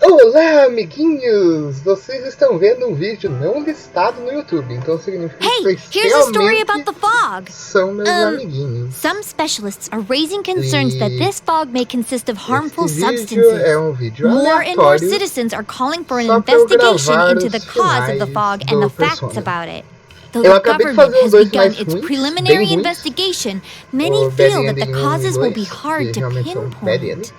Olá, amiguinhos! Vocês estão vendo um vídeo não listado no YouTube, então significa que vocês here's a story about the realmente fog. são meus amiguinhos. Some specialists are raising concerns that this fog may consist of harmful Esse vídeo substances. é um vídeo More and more aleatório citizens are calling for an só pra eu investigation gravar into the os cause of the finais fog and the do facts Persona. about it. Though Eu the acabei de government fazer os has dois begun finais its ruins, preliminary bem ruins. investigation, many O feel Bad that the Ending 1 e causes will 2, be hard que to realmente são Bad Ending. pinpoint.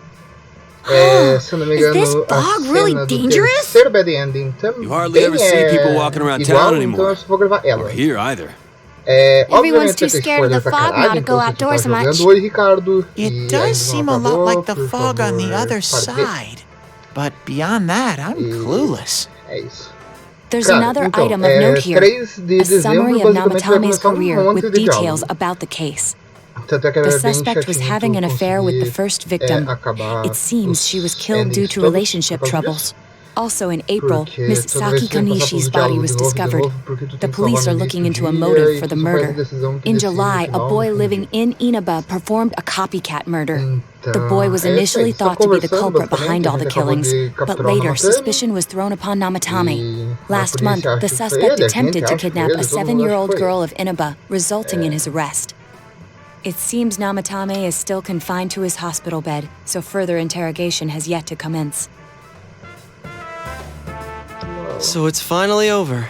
Se eu não me Is this engano, a fog really cena do dangerous? terceiro Bad Ending You hardly ever see people walking around igual, town então anymore. eu só vou gravar ela. Or here either. Everyone's Obviamente too vai ter scared of the spoiler pra fog caralho, now to então go se você tá outdoors much. jogando, oi Ricardo. It does seem a lot like the fog on the other side. side. But beyond that, I'm clueless. É isso. There's Cara, another então, item of note here. 3 de A summary dezembro, of basicamente vai Namatame's começar career monte with de details diálogo. about the case. Tanto é que The era bem suspect was chatinho having tu an affair with the conseguir, first victim. acabar It seems os she was killed due endings to todos relationship por causa troubles. disso. Also in April, Porque Miss toda vez Saki que tem que passar Kanishi's pelo body diálogo was de novo, discovered. porque tu The tem que police salvar are no looking início into a do motive dia, for e the tu faz a murder. decisão que In decide no July, a final, boy enfim. living in Inaba performed a copycat murder. The Então, boy was é isso aí, initially eles estão thought to be the conversando culprit basicamente, behind a all the gente acabou killings, de but capturar o later Namatame, suspicion was thrown upon Namatame. e a Last month, polícia acha the que foi suspect ele, a gente attempted to acha que foi kidnap ele, a todo mundo acha que 7-year-old foi ele. girl of Inaba, resulting in his arrest. It seems Namatame is still confined to his hospital bed, so further interrogation has yet to commence. So it's finally over.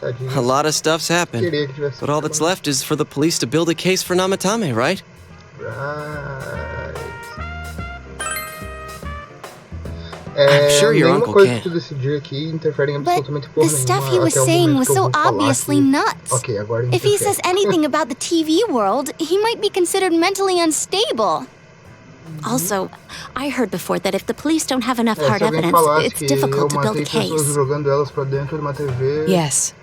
Tadinho. A lot of stuff's happened, Queria que tivesse but all that's acabado. left is for the police to build a case for Namatame, right? Right. I'm sure your nenhuma uncle coisa can. que tu decidir aqui interfere em But absolutamente porra the stuff nenhuma he was até o saying momento was que eu so vou falar obviously que- nuts. Ok, agora If he interfere. says anything about the TV world, he might be considered mentally unstable. Also, I heard before that if the police don't have enough hard Se alguém evidence, falasse it's que eu difficult to build a matei pessoas case. jogando elas pra dentro de uma TV. Yes,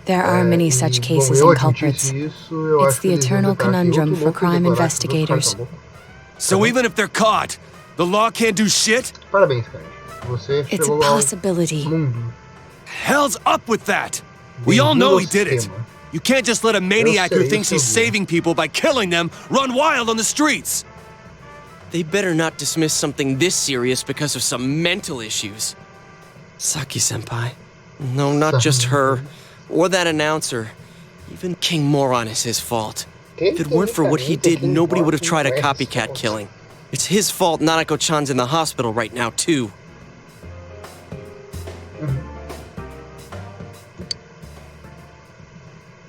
there are many e, such bom, cases eu and admitisse culprits. isso, eu It's acho que the eles iam eternal declarar que conundrum outro for louco crime declarar que os outros caras investigators. são loucos. So even if they're caught, the law can't do shit? Parabéns, cara. Você It's a chegou ao possibility. mundo. Hell's up with that! We all know he did it. You can't just let a maniac who sei, thinks eu he's sei. saving people by killing them run wild on the streets! They better not dismiss something this serious because of some mental issues. Saki-senpai. No, not just her. Or that announcer. Even King Moron is his fault. If it weren't for what he did, nobody would have tried a copycat killing. It's his fault Nanako-chan's in the hospital right now, too.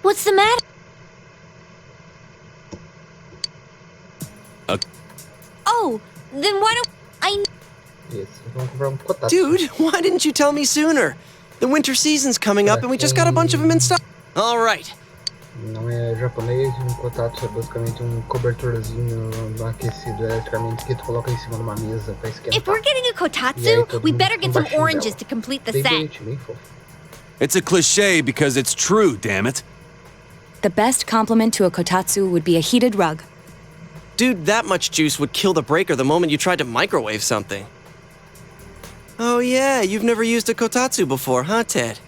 What's the matter? Oh, then why don't I... Isso, vamos comprar Kotatsu. Dude, why didn't you tell me sooner? The winter season's coming up and we just got a bunch of them in stock. All right. Não é japonês, Kotatsu é basicamente cobertorzinho aquecido eletricamente que tu coloca em cima de uma mesa pra esquentar. If we're getting a E aí kotatsu, todo we mundo better get some embaixo oranges dela. to complete the Bem set. bonitinho, bem fofo. It's a cliche because it's true, damn it. The best compliment to a kotatsu would be a heated rug. Dude, that much juice would kill the breaker the moment you tried to microwave something. Oh yeah, you've never used a kotatsu before, huh, Ted?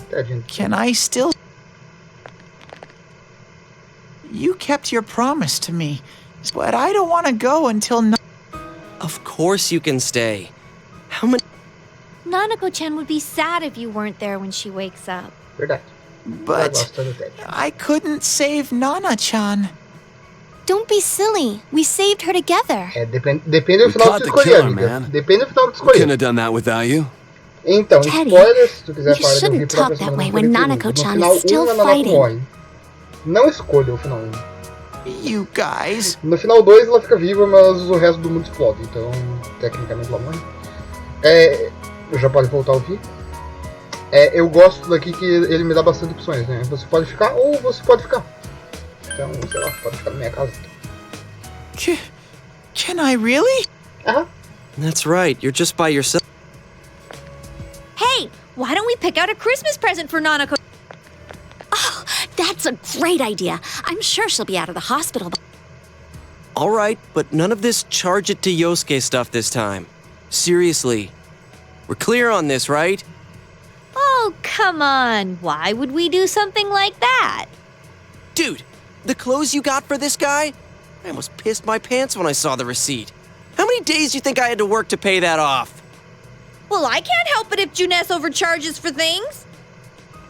Tadinho. Can I still... You kept your promise to me, but I don't want to go until... Of course you can stay. How many... Nanako-chan would be sad if you weren't there when she wakes up. Verdade. But Gosta do Ted. I couldn't save Nana-chan. Don't be silly. We saved her together. Depende do We final caught que tu the escolher, killer, amiga. man. Depende do final que tu Couldn't escolher. have done that without you. Então, Teddy, spoilers, se tu quiser you parar de ouvir shouldn't pra talk próxima that way não when ter Nanako-chan perigo. No is still final 1, a Nanako fighting. morre. Não escolha o final 1. You guys... No final 2 ela fica viva, mas o resto do mundo explode. Então, tecnicamente ela morre. Já pode voltar a ouvir. Eu gosto daqui que ele me dá bastante opções, né? Você pode ficar ou você pode ficar. Então, sei lá, pode ficar na minha casa. Can I really? Aham. That's right, you're just by yourself. Hey, why don't we pick out a Christmas present for Nanako? Oh, that's a great idea. I'm sure she'll be out of the hospital. All right, but none of this charge it to Yosuke stuff this time. Seriously. We're clear on this, right? Oh, come on. Why would we do something like that? Dude, the clothes you got for this guy? I almost pissed my pants when I saw the receipt. How many days do you think I had to work to pay that off? Well, I can't help it if Juness overcharges for things.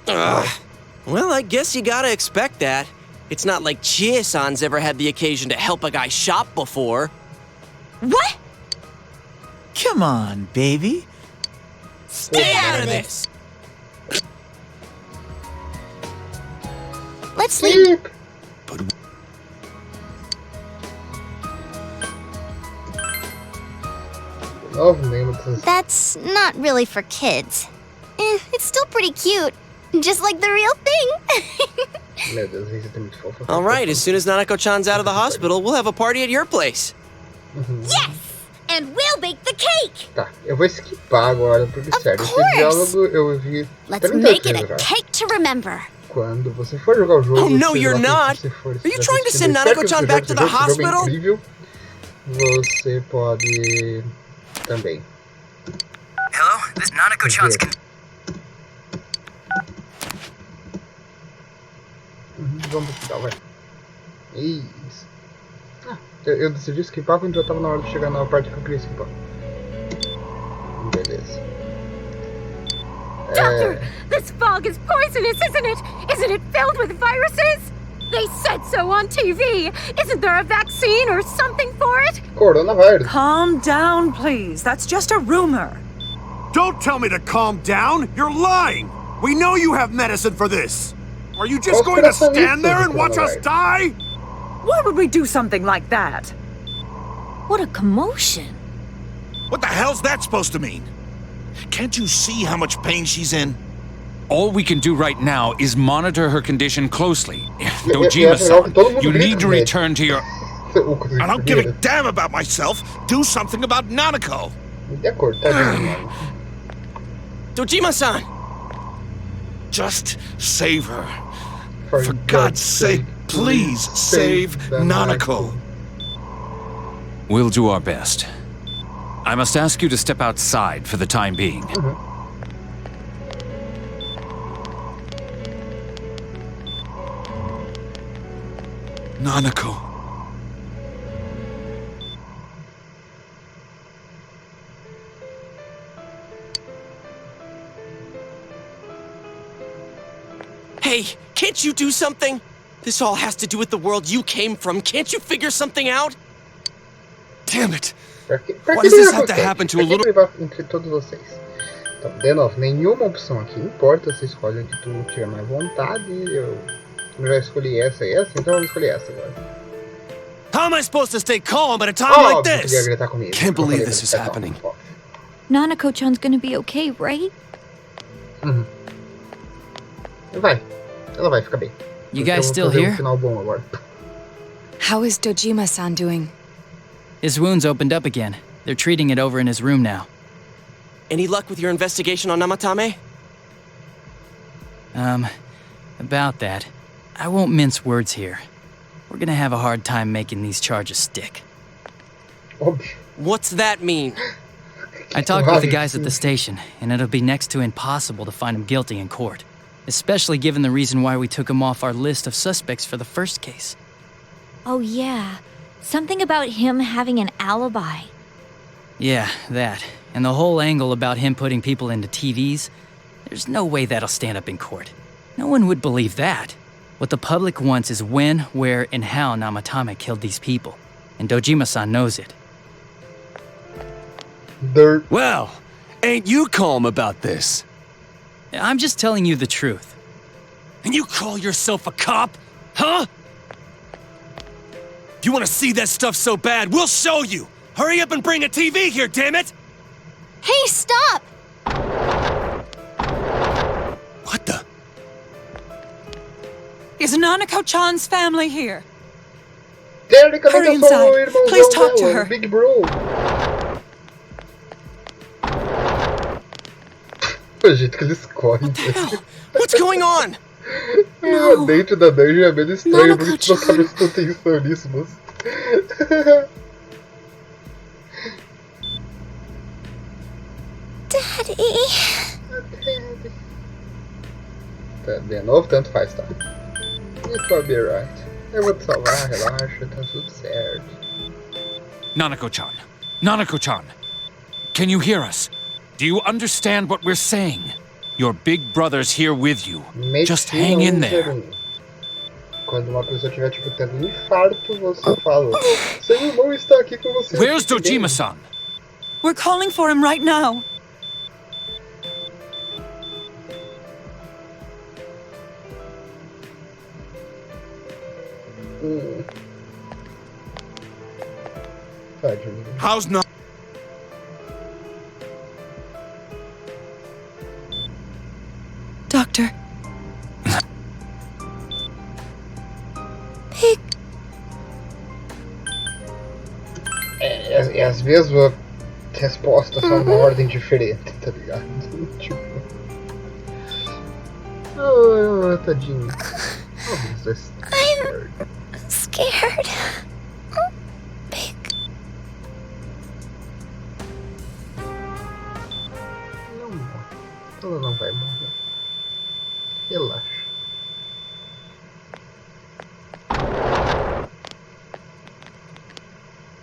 Ugh. Well, I guess you gotta expect that. It's not like Chie-san's ever had the occasion to help a guy shop before. What? Come on, baby. Stay out of this. Let's sleep. That's not really for kids. It's still pretty cute. Just like the real thing. All right, as soon as Nanako-chan's out of the hospital, we'll have a party at your place. Yes! And we'll bake the cake! Tá, eu vou skipar agora, porque sério, esse diálogo eu vi Let's make it a cake to remember. Quando você for jogar o jogo, Oh, no, you're not! Are you trying to send Nanako-chan back to the hospital? Incrível, você pode também. Hello, this Nanako-chan's... Vamos skipar, vai. Isso. Ah, eu decidi skipar quando já tava na hora de chegar na parte que eu queria skipar. Beleza. Doctor, this fog is poisonous, isn't it? Isn't it filled with viruses? They said so on TV. Isn't there a vaccine or something for it? Coronavirus. Calm down, please. That's just a rumor. Don't tell me to calm down! You're lying! We know you have medicine for this! Are you just going to stand there and watch us die? Why would we do something like that? What a commotion. What the hell's that supposed to mean? Can't you see how much pain she's in? All we can do right now is monitor her condition closely. Dojima-san, you need to return to your... I don't give a damn about myself. Do something about Nanako. De acordo, tá Dojima-san! Just save her. For God's sake, please save Nanako. We'll do our best. I must ask you to step outside for the time being. Nanako. Hey, can't you do something? This all has to do with the world you came from. Can't you figure something out? Damn it! Why does this have to happen to a little... Entre todos vocês. Então, de novo, nenhuma opção aqui importa. Você escolhe o que tu tiver mais vontade. Eu já escolhi essa e essa, então vamos escolher essa agora. How am I supposed to stay calm at a time like this? Can't believe this is happening. Nanako-chan's gonna be okay, right? Vai. Ela vai ficar bem. You guys still here? Final bom agora. How is Dojima-san doing? His wounds opened up again. They're treating it over in his room now. Any luck with your investigation on Namatame? About that. I won't mince words here. We're gonna have a hard time making these charges stick. What's that mean? I talked with the guys at the station, and it'll be next to impossible to find him guilty in court. Especially given the reason why we took him off our list of suspects for the first case. Oh yeah, something about him having an alibi. Yeah, that. And the whole angle about him putting people into TVs. There's no way that'll stand up in court. No one would believe that. What the public wants is when, where, and how Namatame killed these people. And Dojima-san knows it. Well, ain't you calm about this? I'm just telling you the truth. And you call yourself a cop? Huh? If you want to see that stuff so bad, we'll show you! Hurry up and bring a TV here, damn it! Hey, stop! What the? Is Nanako-chan's family here? Hurry inside. Please talk to her. Big bro. O jeito que eles correm. What's going on? Dentro da dungeon é meio estranho, porque tu não tá prestando atenção nisso, moço. Daddy. Tá, de novo, tanto faz, tá? It will be right. Eu vou te salvar, relaxa, tá tudo certo. Nanako-chan, Nanako-chan, can you hear us? Do you understand what we're saying? Your big brother's here with you. Just hang in there. Quando uma pessoa tiver tipo tendo um infarto, você fala: "Seu irmão está aqui com você." Where's Dojima-san? We're calling for him right now. How's not? Doctor. Pig. Às vezes a resposta só numa ordem diferente, tá ligado? Tipo. Oh, tadinho. Oh, I'm scared. Pig. Não morre. Ela não vai morrer. Relaxa.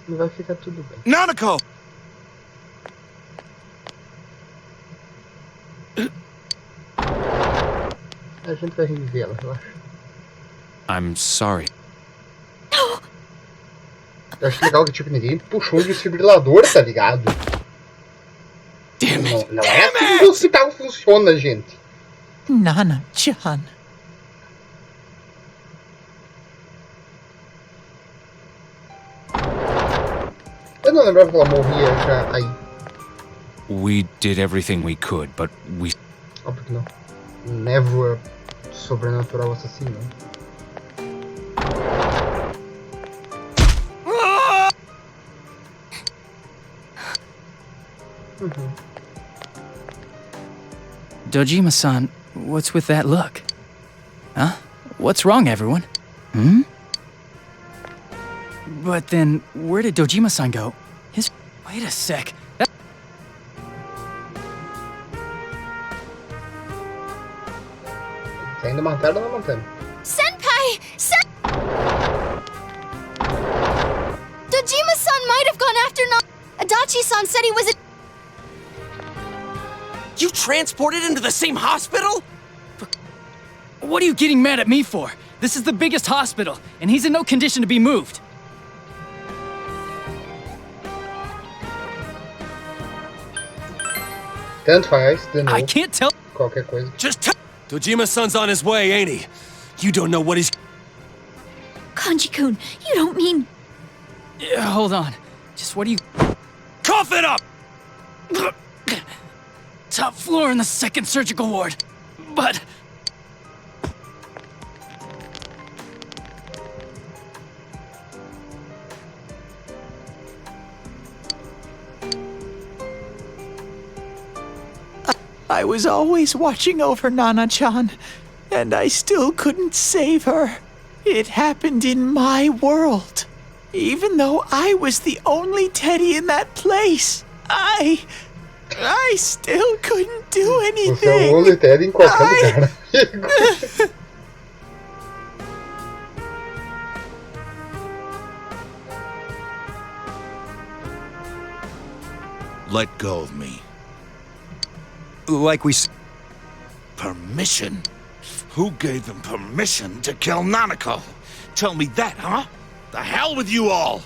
E vai ficar tudo bem. Nanako! A gente vai reviver ela, relaxa. I'm sorry. Eu acho legal que tipo, ninguém puxou o desfibrilador, tá ligado? Não é assim que o hospital funciona, gente. Nana-chan. Eu não lembrava que ela morria já aí. We did everything we could, but we... Óbvio que não. Névoa sobrenatural assassino. Dojima-san, what's with that look? Huh? What's wrong, everyone? Hmm? But then, where did Dojima-san go? Wait a sec. Tá indo matar ou não matando? Senpai! Dojima-san might have gone after Adachi-san said he was a... You transported him to the same hospital? What are you getting mad at me for? This is the biggest hospital, and he's in no condition to be moved. Tanto faz, de novo. I can't tell. Qualquer coisa. Just tell. Dojima-san's on his way, ain't he? You don't know what he's. Kanji-kun, you don't mean... Hold on. Just what do you... Cough it up! Top floor in the second surgical ward. But... I was always watching over Nana-chan, and I still couldn't save her. It happened in my world. Even though I was the only Teddy in that place, I still couldn't do anything. Você é o only Teddy em qualquer lugar. Let go of me. Like we... Permission? Who gave them permission to kill Nanako? Tell me that, huh? The hell with you all!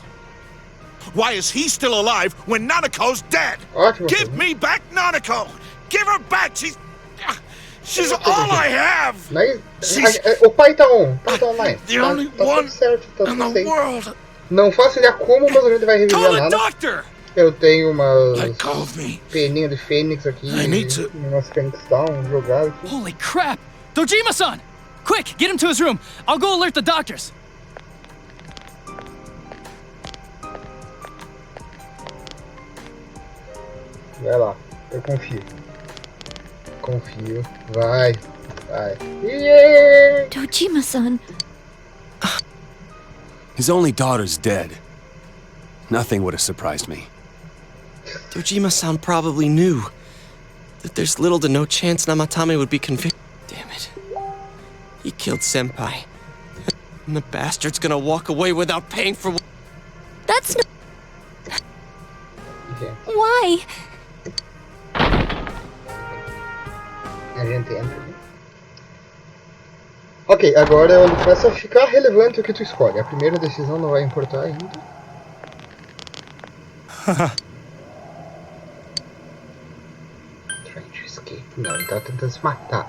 Why is he still alive when Nanako's dead? Give me back Nanako! Give her back! She's all I have! O pai tá on. Tá online. The only one in the world. Não faço ideia como, mas a gente vai revisar nada. Doctor! Eu tenho umas peninhas de fênix aqui. Umas fênix down jogadas aqui. Holy crap! Dojima-san! Quick, get him to his room. I'll go alert the doctors. Vai lá, eu confio. Confio. Vai. Yeah! Dojima-san. His only daughter's dead. Nothing would have surprised me. Dojima-san probably knew that there's little to no chance Namatame would be convicted. Damn it. He killed Senpai. And the bastard's gonna walk away without paying for... That's no... Why? A gente entra. Ok, agora é onde começa a ficar relevante o que tu escolhe. A primeira decisão não vai importar ainda. Trying to escape. Não, ele tá tentando se matar.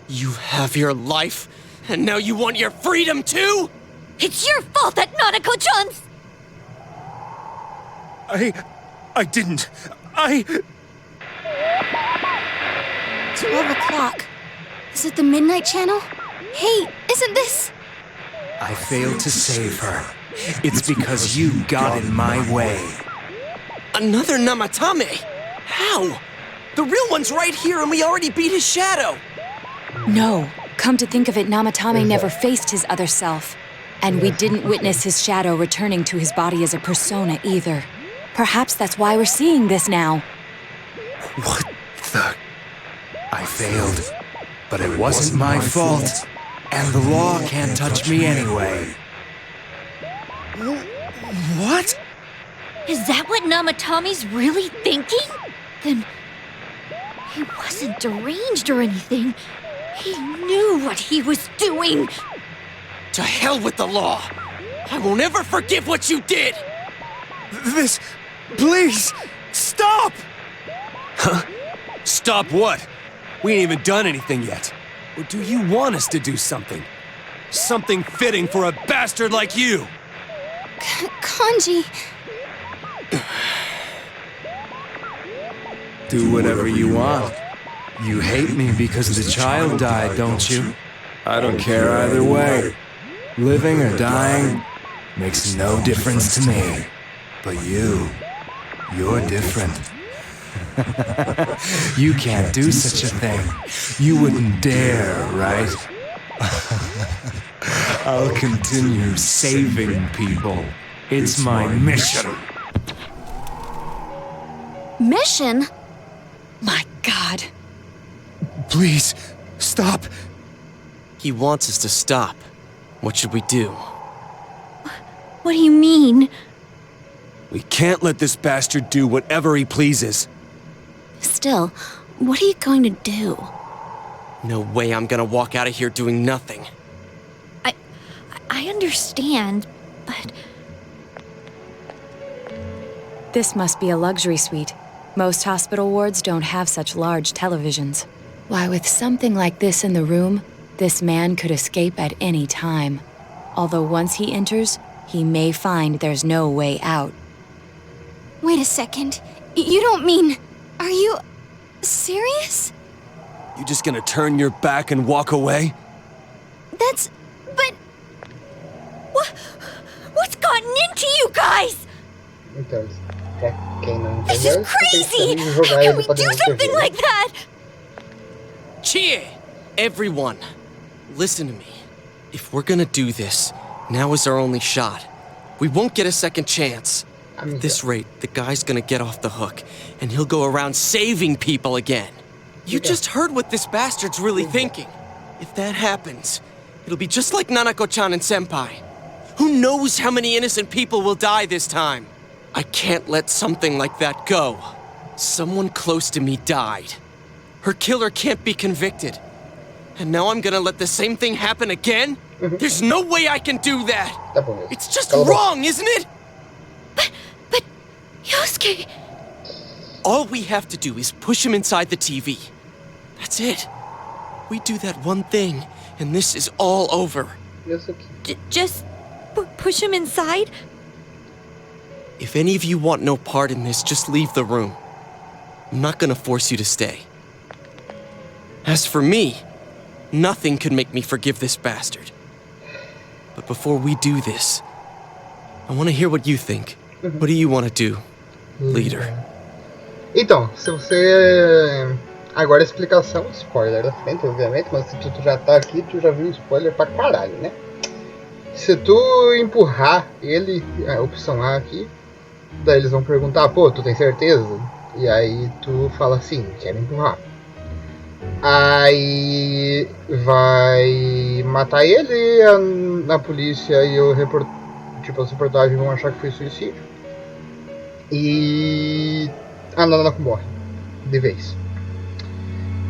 You have your life, and now you want your freedom too? It's your fault that Nanako-chan's... I didn't. 12 o'clock. Is it the Midnight Channel? Hey, isn't this... I failed to save her. It's because you got in my way. Another Namatame? How? The real one's right here and we already beat his shadow. No. Come to think of it, Namatame never faced his other self. And we didn't witness his shadow returning to his body as a persona either. Perhaps that's why we're seeing this now. What the... I failed. But it wasn't my fault. And the law can't touch me anyway. What? Is that what Namatame's really thinking? Then... he wasn't deranged or anything. He knew what he was doing. To hell with the law! I won't ever forgive what you did! This... please! Stop! Huh? Stop what? We ain't even done anything yet. Or do you want us to do something? Something fitting for a bastard like you! Kanji... Do whatever you want. You hate me because the child died, don't you? I don't care either way. Living or dying makes no difference to me. But you're different. You can't do such a thing. You wouldn't dare, right? I'll continue saving people. It's my mission. Mission? My God. Please, stop. He wants us to stop. What should we do? What do you mean? We can't let this bastard do whatever he pleases. Still, what are you going to do? No way I'm gonna walk out of here doing nothing. I understand, but... This must be a luxury suite. Most hospital wards don't have such large televisions. Why, with something like this in the room, this man could escape at any time. Although once he enters, he may find there's no way out. Wait a second. You don't mean... Are you... serious? You just gonna turn your back and walk away? That's... but... What's gotten into you guys? Então, pra quem não This entendeu, is crazy! jogar How can ele we pra do dentro do something TV. like that? Chie! Everyone, listen to me. If we're gonna do this, now is our only shot. We won't get a second chance. At this rate, the guy's gonna get off the hook, and he'll go around saving people again. You just heard what this bastard's really thinking. If that happens, it'll be just like Nanako-chan and Senpai. Who knows how many innocent people will die this time? I can't let something like that go. Someone close to me died. Her killer can't be convicted. And now I'm gonna let the same thing happen again? There's no way I can do that! It's just wrong, isn't it? But... Yosuke... All we have to do is push him inside the TV. That's it. We do that one thing, and this is all over. Just... push him inside? If any of you want no part in this, just leave the room. I'm not gonna force you to stay. As for me, nothing could make me forgive this bastard. But before we do this, I want to hear what you think. What do you want to do, leader? Então, se você... Agora a explicação, spoiler da frente, obviamente, mas se tu já tá aqui, tu já viu spoiler pra caralho, né? Se tu empurrar ele, a opção A aqui, daí eles vão perguntar, pô, tu tem certeza? E aí tu fala sim, quero empurrar. Aí vai matar ele, a polícia e o tipo, as reportagens vão achar que foi suicídio. E a Nanako morre, de vez.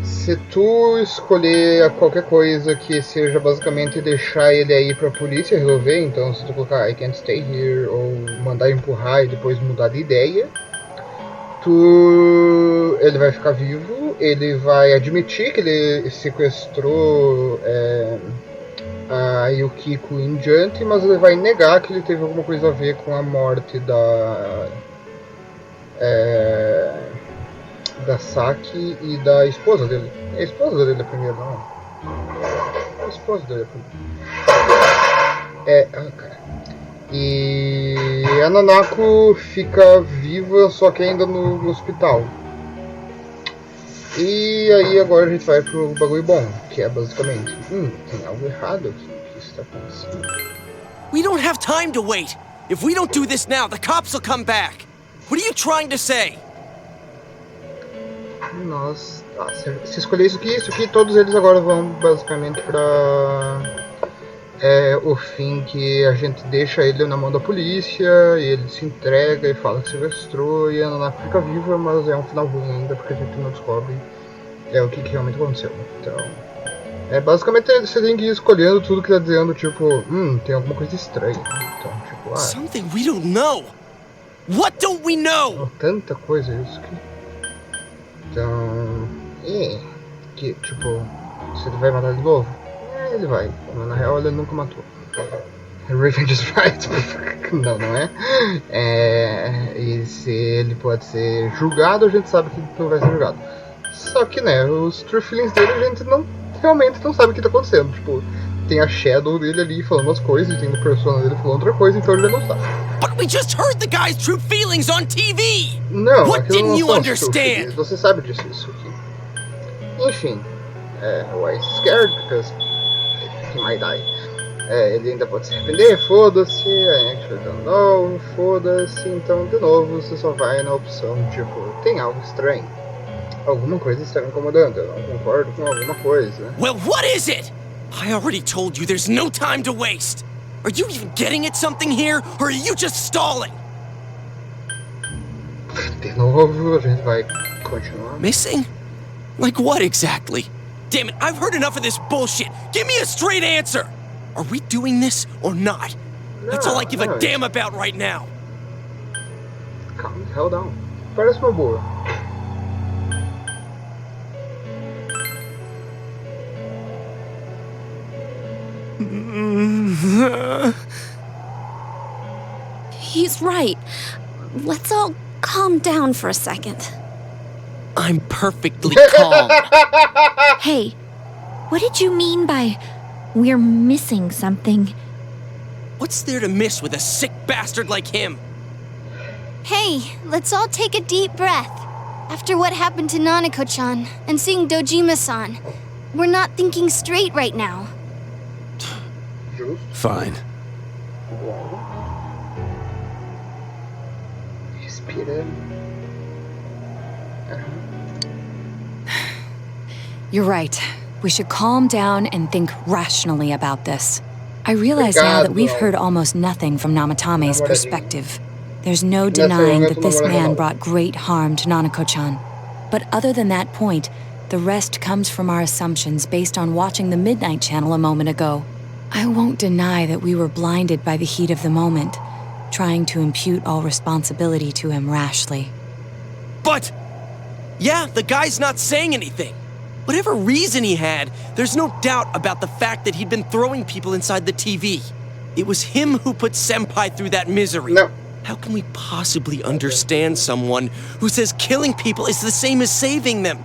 Se tu escolher qualquer coisa que seja basicamente deixar ele aí pra polícia resolver, então se tu colocar I can't stay here, ou mandar empurrar e depois mudar de ideia, ele vai ficar vivo, ele vai admitir que ele sequestrou a Yukiko em diante, mas ele vai negar que ele teve alguma coisa a ver com a morte da Saki e da esposa dele. É a esposa dele primeiro, não? É a esposa dele primeiro. Cara. E a Nanako fica viva, só que ainda no hospital. E aí agora a gente vai pro bagulho bom, que é basicamente, tem algo errado aqui, o que está acontecendo? We don't have time to wait. If we don't do this now, the cops will come back. What are you trying to say? Nossa, se escolher isso aqui, todos eles agora vão basicamente pra o fim que a gente deixa ele na mão da polícia, e ele se entrega e fala que sequestrou, e a Nanako fica viva, mas é um final ruim ainda, porque a gente não descobre o que realmente aconteceu. Então, basicamente você tem que ir escolhendo tudo que tá dizendo, tipo, tem alguma coisa estranha. Então, tipo, Something we don't know. What don't we know? Tanta coisa isso que... Então, que tipo, se ele vai matar de novo? Ele vai, mas na real ele nunca matou. Revenge is right. Não é? E se ele pode ser julgado, a gente sabe que não vai ser julgado. Só que, né, os true feelings dele a gente realmente não sabe o que tá acontecendo. Tipo, tem a shadow dele ali falando umas coisas, e tem o persona dele falando outra coisa, então ele não sabe. But we just heard the guy's true feelings on TV! Não, What didn't you understand? Você sabe disso, isso aqui. Enfim, why is scared? Because he might die. Ele ainda pode se arrepender, foda-se, I actually don't know, foda-se. Então, de novo, você só vai na opção, tipo, tem algo estranho. Alguma coisa está me incomodando, eu não concordo com alguma coisa. Well, what is it? I already told you there's no time to waste. Are you even getting at something here, or are you just stalling? De novo, a gente vai continuar. Missing? Like what exactly? Damn it, I've heard enough of this bullshit. Give me a straight answer. Are we doing this or not? That's all I give a damn about right now. Calm the hell down. Parece uma boa. He's right. Let's all calm down for a second. I'm perfectly calm. Hey, what did you mean by we're missing something? What's there to miss with a sick bastard like him? Hey, let's all take a deep breath. After what happened to Nanako-chan and seeing Dojima-san, we're not thinking straight right now. Fine. Respira. You're right. We should calm down and think rationally about this. I realize now that we've heard almost nothing from Namatame's perspective. There's no denying that this man brought great harm to Nanako-chan. But other than that point, the rest comes from our assumptions based on watching the Midnight Channel a moment ago. I won't deny that we were blinded by the heat of the moment, trying to impute all responsibility to him rashly. But, yeah, the guy's not saying anything. Whatever reason he had, there's no doubt about the fact that he'd been throwing people inside the TV. It was him who put Senpai through that misery. No. How can we possibly understand someone who says killing people is the same as saving them?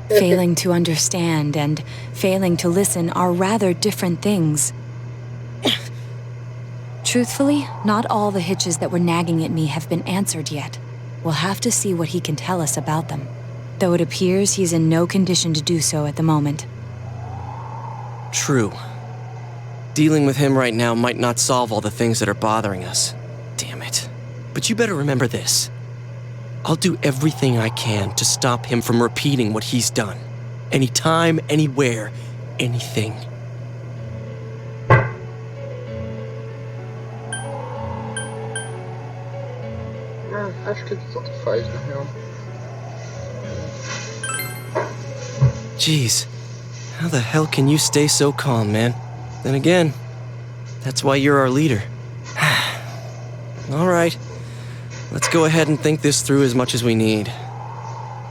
Failing to understand and failing to listen are rather different things. Truthfully, not all the hitches that were nagging at me have been answered yet. We'll have to see what he can tell us about them, though it appears he's in no condition to do so at the moment. True. Dealing with him right now might not solve all the things that are bothering us. Damn it. But you better remember this. I'll do everything I can to stop him from repeating what he's done. Anytime, anywhere, anything. acho que tanto faz, na real. Jeez, how the hell can you stay so calm, man? Then again, that's why you're our leader. All right, let's go ahead and think this through as much as we need.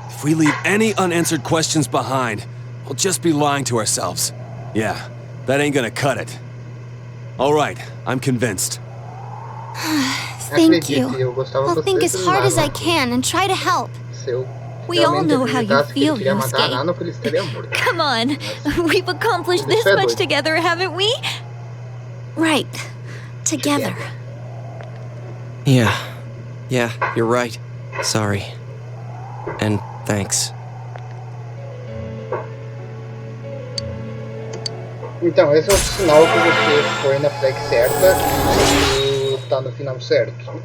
If we leave any unanswered questions behind, we'll just be lying to ourselves. Yeah, that ain't gonna cut it. All right, I'm convinced. Thank you. I'll think as hard as I can and try to help. We all know how you feel, Yosuke. Come on, we've accomplished this much together, haven't we? Right. Together. Yeah, you're right. Sorry. And thanks. Então, esse é o sinal que você foi na flag certa e tu tá no final certo.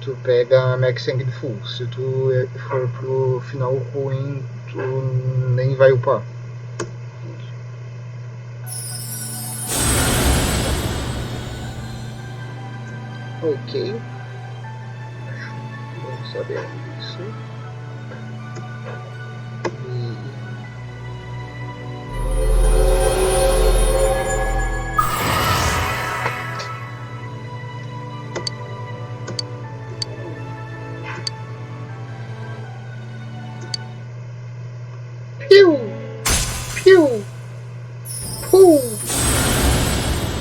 Tu pega Max Sangue Full. Se tu for pro final ruim, tu nem vai upar. Ok. Vamos saber isso. Piu! Piu! Pum!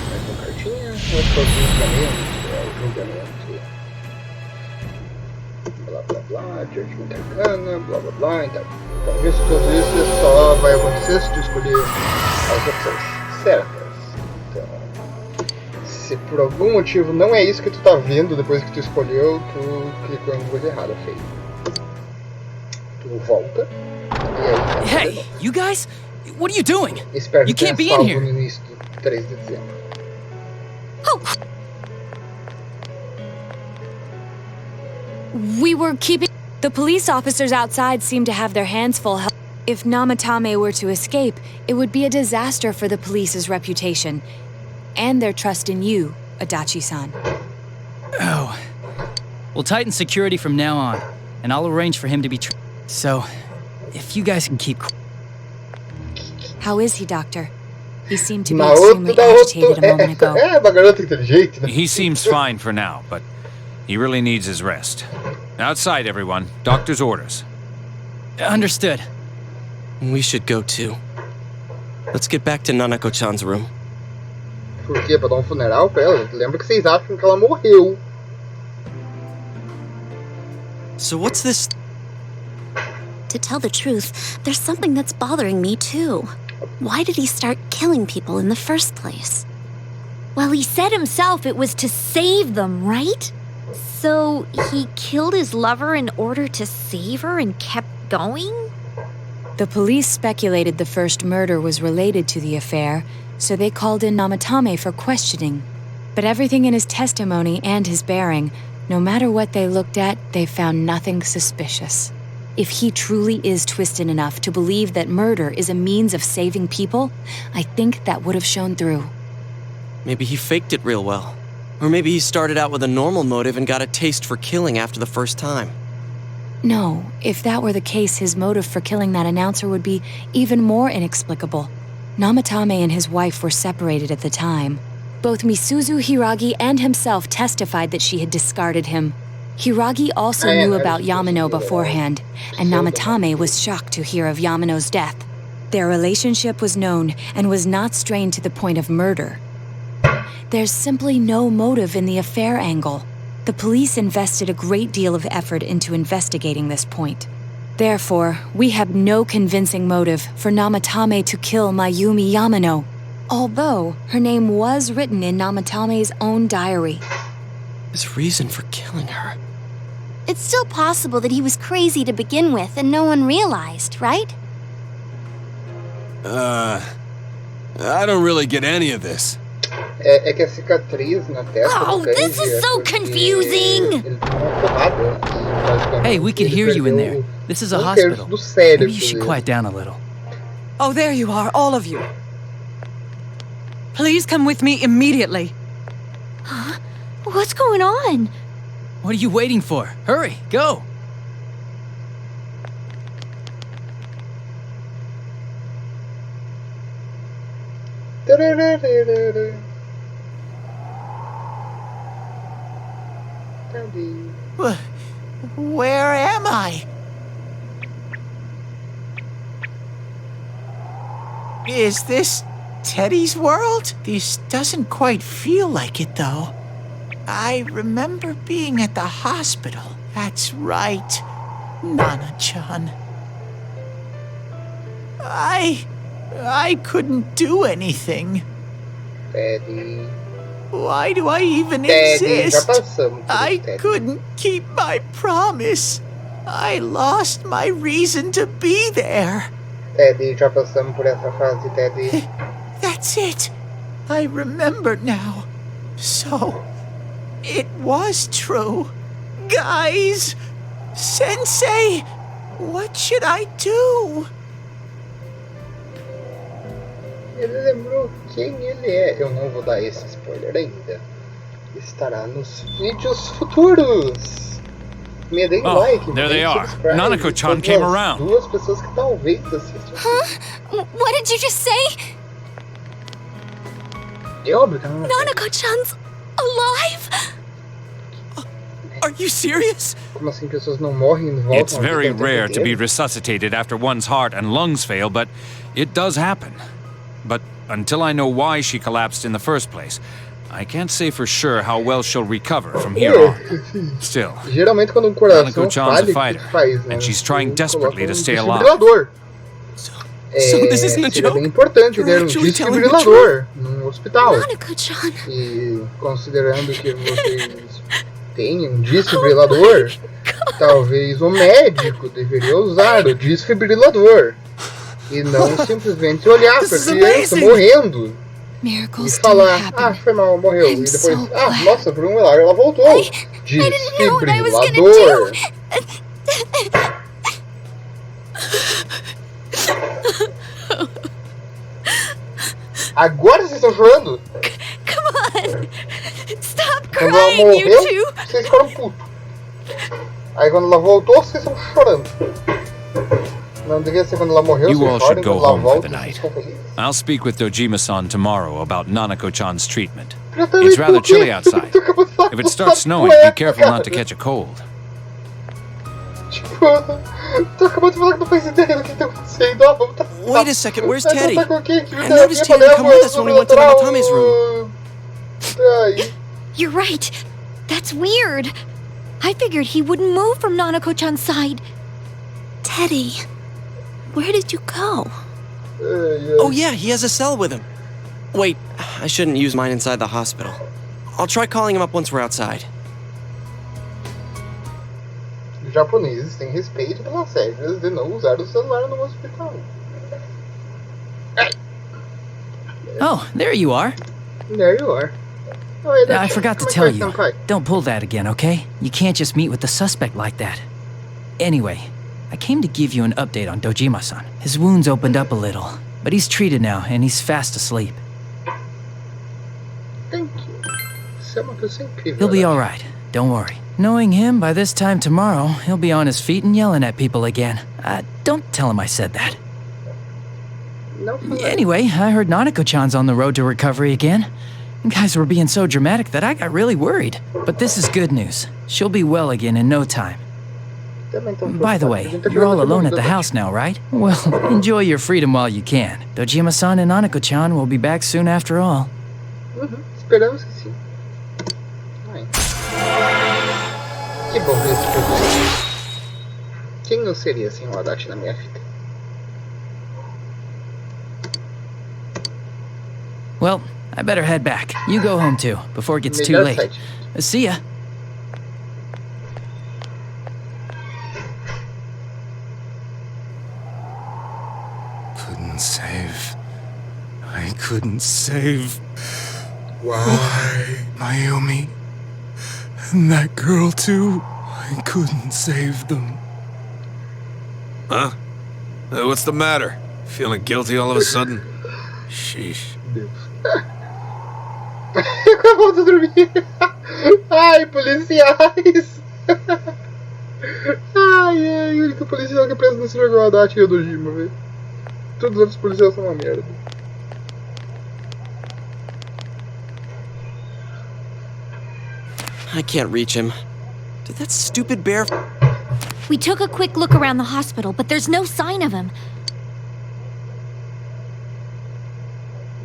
Mais uma cartinha. Vamos para o julgamento. Blá blá blá, Judgment Arcana, blá blá blá. Então, isso tudo isso só vai acontecer se tu escolher as opções certas. Então, se por algum motivo não é isso que tu tá vendo depois que tu escolheu, tu clicou em coisa errada, feio. Tu volta. Hey, you guys? What are you doing? Espero You que can't be tenha in salvo here. no início do 3 de dezembro. We were keeping... The police officers outside seem to have their hands full. If Namatame were to escape, it would be a disaster for the police's reputation. And their trust in you, Adachi-san. Oh. We'll tighten security from now on, and I'll arrange for him to be So, if you guys can keep... How is he, Doctor? He seemed to be Naoto, extremely agitated a moment ago. uma garota inteligente, né? He seems fine for now, but he really needs his rest. Outside, everyone. Doctor's orders. Understood. We should go too. Let's get back to Nanako-chan's room. Por quê? Pra dar funeral pra ela? Lembra que vocês acham que ela morreu. So what's this? To tell the truth, there's something that's bothering me too. Why did he start killing people in the first place? Well, he said himself it was to save them, right? So he killed his lover in order to save her and kept going? The police speculated the first murder was related to the affair, so they called in Namatame for questioning. But everything in his testimony and his bearing, no matter what they looked at, they found nothing suspicious. If he truly is twisted enough to believe that murder is a means of saving people, I think that would have shown through. Maybe he faked it real well. Or maybe he started out with a normal motive and got a taste for killing after the first time. No, if that were the case, his motive for killing that announcer would be even more inexplicable. Namatame and his wife were separated at the time. Both Misuzu Hiragi and himself testified that she had discarded him. Hiragi also knew about Yamano beforehand, and Namatame was shocked to hear of Yamano's death. Their relationship was known and was not strained to the point of murder. There's simply no motive in the affair angle. The police invested a great deal of effort into investigating this point. Therefore, we have no convincing motive for Namatame to kill Mayumi Yamano, although her name was written in Namatame's own diary. His reason for killing her. It's still possible that he was crazy to begin with and no one realized, right? I don't really get any of this. É que a cicatriz na testa. Oh, this is so confusing! Hey, we can hear you in there. This is a hospital. Maybe you should quiet down a little. Oh, there you are, all of you. Please come with me immediately. Huh? What's going on? What are you waiting for? Hurry, go! Where am I? Is this Teddy's world? This doesn't quite feel like it, though. I remember being at the hospital. That's right, Nana-chan. I couldn't do anything. Teddy. Why do I even Teddy, exist? já passamos por I isso, Teddy. couldn't keep my promise. I lost my reason to be there. Teddy, já passamos por essa fase, Teddy. That's it. I remember now. So, it was true. Guys! Sensei! What should I do? Ele lembrou quem ele é. Eu não vou dar esse spoiler ainda. Estará nos vídeos futuros. Me deem like. There they are. Subscribe. Nanako-chan came around. Duas pessoas que talvez assistam. Huh? What did you just say? É óbvio que ela não Nanako-chan's alive? Are you serious? Como assim pessoas não morrem e voltam? It's very rare to be resuscitated after one's heart and lungs fail, but it does happen. But until I know why she collapsed in the first place, I can't say for sure how well she'll recover from here on. Still, Geralmente quando um coração Nanako-chan's falha, a o fighter, que faz, né? and she's trying desperately to stay alive. Desfibrilador. So this isn't a Seria joke? bem importante You're ter um actually telling the desfibrilador num hospital. Nanako-chan. E considerando que vocês têm um desfibrilador, talvez o médico deveria usar o desfibrilador. E não simplesmente olhar para a criança morrendo Miracles e do falar, happen. foi mal, morreu. I'm E depois, so glad. nossa, por um milagre ela voltou. Desfibrilador. Agora vocês estão chorando? Come on! Stop Quando ela crying, you morreu, two! vocês ficaram putos. Aí quando ela voltou, vocês estão chorando. Não devia ser quando ela morreu, You vocês all choram, should go quando ela home for volta, the vocês night. ficam felizes. I'll speak with Dojima-san tomorrow about Nanako-chan's treatment. Eu também, It's rather por quê? chilly outside. Tu acabou de falar If it que starts tá snowing, cueca, be careful not to cara. catch a cold. Tipo, tu acabou de falar que não faz ideia do que tá acontecendo. Ó, vamos tá. Wait a second, where's Vai Teddy? contar com quem? Que I terapia noticed he didn't come with us when we went to Namatomi's room. Ai. You're right. That's weird. I figured he wouldn't move from Nanako-chan's side. Teddy, where did you go? Oh yeah, he has a cell with him. Wait, I shouldn't use mine inside the hospital. I'll try calling him up once we're outside. Os japoneses têm respeito pelas regras de não usar o celular no hospital. Oh, there you are. There you are. Oh, I forgot to tell you. Don't pull that again, okay? You can't just meet with the suspect like that. Anyway, I came to give you an update on Dojima-san. His wounds opened up a little, but he's treated now and he's fast asleep. Thank you. Isso é uma pessoa incrível. He'll be alright, don't worry. Knowing him, by this time tomorrow, he'll be on his feet and yelling at people again. Don't tell him I said that. Não foi nada. Anyway, I heard Nanako-chan's on the road to recovery again. You guys were being so dramatic that I got really worried. But this is good news. She'll be well again in no time. Também tão By the preocupado. way, A gente tá you're all preocupado alone at com the tudo. house now, right? Well, enjoy your freedom while you can. Dojima-san and Nanako-chan will be back soon after all. Esperamos que sim. Ai. Que bom ver esse jogo. Quem eu seria sem o Adachi na minha vida? Well, I better head back. You go home too, before it gets too Melhor late. site. See ya. Couldn't save. I couldn't save. Why? Mayumi. And that girl too. I couldn't save them. Huh? What's the matter? Feeling guilty all of a sudden? Sheesh. Acabou de dormir. Ai, policiais. Ai, ai, o único policial que presta nesse jogo é o Adachi e o Dojima, velho. Todos os outros policiais são uma merda. I can't reach him. Did that stupid bear... We took a quick look around the hospital, but there's no sign of him.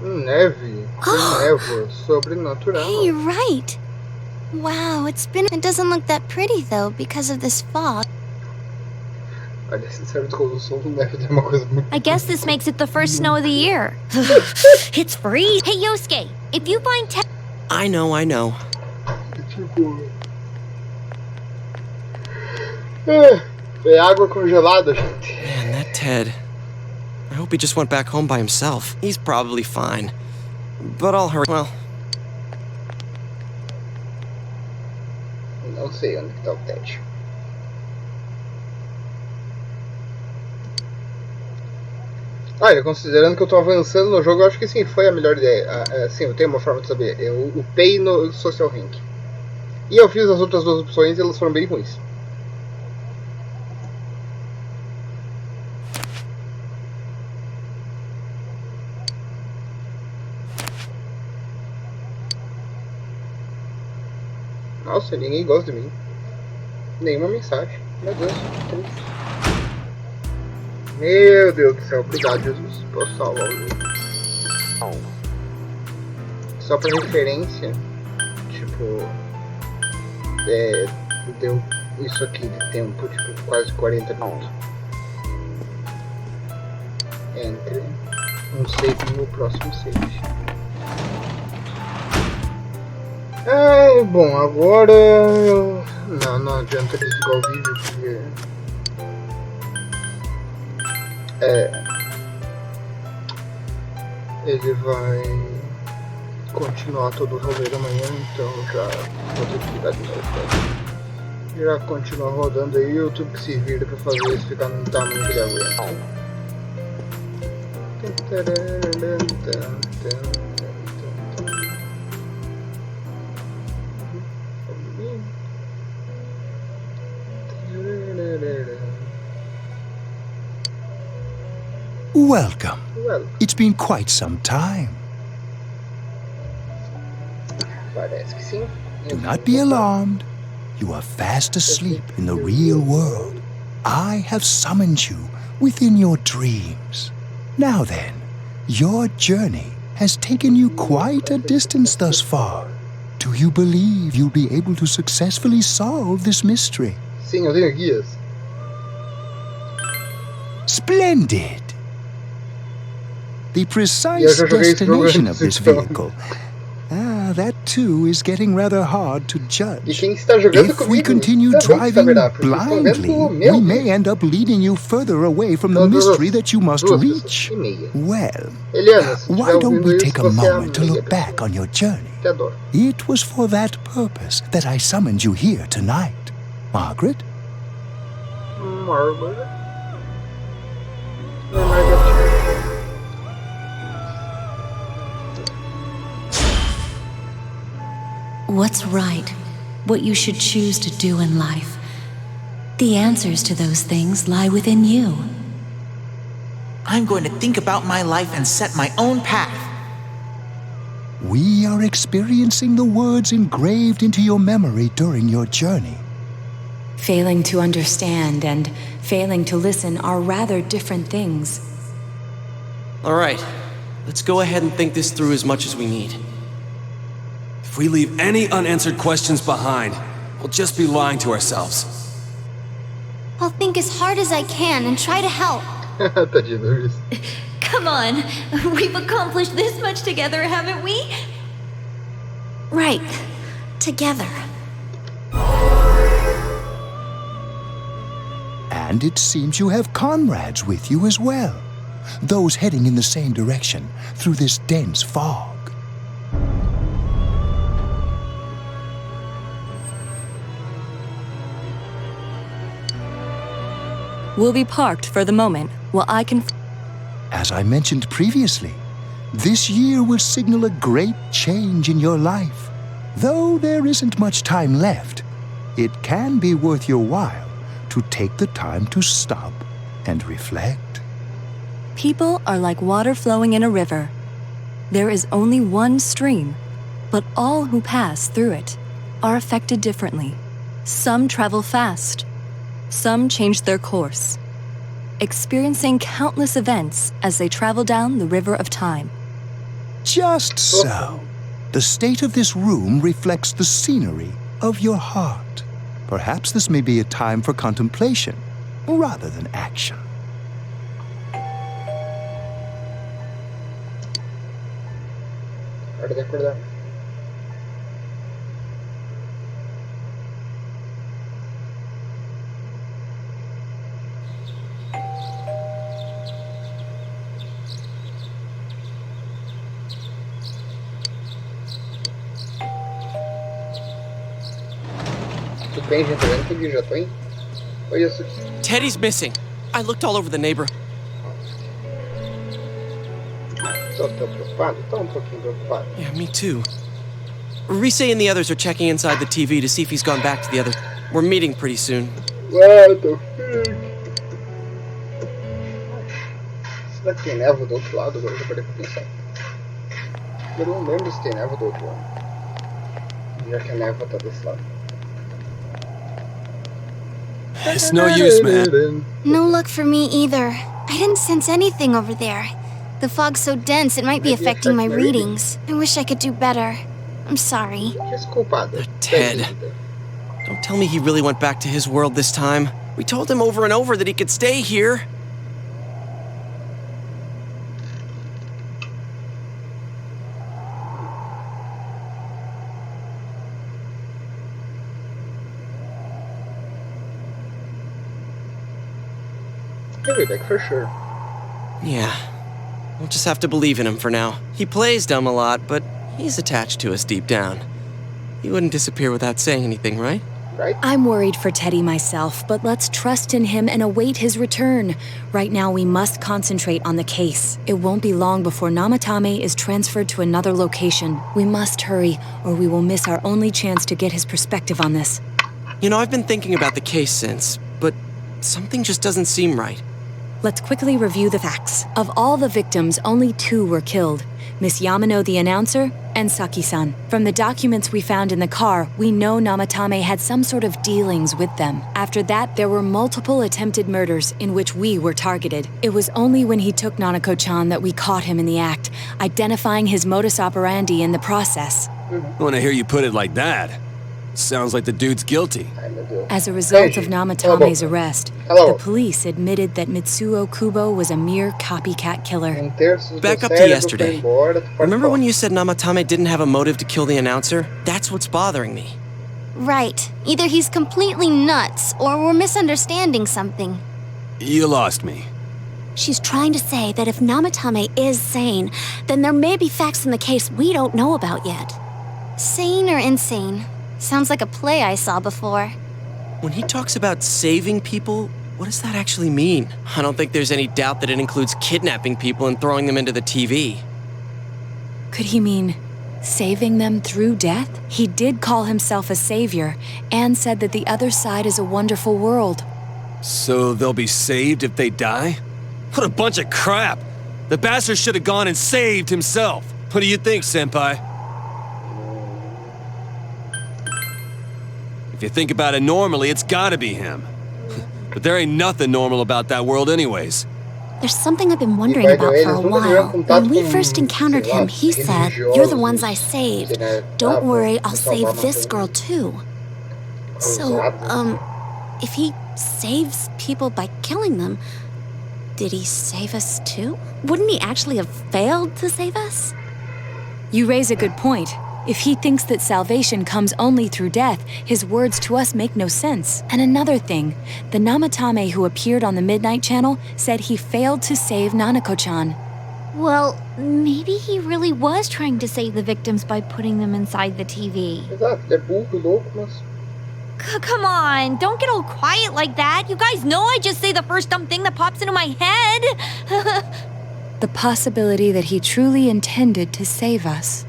Neve. Névoa. Sobrenatural. Hey, you're right. Wow, It doesn't look that pretty, though, because of this fog. Olha, sincero, o som do neve é uma coisa muito... I guess this makes it the first snow of the year. It's free. Hey, Yosuke, if you find I know. Tipo... É água congelada, gente. Man, that Ted. I hope he just went back home by himself. He's probably fine. But I'll hurry. Well... Não sei onde que tá o Ted. Olha, considerando que eu tô avançando no jogo, eu acho que sim, foi a melhor ideia. Sim, eu tenho uma forma de saber. Eu upei no Social Rank. E eu fiz as outras duas opções e elas foram bem ruins. Nossa, ninguém gosta de mim. Nenhuma mensagem. Meu Deus, que triste. Meu Deus do céu, obrigado, Jesus. Posso salvar o jogo. Só pra referência, tipo, deu isso aqui de tempo, tipo, quase 40 minutos. Entre um save e o próximo save. Bom, agora não adianta desligar o vídeo porque ele vai continuar todo o rolê da manhã, então já vou ter que ligar de novo. Já continua rodando aí, o YouTube que se vira pra fazer isso ficar no tamanho que ele aguenta. Welcome. It's been quite some time. Parece que sim. Do not be alarmed. You are fast asleep in the real world. I have summoned you within your dreams. Now then, your journey has taken you quite a distance thus far. Do you believe you'll be able to successfully solve this mystery? Sim, eu tenho guias. Splendid! The precise destination of this vehicle. That too is getting rather hard to judge. If we continue driving blindly, we may end up leading you further away from the mystery that you must reach. Well, why don't we take a moment to look back on your journey? It was for that purpose that I summoned you here tonight. Margaret? Margaret? What's right? What you should choose to do in life? The answers to those things lie within you. I'm going to think about my life and set my own path. We are experiencing the words engraved into your memory during your journey. Failing to understand and failing to listen are rather different things. All right, let's go ahead and think this through as much as we need. If we leave any unanswered questions behind, we'll just be lying to ourselves. I'll think as hard as I can and try to help. Come on, we've accomplished this much together, haven't we? Right, together. And it seems you have comrades with you as well. Those heading in the same direction through this dense fog. We'll be parked for the moment while I can... As I mentioned previously, this year will signal a great change in your life. Though there isn't much time left, it can be worth your while to take the time to stop and reflect. People are like water flowing in a river. There is only one stream, but all who pass through it are affected differently. Some travel fast, some change their course, experiencing countless events as they travel down the river of time. Just so. The state of this room reflects the scenery of your heart. Perhaps this may be a time for contemplation rather than action. Hora de acordar. Tudo bem, gente? Eu entendi, já tô indo. Oi, isso. Teddy's missing. I looked all over the neighborhood. Tô preocupado? Tô um pouquinho preocupado. Yeah, me too. Rise and the others are checking inside the TV to see if he's gone back to the other. We're meeting pretty soon. What the fuck? Será que tem névoa do outro lado? Agora eu já parei pra pensar. Eu não lembro se tem névoa do outro lado. Já que a névoa tá desse lado. It's no use, man. No luck for me either. I didn't sense anything over there. The fog's so dense it might be affecting my readings. I wish I could do better. I'm sorry. Ted. Don't tell me he really went back to his world this time. We told him over and over that he could stay here. He'll be back for sure. Yeah. We'll just have to believe in him for now. He plays dumb a lot, but he's attached to us deep down. He wouldn't disappear without saying anything, right? Right? I'm worried for Teddy myself, but let's trust in him and await his return. Right now, we must concentrate on the case. It won't be long before Namatame is transferred to another location. We must hurry, or we will miss our only chance to get his perspective on this. You know, I've been thinking about the case since, but something just doesn't seem right. Let's quickly review the facts. Of all the victims, only 2 were killed. Miss Yamano the announcer, and Saki-san. From the documents we found in the car, we know Namatame had some sort of dealings with them. After that, there were multiple attempted murders in which we were targeted. It was only when he took Nanako-chan that we caught him in the act, identifying his modus operandi in the process. When I hear you put it like that, sounds like the dude's guilty. As a result of Namatame's arrest, the police admitted that Mitsuo Kubo was a mere copycat killer. Back up to yesterday. Remember when you said Namatame didn't have a motive to kill the announcer? That's what's bothering me. Right. Either he's completely nuts, or we're misunderstanding something. You lost me. She's trying to say that if Namatame is sane, then there may be facts in the case we don't know about yet. Sane or insane? Sounds like a play I saw before. When he talks about saving people, what does that actually mean? I don't think there's any doubt that it includes kidnapping people and throwing them into the TV. Could he mean saving them through death? He did call himself a savior and said that the other side is a wonderful world. So they'll be saved if they die? What a bunch of crap! The bastard should have gone and saved himself. What do you think, Senpai? If you think about it normally, it's gotta be him. But there ain't nothing normal about that world anyways. There's something I've been wondering about for a while. When we first encountered him, he said, "You're the ones I saved. Don't worry, I'll save this girl too." So, if he saves people by killing them, did he save us too? Wouldn't he actually have failed to save us? You raise a good point. If he thinks that salvation comes only through death, his words to us make no sense. And another thing, the Namatame who appeared on the Midnight Channel said he failed to save Nanako-chan. Well, maybe he really was trying to save the victims by putting them inside the TV. Come on, don't get all quiet like that. You guys know I just say the first dumb thing that pops into my head. The possibility that he truly intended to save us.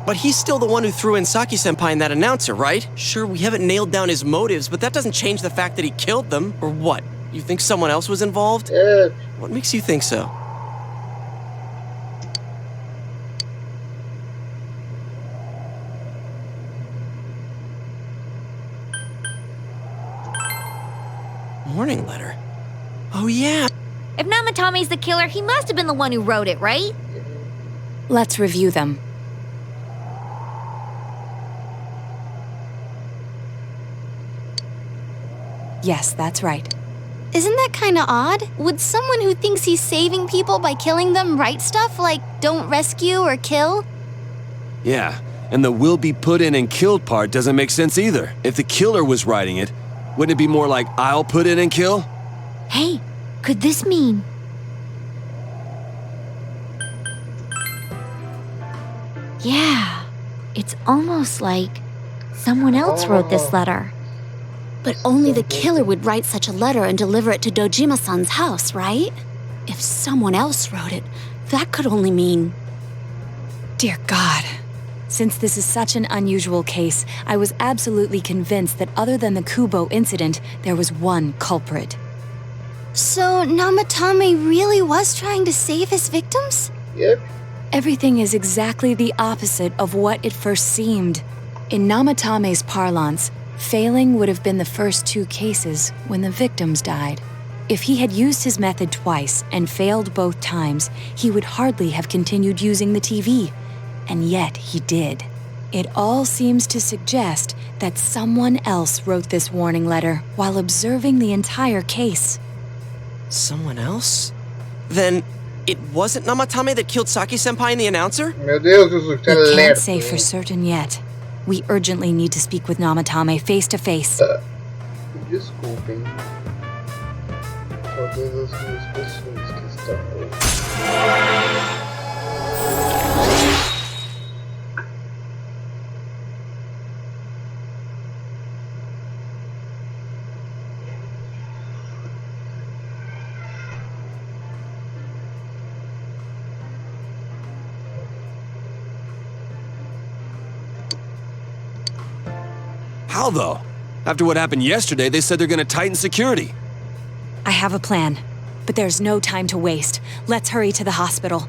But he's still the one who threw in Saki-senpai and that announcer, right? Sure, we haven't nailed down his motives, but that doesn't change the fact that he killed them. Or what? You think someone else was involved? What makes you think so? Warning letter. Oh, yeah. If Namatomi's the killer, he must have been the one who wrote it, right? Let's review them. Yes, that's right. Isn't that kind of odd? Would someone who thinks he's saving people by killing them write stuff like don't rescue or kill? Yeah, and the will be put in and killed part doesn't make sense either. If the killer was writing it, wouldn't it be more like I'll put in and kill? Hey, could this mean... Yeah, it's almost like someone else wrote this letter. But only the killer would write such a letter and deliver it to Dojima-san's house, right? If someone else wrote it, that could only mean... Dear God. Since this is such an unusual case, I was absolutely convinced that other than the Kubo incident, there was one culprit. So Namatame really was trying to save his victims? Yep. Everything is exactly the opposite of what it first seemed. In Namatame's parlance, failing would have been the first two cases when the victims died. If he had used his method twice and failed both times, he would hardly have continued using the TV. And yet he did. It all seems to suggest that someone else wrote this warning letter while observing the entire case. Someone else? Then it wasn't Namatame that killed Saki-senpai and the announcer? Meu Deus, Jesus, que We can't alerta. say for certain yet. We urgently need to speak with Namatame face to face. Desculpem. Todas as minhas pessoas que estão. How though? After what happened yesterday, they said they're gonna tighten security. I have a plan, but there's no time to waste. Let's hurry to the hospital.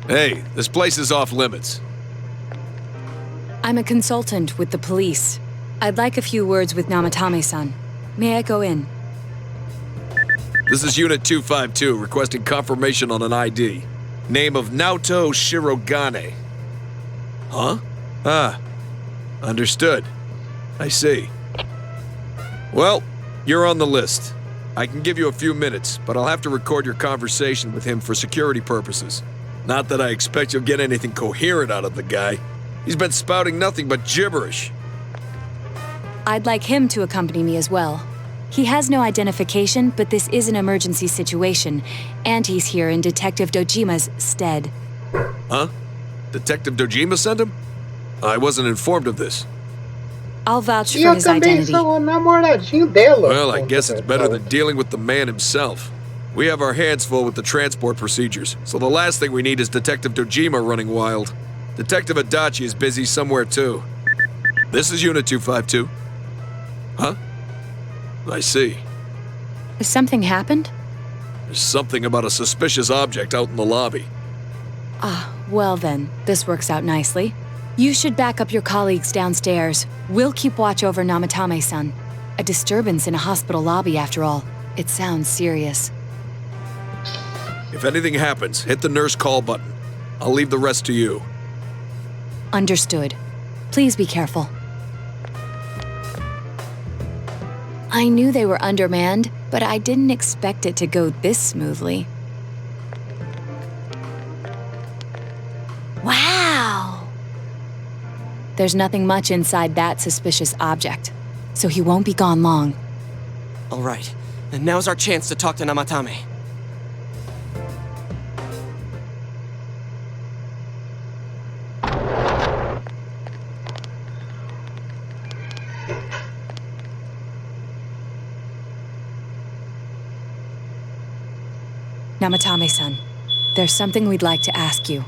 Hey, this place is off limits. I'm a consultant with the police. I'd like a few words with Namatame-san. May I go in? This is Unit 252, requesting confirmation on an ID. Name of Naoto Shirogane. Huh? Ah. Understood. I see. Well, you're on the list. I can give you a few minutes, but I'll have to record your conversation with him for security purposes. Not that I expect you'll get anything coherent out of the guy. He's been spouting nothing but gibberish. I'd like him to accompany me as well. He has no identification, but this is an emergency situation, and he's here in Detective Dojima's stead. Huh? Detective Dojima sent him? I wasn't informed of this. I'll vouch E for eu his também identity. sou o namoradinho dela. Well, I guess it's better than dealing with the man himself. We have our hands full with the transport procedures, so the last thing we need is Detective Dojima running wild. Detective Adachi is busy somewhere too. This is Unit 252. Huh? I see. Has something happened? There's something about a suspicious object out in the lobby. Ah, well then, this works out nicely. You should back up your colleagues downstairs. We'll keep watch over Namatame-san. A disturbance in a hospital lobby, after all. It sounds serious. If anything happens, hit the nurse call button. I'll leave the rest to you. Understood. Please be careful. I knew they were undermanned, but I didn't expect it to go this smoothly. Wow! There's nothing much inside that suspicious object, so he won't be gone long. All right, and now's our chance to talk to Namatame. Namatame-san, there's something we'd like to ask you.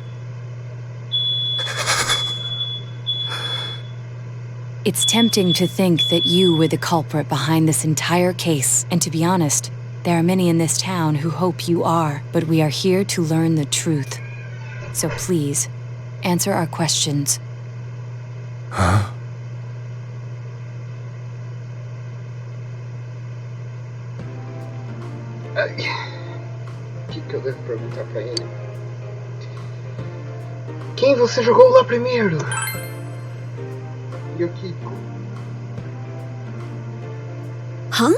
It's tempting to think that you were the culprit behind this entire case, and to be honest, there are many in this town who hope you are, but we are here to learn the truth. So please, answer our questions. Huh? O que eu devo perguntar pra ele? Quem você jogou lá primeiro? Yukiko. Huh?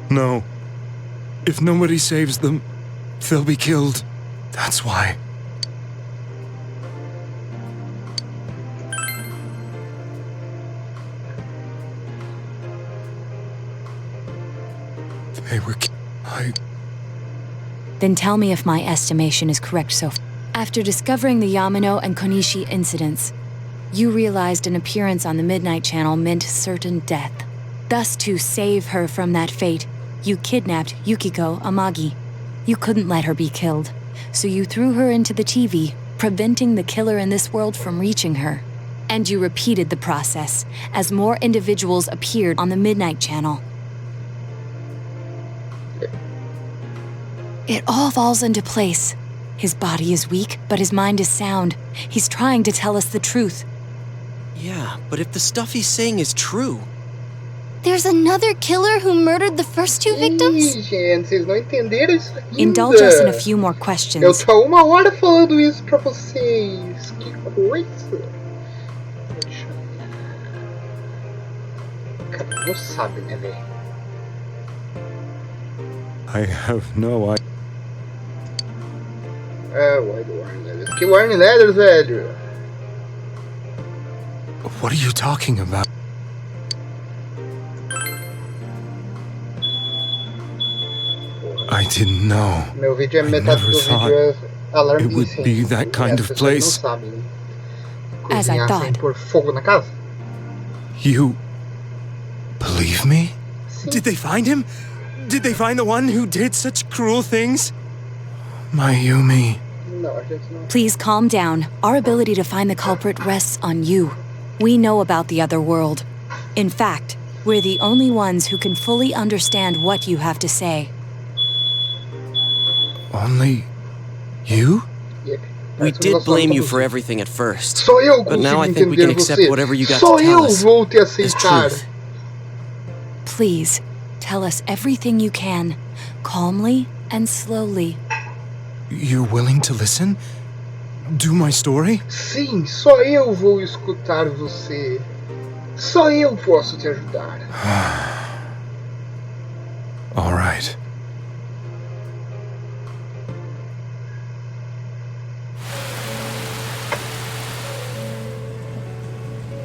No. If nobody saves them, they'll be killed. That's why. They were Then tell me if my estimation is correct so far. After discovering the Yamano and Konishi incidents, you realized an appearance on the Midnight Channel meant certain death. Thus, to save her from that fate, you kidnapped Yukiko Amagi. You couldn't let her be killed, so you threw her into the TV, preventing the killer in this world from reaching her. And you repeated the process, as more individuals appeared on the Midnight Channel. It all falls into place. His body is weak, but his mind is sound. He's trying to tell us the truth. Yeah, but if the stuff he's saying is true... There's another killer who murdered the first two victims? Ih, gente, vocês não entenderam isso ainda. Indulge us in a few more questions. Eu tô 1 hora falando isso pra vocês. Que coisa. Cara, não sabe, né, velho? I have no idea. Uai do Warren Leathers. Que Warren Leathers, velho? What are you talking about? I didn't know. Meu vídeo é I metade never do thought vídeo é alarme it would de be incêndio. that kind As of pessoas place. não sabem As I cozinhar sem thought. pôr fogo na casa. You believe me? Did they find him? Did they find the one who did such cruel things? Mayumi. Não, a gente não. Please calm down. Our ability to find the culprit rests on you. We know about the other world. In fact, we're the only ones who can fully understand what you have to say. Only you? We did blame you for everything at first. Só eu But now I consigo think we can entender accept você. whatever you got Só to tell eu us vou te as aceitar. truth. Please, tell us everything you can, calmly and slowly. You're willing to listen? Do my story? Sim, só eu vou escutar você. Só eu posso te ajudar. All right.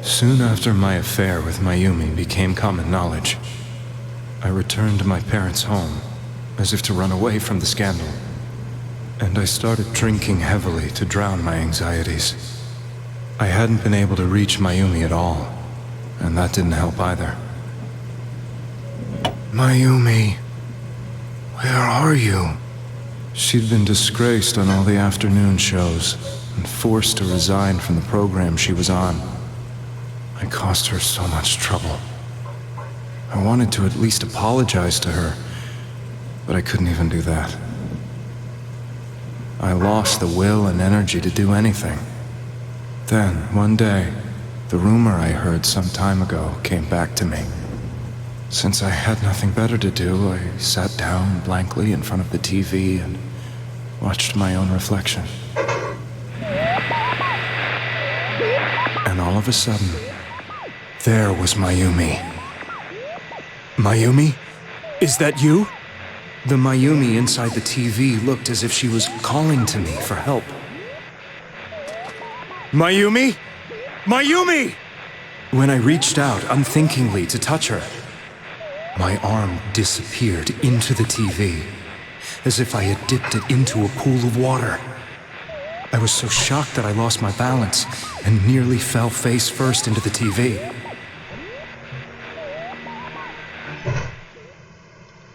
Soon after my affair with Mayumi became common knowledge, I returned to my parents' home, as if to run away from the scandal. And I started drinking heavily to drown my anxieties. I hadn't been able to reach Mayumi at all, and that didn't help either. Mayumi, where are you? She'd been disgraced on all the afternoon shows, and forced to resign from the program she was on. I caused her so much trouble. I wanted to at least apologize to her, but I couldn't even do that. I lost the will and energy to do anything. Then, one day, the rumor I heard some time ago came back to me. Since I had nothing better to do, I sat down blankly in front of the TV and watched my own reflection. And all of a sudden, there was Mayumi. Mayumi? Is that you? The Mayumi inside the TV looked as if she was calling to me for help. Mayumi? Mayumi! When I reached out unthinkingly to touch her, my arm disappeared into the TV, as if I had dipped it into a pool of water. I was so shocked that I lost my balance and nearly fell face first into the TV.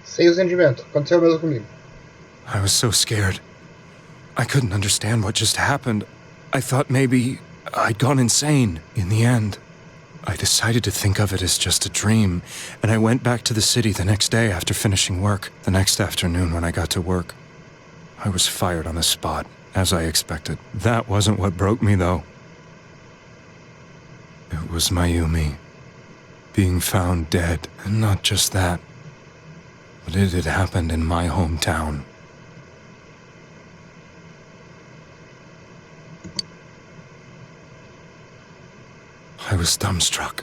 Sem o sentimento. Aconteceu mesmo comigo. I was so scared. I couldn't understand what just happened. I thought maybe I'd gone insane. In the end, I decided to think of it as just a dream, and I went back to the city the next day after finishing work. The next afternoon when I got to work, I was fired on the spot, as I expected. That wasn't what broke me, though. It was Mayumi being found dead, and not just that, but it had happened in my hometown. I was dumbstruck.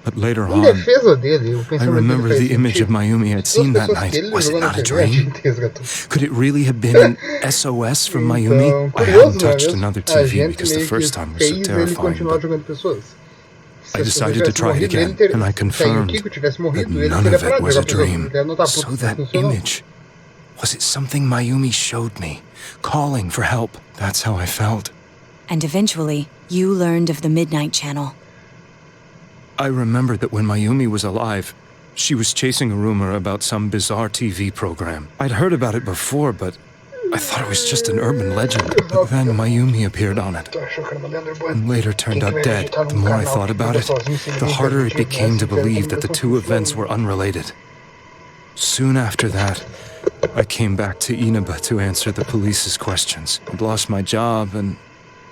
But later on, I remember the image of Mayumi I'd seen that night. Was it not a dream? Could it really have been an SOS from Mayumi? I hadn't touched another TV because the first time was so terrifying, but I decided to try it again, and I confirmed that none of it was a dream. So that image, was it something Mayumi showed me, calling for help? That's how I felt. And eventually, you learned of the Midnight Channel. I remembered that when Mayumi was alive, she was chasing a rumor about some bizarre TV program. I'd heard about it before, but I thought it was just an urban legend. But then Mayumi appeared on it, and later turned up dead. The more I thought about it, the harder it became to believe that the two events were unrelated. Soon after that, I came back to Inaba to answer the police's questions. I'd lost my job, and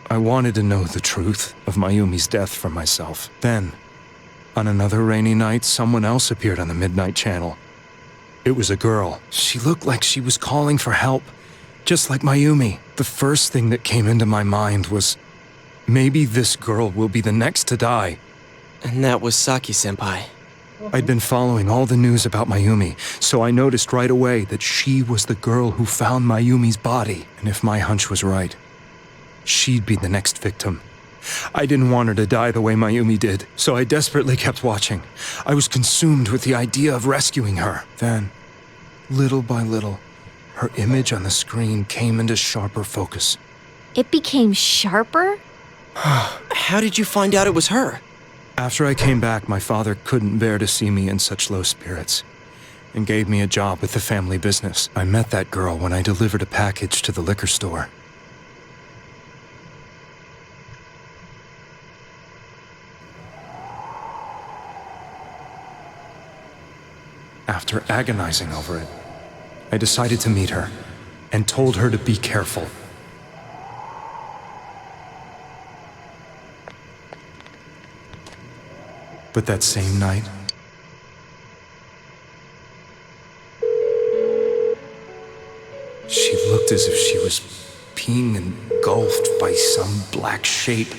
I wanted to know the truth of Mayumi's death for myself. Then, on another rainy night, someone else appeared on the Midnight Channel. It was a girl. She looked like she was calling for help, just like Mayumi. The first thing that came into my mind was, maybe this girl will be the next to die. And that was Saki-senpai. I'd been following all the news about Mayumi, so I noticed right away that she was the girl who found Mayumi's body. And if my hunch was right, she'd be the next victim. I didn't want her to die the way Mayumi did, so I desperately kept watching. I was consumed with the idea of rescuing her. Then, little by little, her image on the screen came into sharper focus. It became sharper? How did you find out it was her? After I came back, my father couldn't bear to see me in such low spirits, and gave me a job with the family business. I met that girl when I delivered a package to the liquor store. After agonizing over it, I decided to meet her and told her to be careful. But that same night, she looked as if she was being engulfed by some black shape.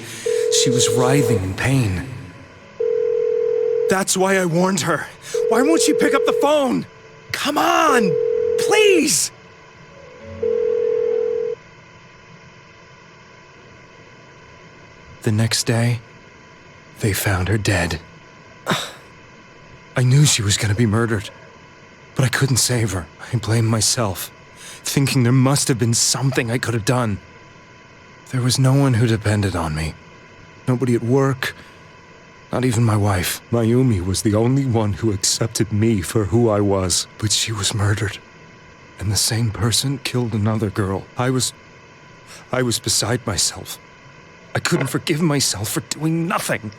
She was writhing in pain. That's why I warned her. Why won't she pick up the phone? Come on, please! The next day, they found her dead. I knew she was going to be murdered, but I couldn't save her. I blamed myself, thinking there must have been something I could have done. There was no one who depended on me. Nobody at work, not even my wife. Mayumi was the only one who accepted me for who I was, but she was murdered. And the same person killed another girl. I was beside myself. I couldn't forgive myself for doing nothing.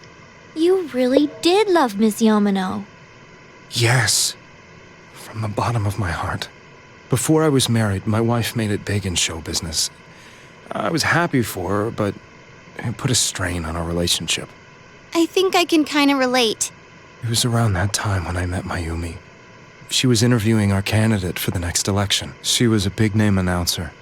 You really did love Miss Yamano. Yes, from the bottom of my heart. Before I was married, my wife made it big in show business. I was happy for her, but it put a strain on our relationship. I think I can kind of relate. It was around that time when I met Mayumi. She was interviewing our candidate for the next election. She was a big-name announcer,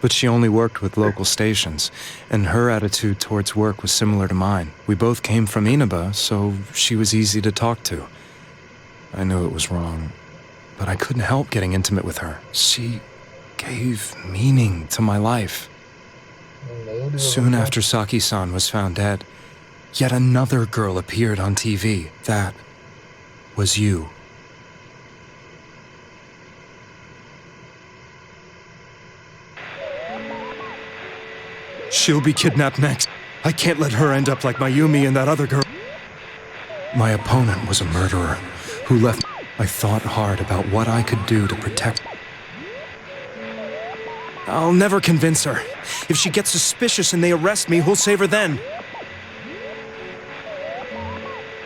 but she only worked with local stations, and her attitude towards work was similar to mine. We both came from Inaba, so she was easy to talk to. I knew it was wrong, but I couldn't help getting intimate with her. She gave meaning to my life. Soon after Saki-san was found dead, yet another girl appeared on TV. That was you. She'll be kidnapped next. I can't let her end up like Mayumi and that other girl. My opponent was a murderer who left. I thought hard about what I could do to protect. I'll never convince her. If she gets suspicious and they arrest me, who'll save her then?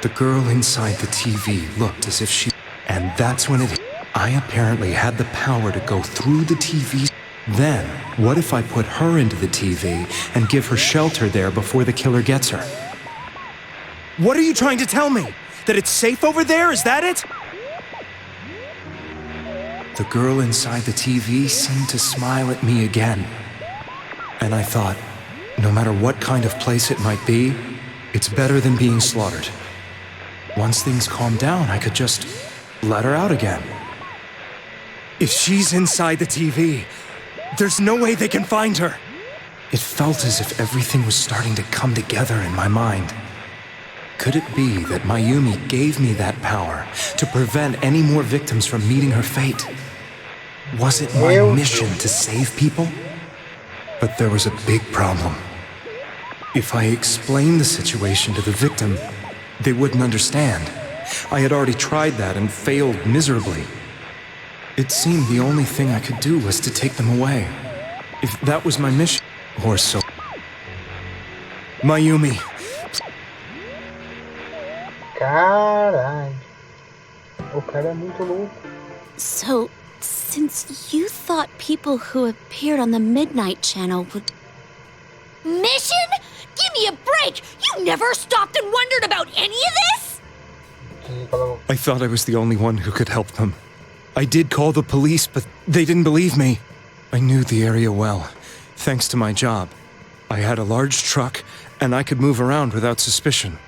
The girl inside the TV looked as if she... And that's when it hit. I apparently had the power to go through the TV. Then, what if I put her into the TV and give her shelter there before the killer gets her? What are you trying to tell me? That it's safe over there? Is that it? The girl inside the TV seemed to smile at me again. And I thought, no matter what kind of place it might be, it's better than being slaughtered. Once things calmed down, I could just let her out again. If she's inside the TV, there's no way they can find her. It felt as if everything was starting to come together in my mind. Could it be that Mayumi gave me that power to prevent any more victims from meeting her fate? Was it my mission to save people? But there was a big problem. If I explained the situation to the victim, they wouldn't understand. I had already tried that and failed miserably. It seemed the only thing I could do was to take them away. If that was my mission, or so. Mayumi. Caralho. O cara é muito louco. So, since you thought people who appeared on the Midnight Channel would... Mission? Give me a break! You never stopped and wondered about any of this? I thought I was the only one who could help them. I did call the police, but they didn't believe me. I knew the area well, thanks to my job. I had a large truck, and I could move around without suspicion.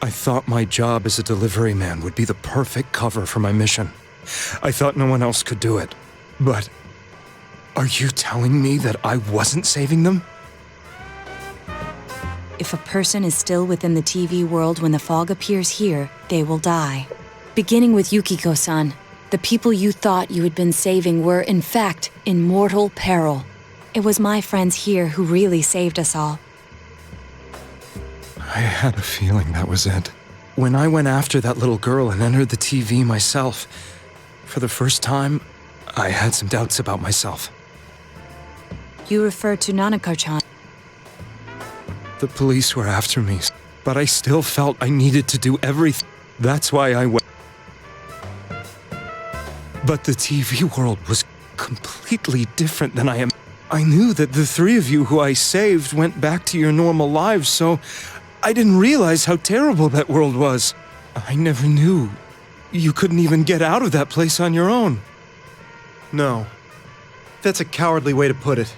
I thought my job as a delivery man would be the perfect cover for my mission. I thought no one else could do it. But are you telling me that I wasn't saving them? If a person is still within the TV world when the fog appears here, they will die. Beginning with Yukiko-san, the people you thought you had been saving were, in fact, in mortal peril. It was my friends here who really saved us all. I had a feeling that was it. When I went after that little girl and entered the TV myself, for the first time, I had some doubts about myself. You refer to Nanako-chan. The police were after me, but I still felt I needed to do everything. That's why I went. But the TV world was completely different than I am. I knew that the three of you who I saved went back to your normal lives, so I didn't realize how terrible that world was. I never knew. You couldn't even get out of that place on your own. No. That's a cowardly way to put it.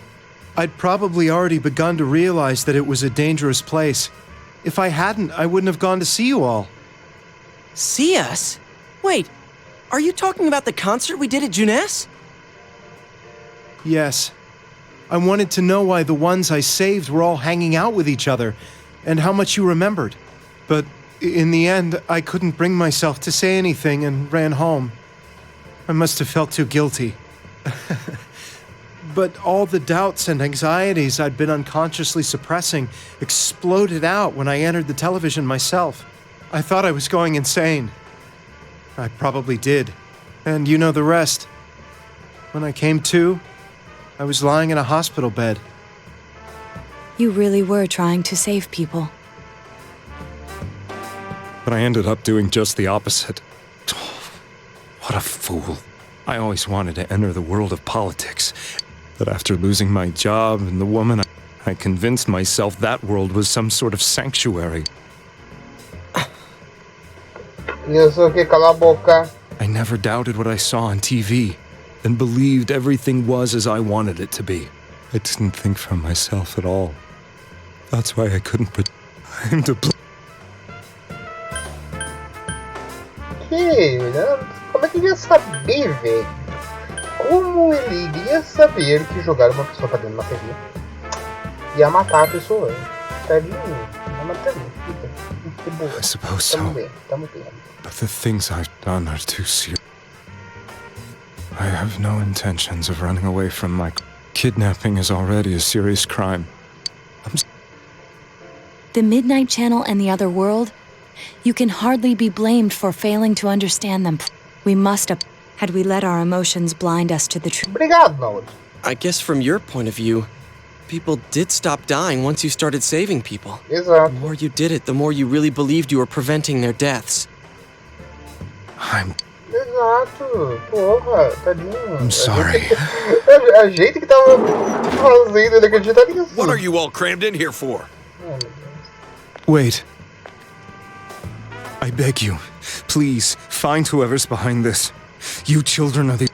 I'd probably already begun to realize that it was a dangerous place. If I hadn't, I wouldn't have gone to see you all. See us? Wait, are you talking about the concert we did at Juness? Yes. I wanted to know why the ones I saved were all hanging out with each other, and how much you remembered. But in the end, I couldn't bring myself to say anything and ran home. I must have felt too guilty. But all the doubts and anxieties I'd been unconsciously suppressing exploded out when I entered the television myself. I thought I was going insane. I probably did. And you know the rest. When I came to, I was lying in a hospital bed. You really were trying to save people. But I ended up doing just the opposite. What a fool. I always wanted to enter the world of politics. But after losing my job and the woman, I convinced myself that world was some sort of sanctuary. I never doubted what I saw on TV, and believed everything was as I wanted it to be. I didn't think for myself at all. That's why I couldn't pretend to play. Como é que ele ia saber, velho? Como ele iria saber que jogar uma pessoa pra dentro de uma TV ia matar a pessoa? Tadinho, não matar I suppose so. Tamo bem. But the things I've done are too serious. I have no intentions of running away from my... Kidnapping is already a serious crime. I'm The Midnight Channel and the other world, you can hardly be blamed for failing to understand them. We must have, had we let our emotions blind us to the truth. I guess from your point of view, people did stop dying once you started saving people. Exato. The more you did it, the more you really believed you were preventing their deaths. Exato. Porra, tadinho. I'm sorry. A gente que tava fazendo ele acreditar nisso. What are you all crammed in here for? Wait. I beg you, please, find whoever's behind this. You children are the...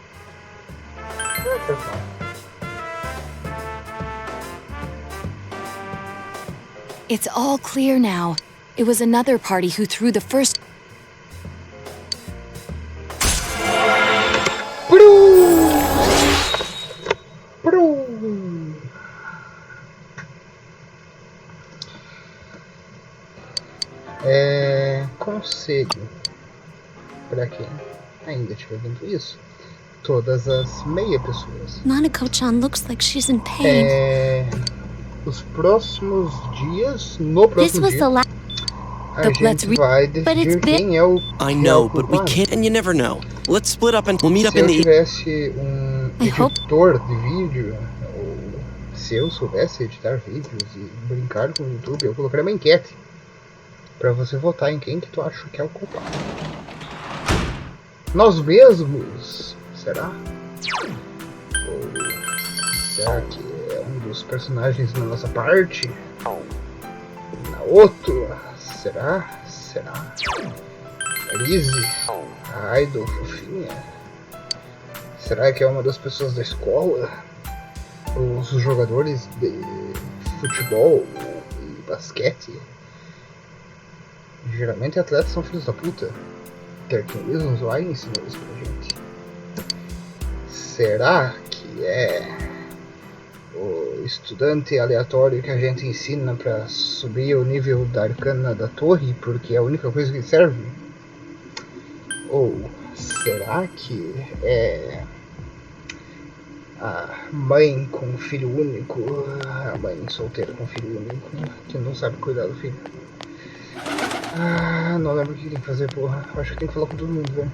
It's all clear now. It was another party who threw the first... Conselho para quem ainda estiver vendo isso, todas as meia pessoas. Nanako-chan looks like she's in pain. Os próximos dias, no próximo dia, a gente vai decidir quem é o I know, but we can't, and you never know. Let's split up and we'll meet up in the... Se eu tivesse editor de vídeo, ou se eu soubesse editar vídeos e brincar com o YouTube, eu colocaria uma enquete para você votar em quem que tu acha que é o culpado. Nós mesmos? Será? Ou será que é um dos personagens da nossa parte? Na outra? Será? Lizzie? A idol fofinha? Será que é uma das pessoas da escola? Os jogadores de futebol e basquete? Geralmente atletas são filhos da puta. Tertulismos vai ensinar isso pra gente. Será que é o estudante aleatório que a gente ensina pra subir o nível da arcana da torre porque é a única coisa que serve? Ou será que é a mãe com filho único, a mãe solteira com filho único, que não sabe cuidar do filho? Não lembro o que tem que fazer, porra. Acho que tem que falar com todo mundo, velho.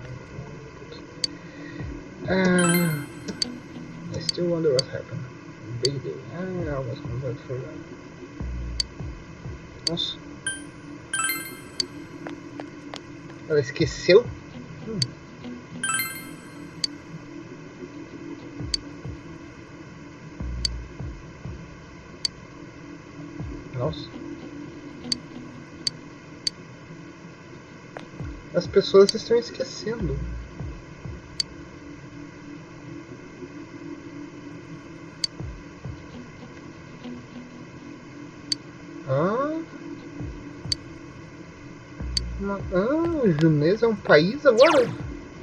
I still wonder what happened. Big day. I almost completely forgot. Nossa. Ela esqueceu? Nossa. As pessoas estão esquecendo. Junês é um país agora?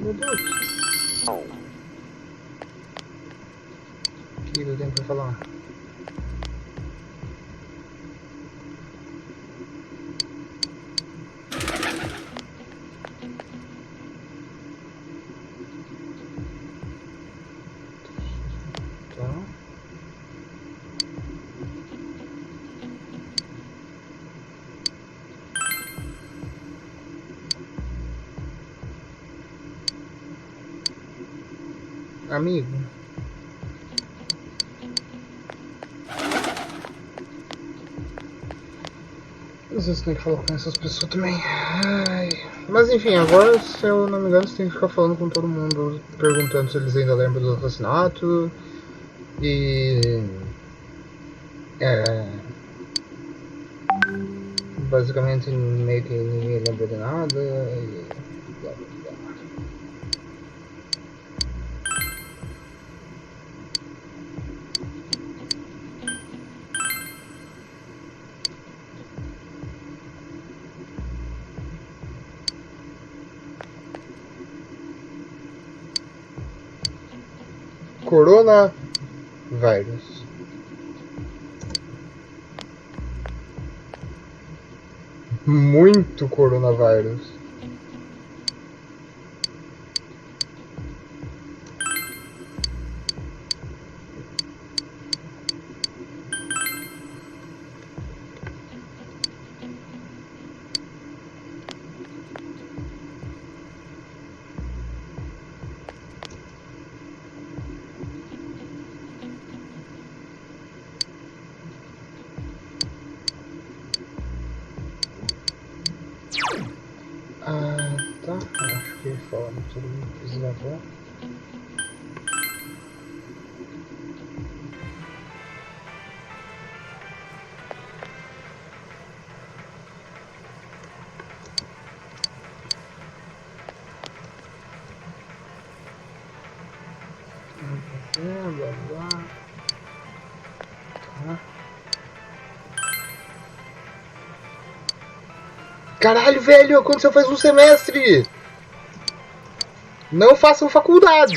Meu Deus. O que eu tenho pra falar? Amigo. Às vezes tem que falar com essas pessoas também. Mas enfim, agora, se eu não me engano, você tem que ficar falando com todo mundo, perguntando se eles ainda lembram do assassinato. E... basicamente, meio que ninguém lembra de nada. E... blá, blá, blá. Coronavírus. Muito coronavírus. forma, todo mundo precisava. Blá, blá. Tá. Caralho, velho, aconteceu faz um semestre! Não façam faculdade!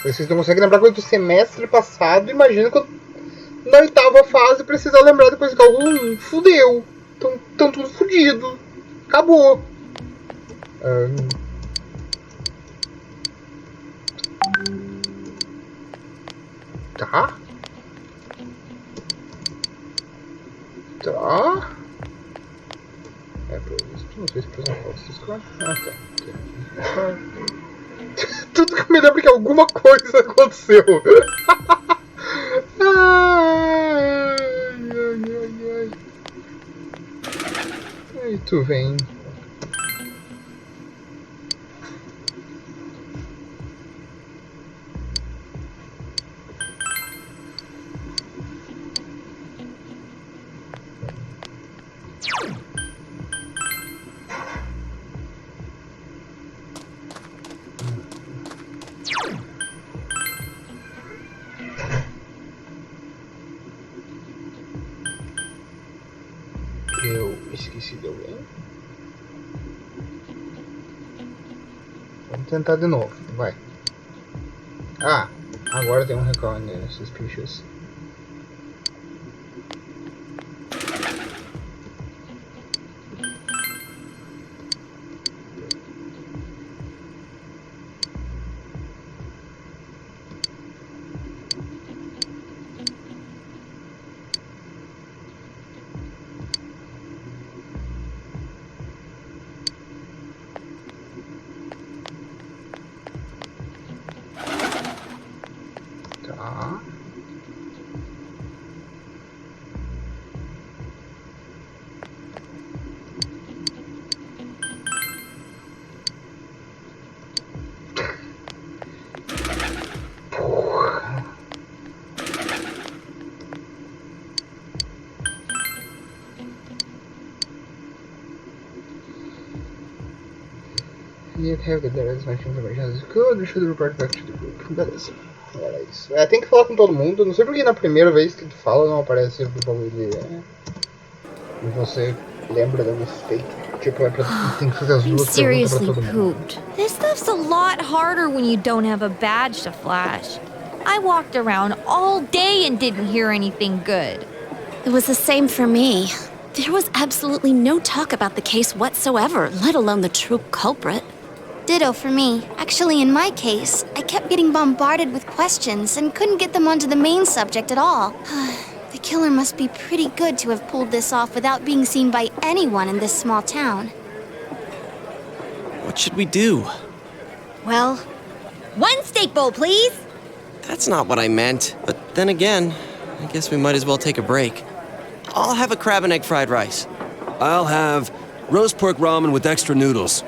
Vocês não conseguem lembrar coisa do semestre passado, imagina que eu, na 8ª fase precisar lembrar depois de cálculo 1. Fudeu! Tão tudo fudido. Acabou. Tá. Tá. É por isso. Não sei se por exemplo tá. Tudo que eu me lembro que alguma coisa aconteceu. Ai. Aí tu vem. Eu esqueci de alguém. Vamos tentar de novo, vai. Ah, agora tem um recorde suspicious. Tá. Porra. You have the direct information is good, you should report back to the group. Beleza. Era isso. Tem que falar com todo mundo. Não sei porque na primeira vez que tu fala não aparece o bagulho de. E você lembra da mistake. Tipo, tem que fazer as duas perguntas pra todo mundo. This stuff's a lot harder when you don't have a badge to flash. I walked around all day and didn't hear anything good. It was the same for me. There was absolutely no talk about the case whatsoever, let alone the true culprit. Ditto for me. Actually, in my case, I kept getting bombarded with questions and couldn't get them onto the main subject at all. The killer must be pretty good to have pulled this off without being seen by anyone in this small town. What should we do? Well, one steak bowl, please. That's not what I meant. But then again, I guess we might as well take a break. I'll have a crab and egg fried rice. I'll have roast pork ramen with extra noodles.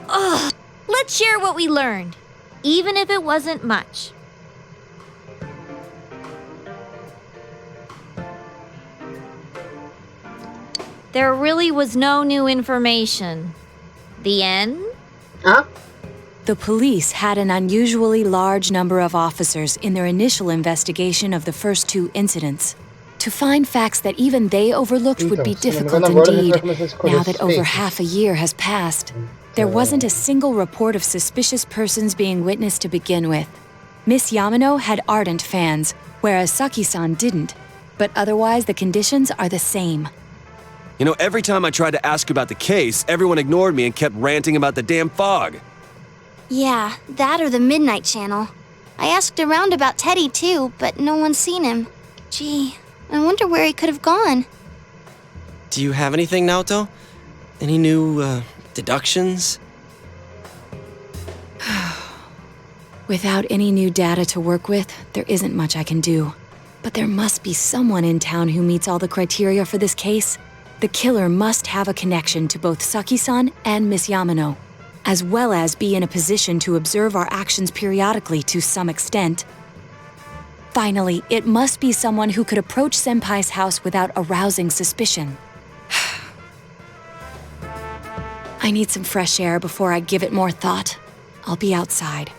Ugh. Let's share what we learned, even if it wasn't much. There really was no new information. The end? The police had an unusually large number of officers in their initial investigation of the first 2 incidents. To find facts that even they overlooked would be difficult indeed, now that over half a year has passed. There wasn't a single report of suspicious persons being witnessed to begin with. Miss Yamano had ardent fans, whereas Saki-san didn't. But otherwise, the conditions are the same. You know, every time I tried to ask about the case, everyone ignored me and kept ranting about the damn fog. Yeah, that or the Midnight Channel. I asked around about Teddy too, but no one's seen him. Gee, I wonder where he could have gone. Do you have anything, Naoto? Any new, deductions? Without any new data to work with, there isn't much I can do. But there must be someone in town who meets all the criteria for this case. The killer must have a connection to both Saki-san and Miss Yamano, as well as be in a position to observe our actions periodically to some extent. Finally, it must be someone who could approach Senpai's house without arousing suspicion. I need some fresh air before I give it more thought. I'll be outside.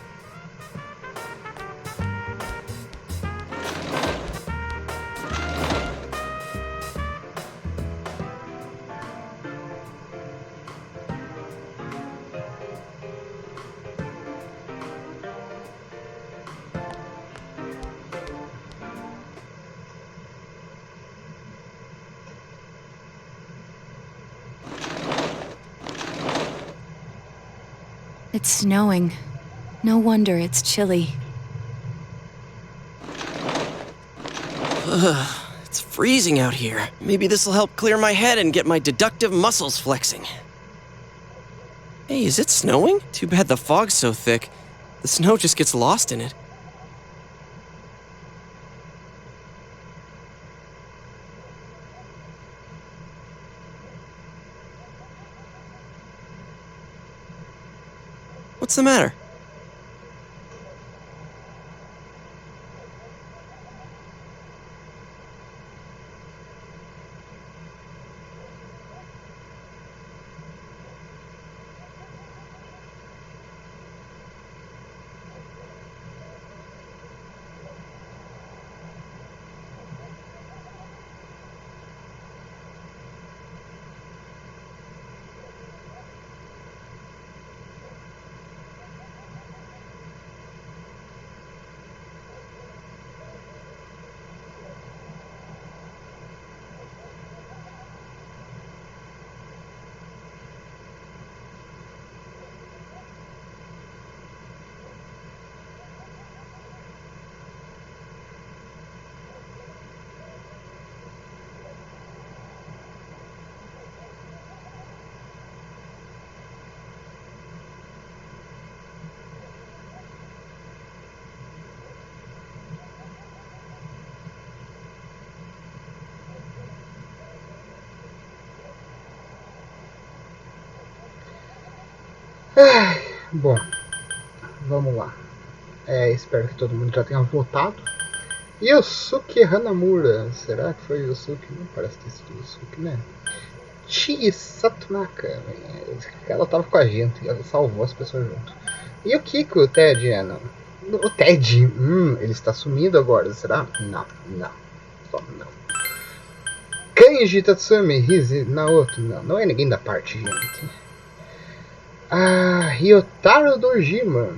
It's snowing. No wonder it's chilly. It's freezing out here. Maybe this'll help clear my head and get my deductive muscles flexing. Hey, is it snowing? Too bad the fog's so thick. The snow just gets lost in it. What's the matter? Bom, vamos lá. Espero que todo mundo já tenha votado. Yosuke Hanamura. Será que foi Yosuke? Não parece ter sido Yosuke, né? Chisatunaka. Ela tava com a gente. Ela salvou as pessoas junto. E o Kiko, o Ted, Ana? O Ted, ele está sumido agora, será? Não. Só não. Kanji Tatsumi, Rize, Naoto, não é ninguém da parte, gente. Ryotaro Dojima.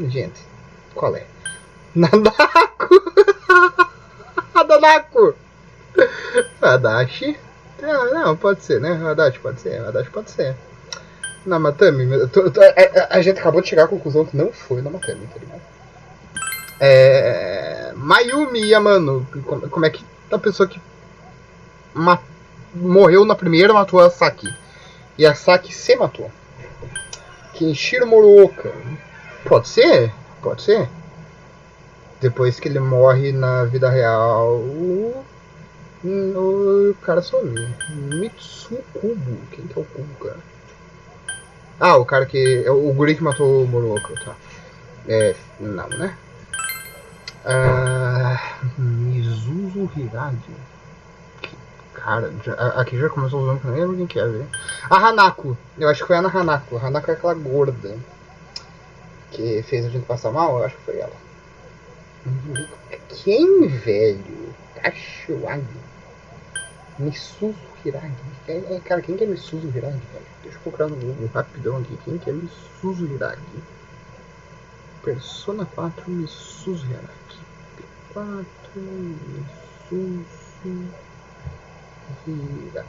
Gente, qual é? Nadako! Nadako! Adachi? Não, pode ser, né? Adachi pode ser. Namatami, a gente acabou de chegar à conclusão que não foi Namatami, tá ligado? Mayumi Yamano, como é que a pessoa que morreu na primeira matou a Saki? E a Saki se matou. Kenshiro Moroka. Pode ser. Depois que ele morre na vida real, o cara sumiu. Mitsukubo. Quem que é o Kubo, cara? O cara que... é o guri que matou o Moroka, tá. Não, né? Mizuzu Hiragi. Cara, aqui já começou usando que eu nem lembro quem que é, velho. A Hanako. Eu acho que foi a Ana Hanako. A Hanako é aquela gorda que fez a gente passar mal. Eu acho que foi ela. Quem, velho? Kashiwagi. Misuzu Hiragi. Cara, quem que é Misuzu Hiragi, velho? Deixa eu procurar no Google rapidão aqui. Quem que é Misuzu Hiragi? Persona 4 Misuzu Hiragi. P4 Misuzu Hiragi.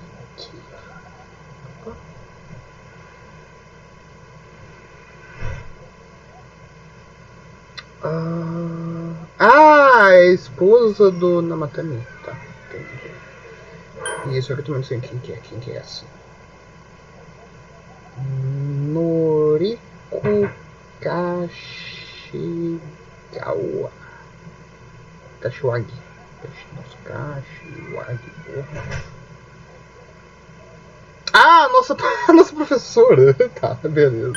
A esposa do Namatami. Tá, entendi. Isso aqui eu também não sei quem que é essa. Noriko Kashigawa. Kashiwagi. Nossa, Kashiwagi, porra. Ah, a nossa professora. Tá, beleza.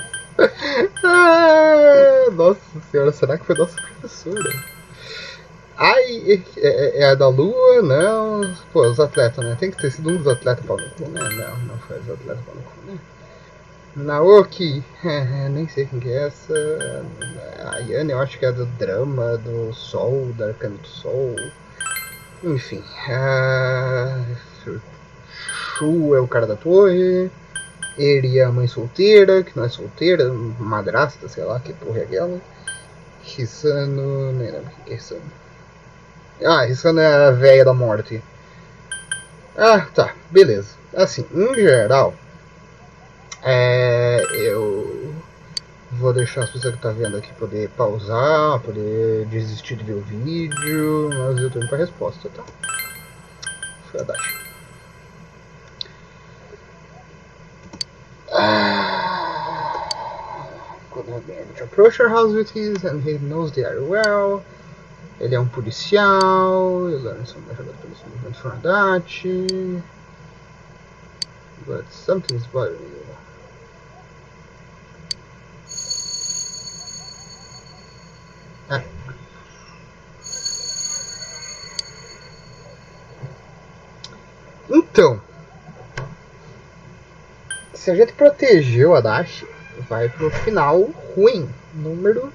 Nossa senhora, será que foi nossa professora? Ai, é a da Lua? Não. Pô, os atletas, né? Tem que ter sido um dos atletas pau no cu, né? Não foi os atletas pau no cu, né? Naoki, nem sei quem que é essa. A Yane, eu acho que é do drama, do Sol, da Arcana do Sol. Enfim. Shu é o cara da torre. Eri é a mãe solteira, que não é solteira, madrasta, sei lá, que porra é aquela. Hisano, nem lembro quem que é Hisano. Ah, Hisano é a véia da morte. Ah, tá, beleza. Assim, em geral, eu vou deixar as pessoas que estão vendo aqui poder pausar, poder desistir de ver o vídeo, mas eu tô indo pra resposta, tá? Foi a Dash. Could have been able to approach her house with his, and he knows the area well. Ele é um policial, ele é uma jogada de polícia movement for that. But something's bothering you. Ah. Então, se a gente protegeu a Dash, vai pro final ruim. Número.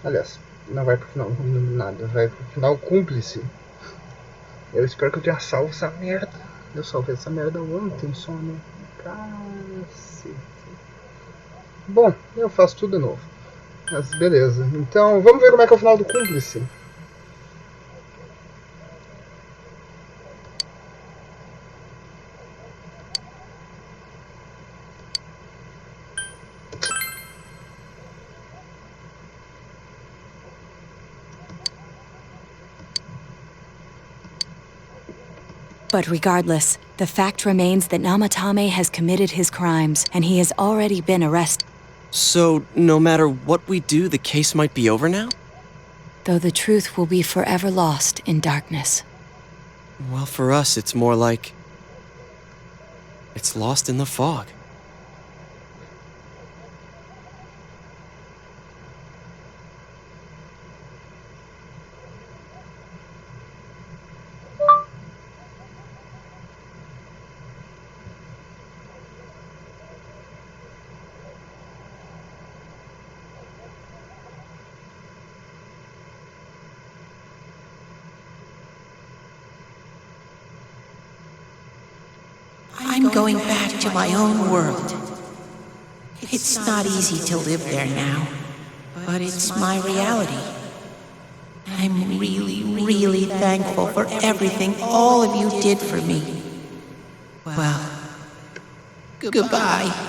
Aliás, não vai pro final ruim nada, vai pro final cúmplice. Eu espero que eu tenha salvo essa merda. Eu salvei essa merda ontem só, né? Cacete. Bom, eu faço tudo de novo. Mas beleza. Então, vamos ver como é que é o final do cúmplice. But regardless, the fact remains that Namatame has committed his crimes, and he has already been arrested. So, no matter what we do, the case might be over now? Though the truth will be forever lost in darkness. Well, for us, it's more like... it's lost in the fog. I'm going back to my own world. It's not easy to live there now, but it's my reality. I'm really, really thankful for everything all of you did for me. Well, goodbye.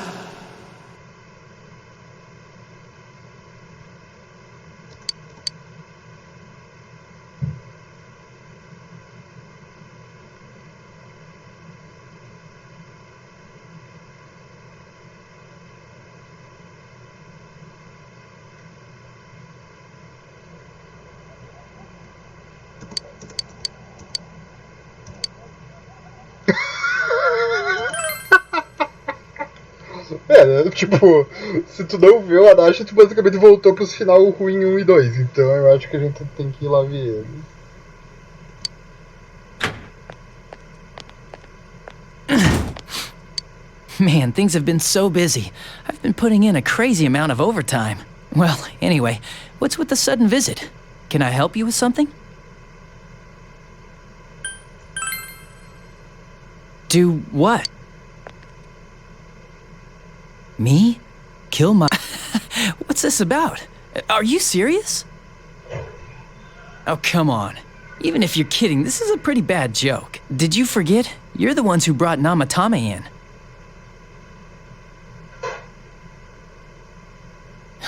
Tipo, se tu não viu a Dash, tu basicamente voltou pros final ruim 1 e 2. Então eu acho que a gente tem que ir lá ver ele. Man, things have been so busy. I've been putting in a crazy amount of overtime. Well, anyway, what's with the sudden visit? Can I help you with something? Do what? Me? Kill my... What's this about? Are you serious? Oh, come on. Even if you're kidding, this is a pretty bad joke. Did you forget? You're the ones who brought Namatame in.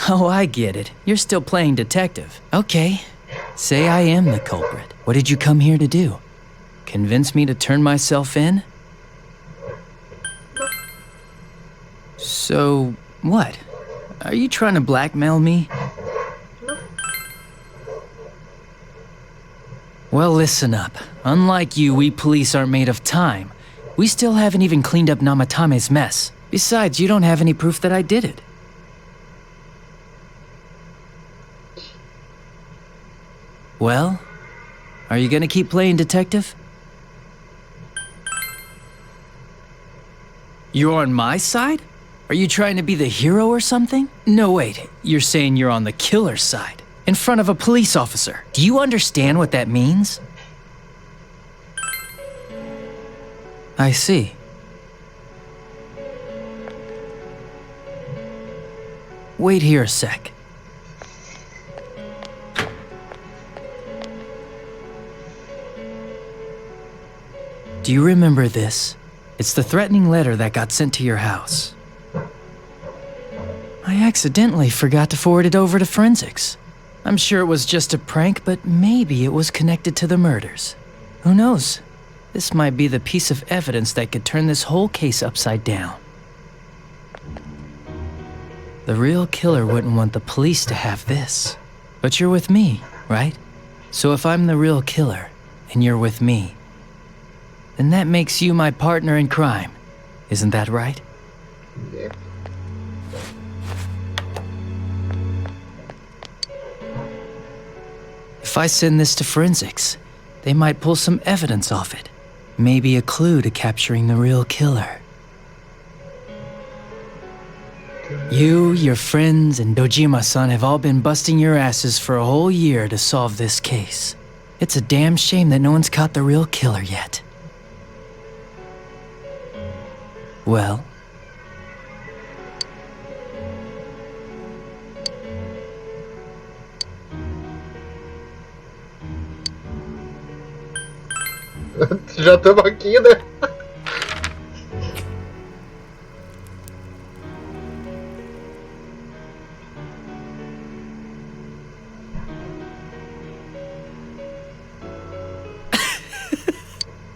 Oh, I get it. You're still playing detective. Okay. Say I am the culprit. What did you come here to do? Convince me to turn myself in? So, what? Are you trying to blackmail me? Well, listen up. Unlike you, we police aren't made of time. We still haven't even cleaned up Namatame's mess. Besides, you don't have any proof that I did it. Well, are you gonna keep playing detective? You're on my side? Are you trying to be the hero or something? No, wait, you're saying you're on the killer's side, in front of a police officer. Do you understand what that means? I see. Wait here a sec. Do you remember this? It's the threatening letter that got sent to your house. I accidentally forgot to forward it over to forensics. I'm sure it was just a prank, but maybe it was connected to the murders. Who knows? This might be the piece of evidence that could turn this whole case upside down. The real killer wouldn't want the police to have this. But you're with me, right? So if I'm the real killer, and you're with me, then that makes you my partner in crime. Isn't that right? Yeah. If I send this to forensics, they might pull some evidence off it. Maybe a clue to capturing the real killer. You, your friends, and Dojima-san have all been busting your asses for a whole year to solve this case. It's a damn shame that no one's caught the real killer yet. Well? Já estamos aqui, né?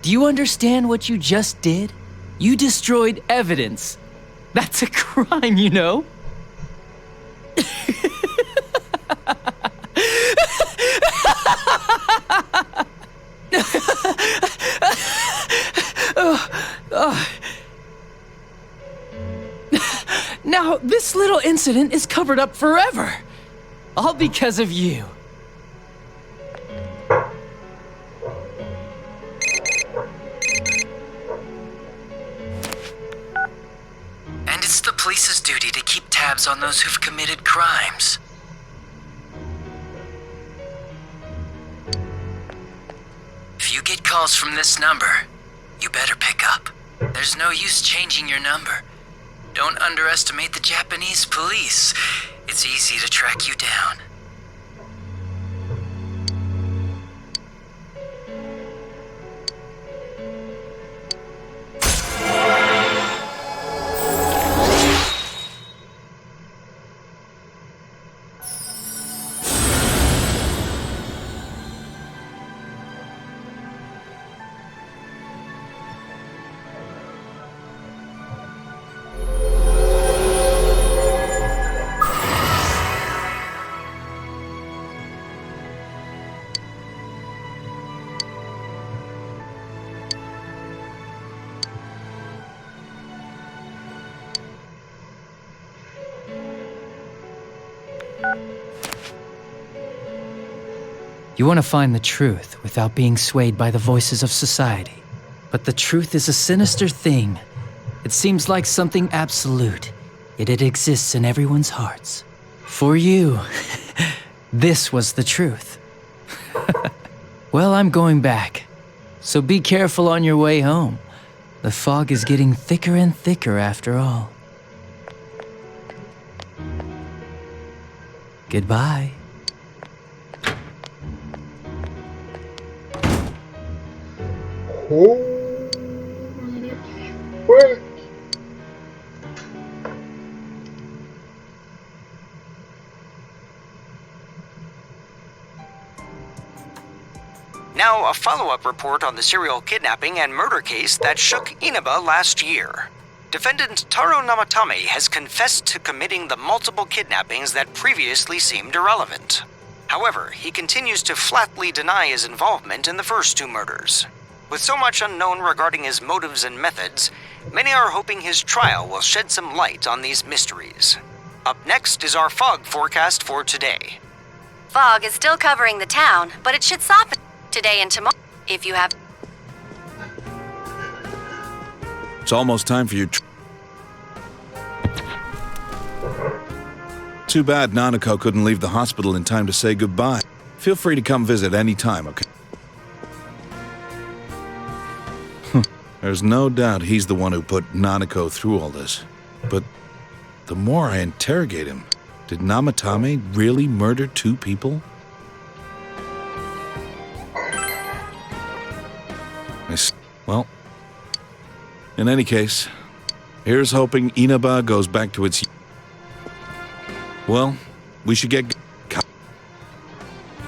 Do you understand what you just did? You destroyed evidence. That's a crime, you know? Now, this little incident is covered up forever. All because of you. And it's the police's duty to keep tabs on those who've committed crimes. If you get calls from this number, you better pick up. There's no use changing your number. Don't underestimate the Japanese police. It's easy to track you down. You want to find the truth without being swayed by the voices of society. But the truth is a sinister thing. It seems like something absolute, yet it exists in everyone's hearts. For you, this was the truth. Well, I'm going back, so be careful on your way home. The fog is getting thicker and thicker after all. Goodbye. Holy fuck! Now, a follow-up report on the serial kidnapping and murder case that shook Inaba last year. Defendant Taro Namatame has confessed to committing the multiple kidnappings that previously seemed irrelevant. However, he continues to flatly deny his involvement in the first 2 murders. With so much unknown regarding his motives and methods, many are hoping his trial will shed some light on these mysteries. Up next is our fog forecast for today. Fog is still covering the town, but it should soften today and tomorrow if you have... It's almost time for you. Too bad Nanako couldn't leave the hospital in time to say goodbye. Feel free to come visit any time, okay? There's no doubt he's the one who put Nanako through all this. But the more I interrogate him, did Namatame really murder 2 people? Well, in any case, here's hoping Inaba goes back to its... Well, we should get...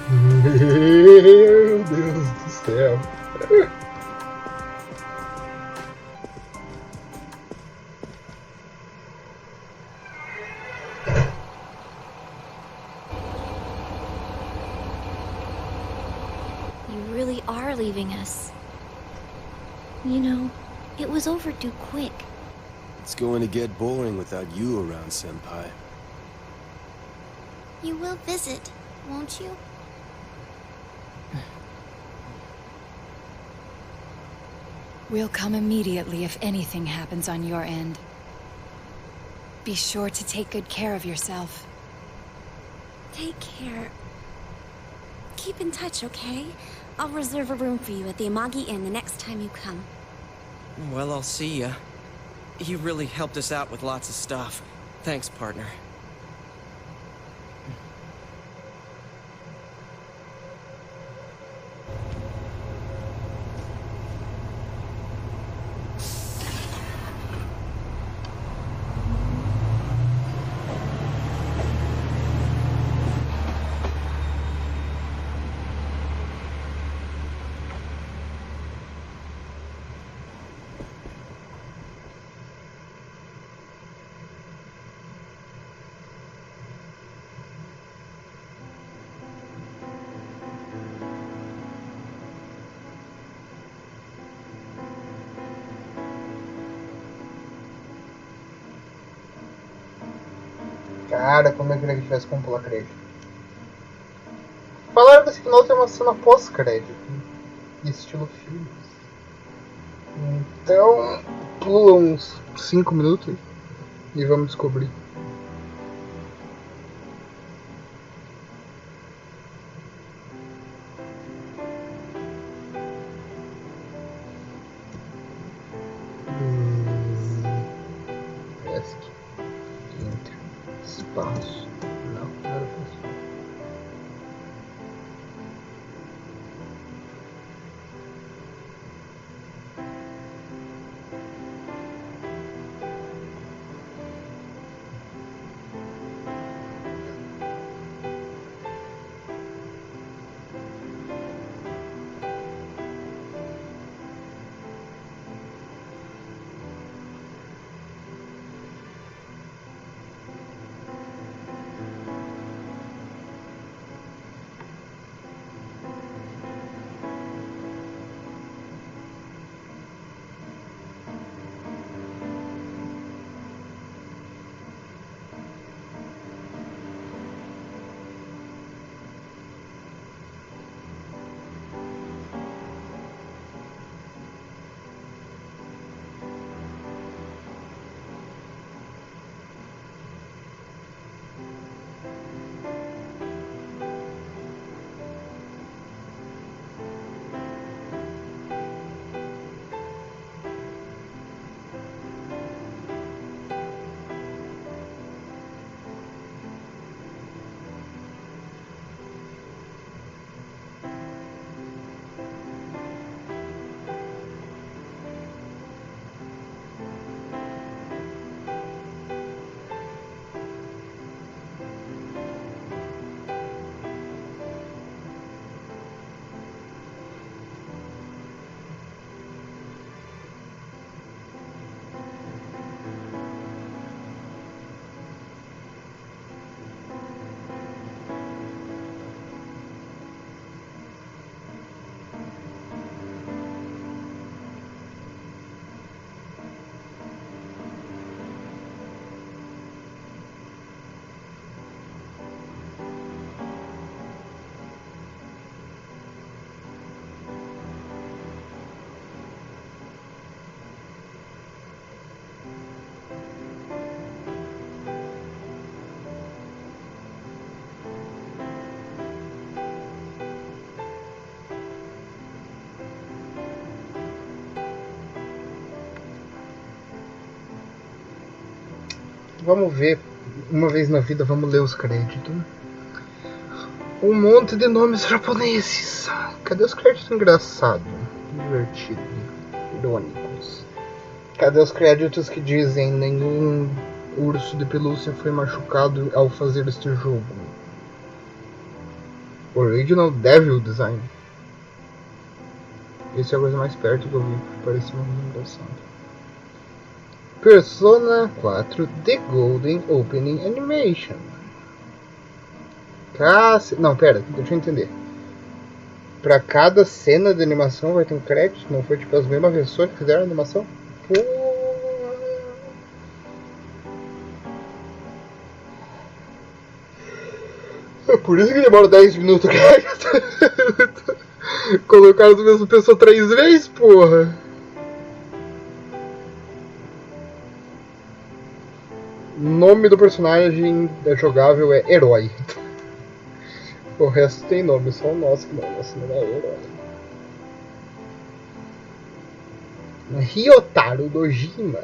Meu Deus do céu. You really are leaving us. You know, it was overdue quick. It's going to get boring without you around, Senpai. You will visit, won't you? We'll come immediately if anything happens on your end. Be sure to take good care of yourself. Take care. Keep in touch, okay? I'll reserve a room for you at the Amagi Inn the next time you come. Well, I'll see ya. You really helped us out with lots of stuff. Thanks, partner. Cara, como eu queria que tivesse como pular crédito. Falaram que esse final tem uma cena pós-crédito, estilo filmes. Então, pula uns 5 minutos e vamos descobrir. Espaço. Não era possível. Vamos ver. Uma vez na vida, vamos ler os créditos. Um monte de nomes japoneses. Cadê os créditos engraçados? Divertidos. Irônicos. Cadê os créditos que dizem nenhum urso de pelúcia foi machucado ao fazer este jogo? Original Devil Design. Esse é a coisa mais perto que eu vi. Parece uma engraçado. Persona 4 The Golden Opening Animation. Não, pera, deixa eu entender. Pra cada cena de animação vai ter um crédito? Não foi tipo as mesmas pessoas que fizeram a animação? É por isso que demora 10 minutos, cara. Colocaram a mesma pessoa 3 vezes, porra. O nome do personagem jogável é Herói. O resto tem nome, só o nosso que não. Nosso nome é Herói. Ryotaro Dojima,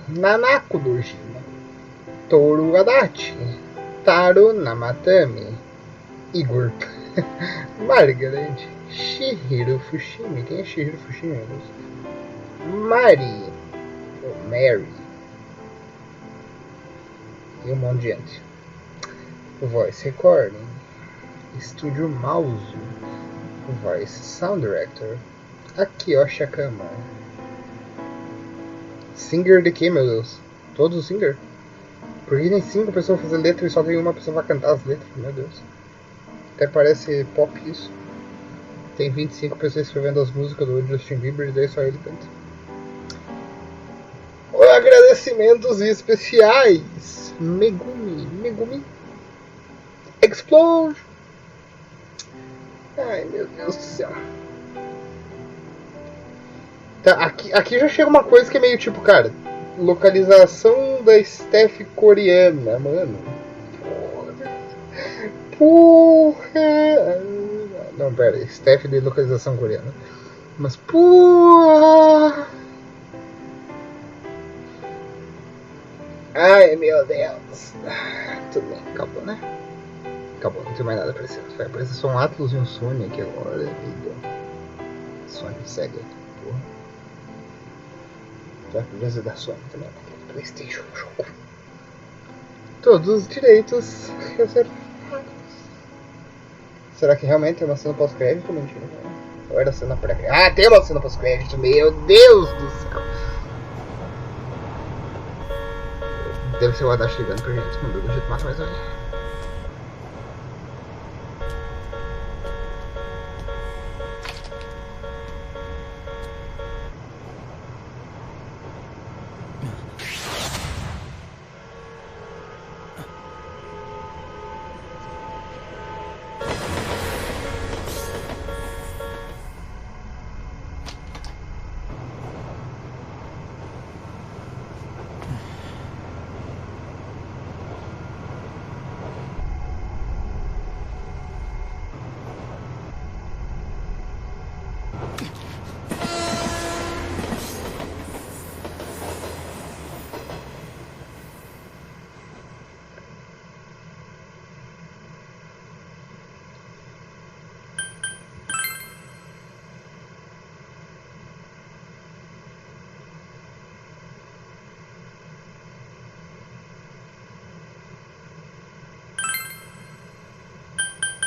Nanako Dojima, Toru Adachi, Taro Namatame, Igor, Margaret, Shihiro Fushimi. Quem é Shihiro Fushimi? Mary, e um monte de gente. Voice Recording, Estúdio Mouse, Voice Sound Director, Akiyoshi Akama. Singer de quê, meu Deus? Todos os singer? Por que tem 5 pessoas fazendo letra e só tem uma pessoa pra cantar as letras? Meu Deus. Até parece pop isso. Tem 25 pessoas escrevendo as músicas do Justin Bieber e daí só ele canta. Agradecimentos especiais. Megumi. Explosion. Ai, meu Deus do céu. Tá, aqui já chega uma coisa que é meio tipo, cara, localização da Steph coreana, mano. Porra. Não, pera, Steph de localização coreana. Mas porra. Ai, meu Deus. Tudo bem, acabou, né? Acabou, não tem mais nada aparecendo. Vai aparecer só um Atlas e um Sony aqui agora. Sony segue aqui, porra. Vai precisar da Sony também, PlayStation jogo. Todos os direitos reservados. Será que realmente tem uma cena pós-crédito? Mentira. Ou era cena pré-crédito? Ah, tem uma cena pós-crédito, meu Deus do céu. Deve ser o Adachi chegando pra gente, mandou do jeito massa, mas olha.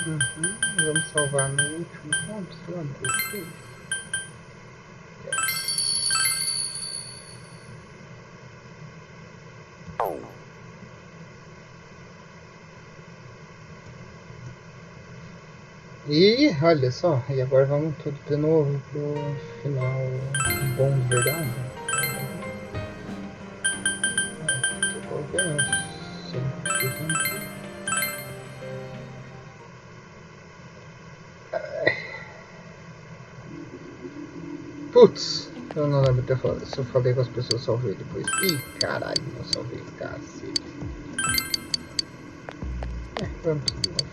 Vamos salvar no último ponto, vamos descer. E olha só, e agora vamos tudo de novo pro final bom de verdade. Putz, eu não lembro de ter falado. Se eu falei com as pessoas, salvei depois. Ih, caralho, não salvei, cacete. Vamos de novo.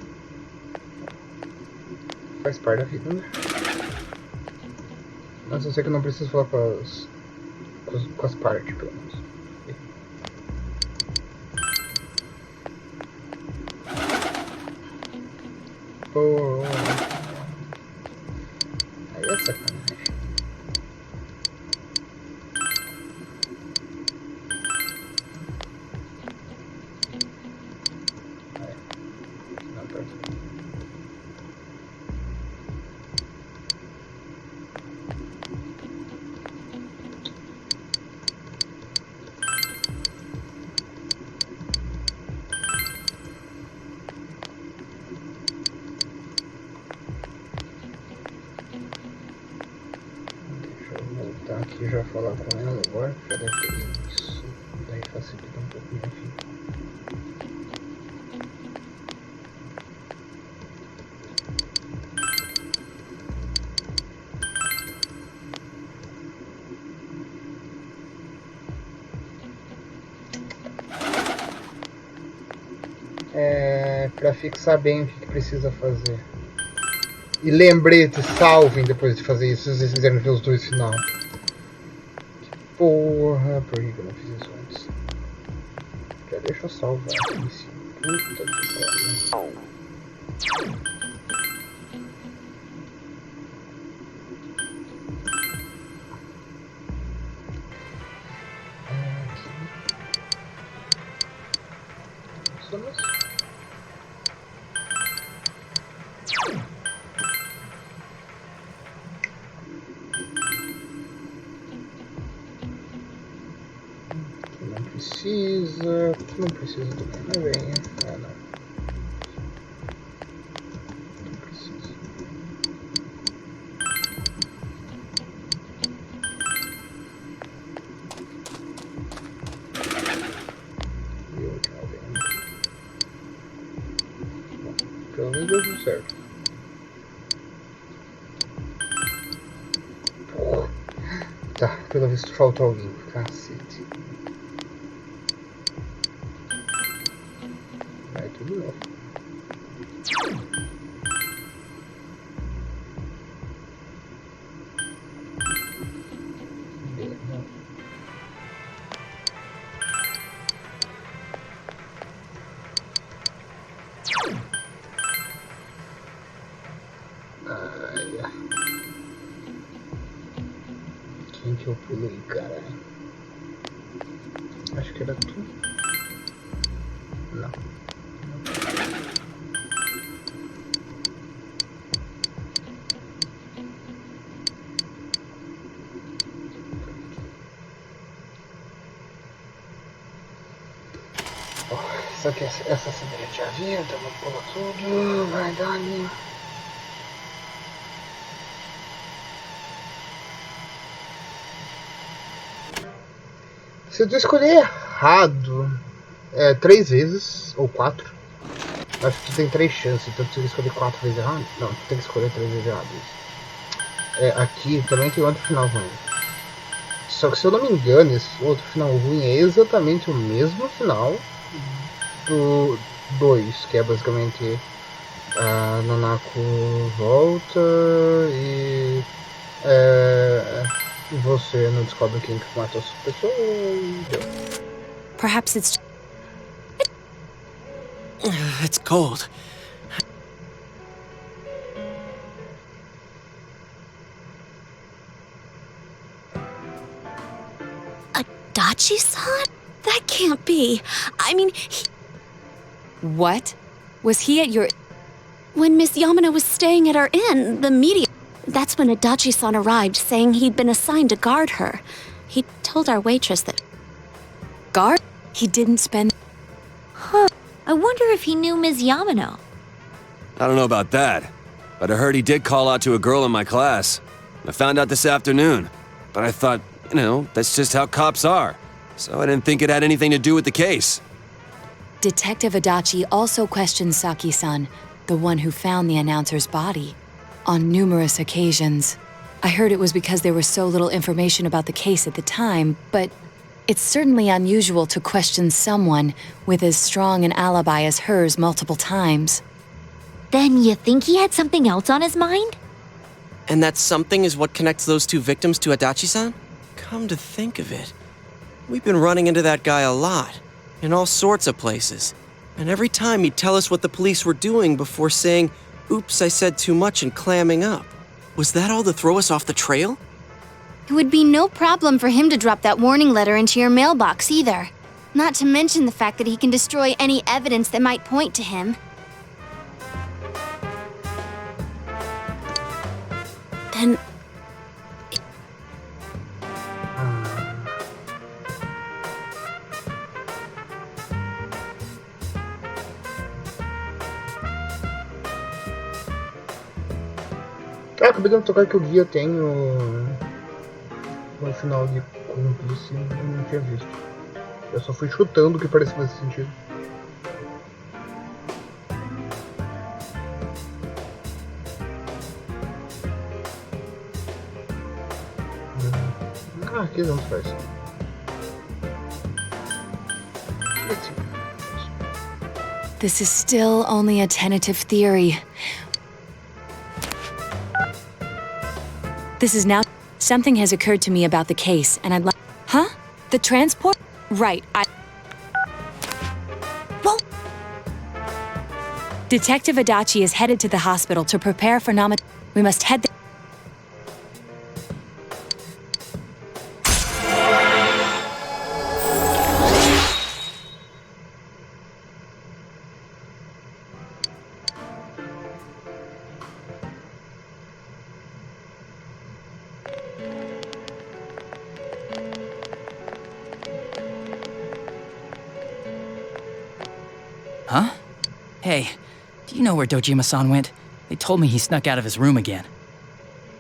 Faz parte da vida, né? Mas eu sei que eu não preciso falar com as partes, pelo menos. Pô. Aí é sacanagem. Aqui já falar com ela agora, já deve ter isso, daí facilita um pouco minha vida. Para fixar bem o que precisa fazer. E lembrete, salvem depois de fazer isso, se vocês quiserem ver os dois final. Porra, por que eu não fiz isso antes? Já deixa eu salvar Inicio. Puta que pariu. Não precisa do Homem-Aranha. Ah, não. Não precisa. E o Homem-Aranha. Bom, pelo menos deu tudo certo. Porra. Tá, pelo visto faltou alguém. Cacete. Quem que eu pulei, caralho? Acho que era tu. Não. Só que essa cidade de avião, então pula tudo, vai dar ali. Se tu escolher errado 3 vezes, ou 4, acho que tu tem 3 chances, então tu tem que escolher 4 vezes errado. Não, tu tem que escolher 3 vezes errado. Aqui também tem outro final ruim. Só que se eu não me engano, esse outro final ruim é exatamente o mesmo final do 2, que é basicamente a Nanako volta e você não descobre quem que matou as pessoas. Perhaps it's cold. Adachi-san? That can't be. I mean, What? Was he at your... When Miss Yamano was staying at our inn, the media... That's when Adachi-san arrived, saying he'd been assigned to guard her. He told our waitress that... Guard? He didn't spend... Huh. I wonder if he knew Ms. Yamano. I don't know about that, but I heard he did call out to a girl in my class. I found out this afternoon, but I thought, that's just how cops are. So I didn't think it had anything to do with the case. Detective Adachi also questioned Saki-san, the one who found the announcer's body, on numerous occasions. I heard it was because there was so little information about the case at the time, but it's certainly unusual to question someone with as strong an alibi as hers multiple times. Then you think he had something else on his mind? And that something is what connects those 2 victims to Adachi-san? Come to think of it, we've been running into that guy a lot, in all sorts of places. And every time he'd tell us what the police were doing before saying, oops, I said too much and clamming up. Was that all to throw us off the trail? It would be no problem for him to drop that warning letter into your mailbox either. Not to mention the fact that he can destroy any evidence that might point to him. Then... Ah, acabei de tocar que o guia tem no final de Accomplice, eu não tinha visto. Eu só fui chutando o que parecia nesse sentido. Ah, aqui não faz. This is still only a tentative theory. This is now... Something has occurred to me about the case, and I'd like... Huh? The transport? Right, Well... Detective Adachi is headed to the hospital to prepare for We must head there. Huh? Hey, do you know where Dojima-san went? They told me he snuck out of his room again.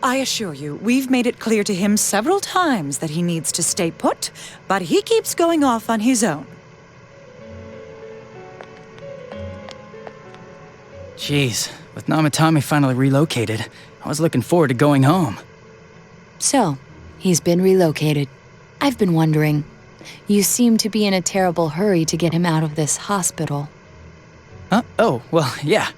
I assure you, we've made it clear to him several times that he needs to stay put, but he keeps going off on his own. Jeez, with Namatame finally relocated, I was looking forward to going home. So, he's been relocated. I've been wondering. You seem to be in a terrible hurry to get him out of this hospital. Huh? Oh, well, yeah.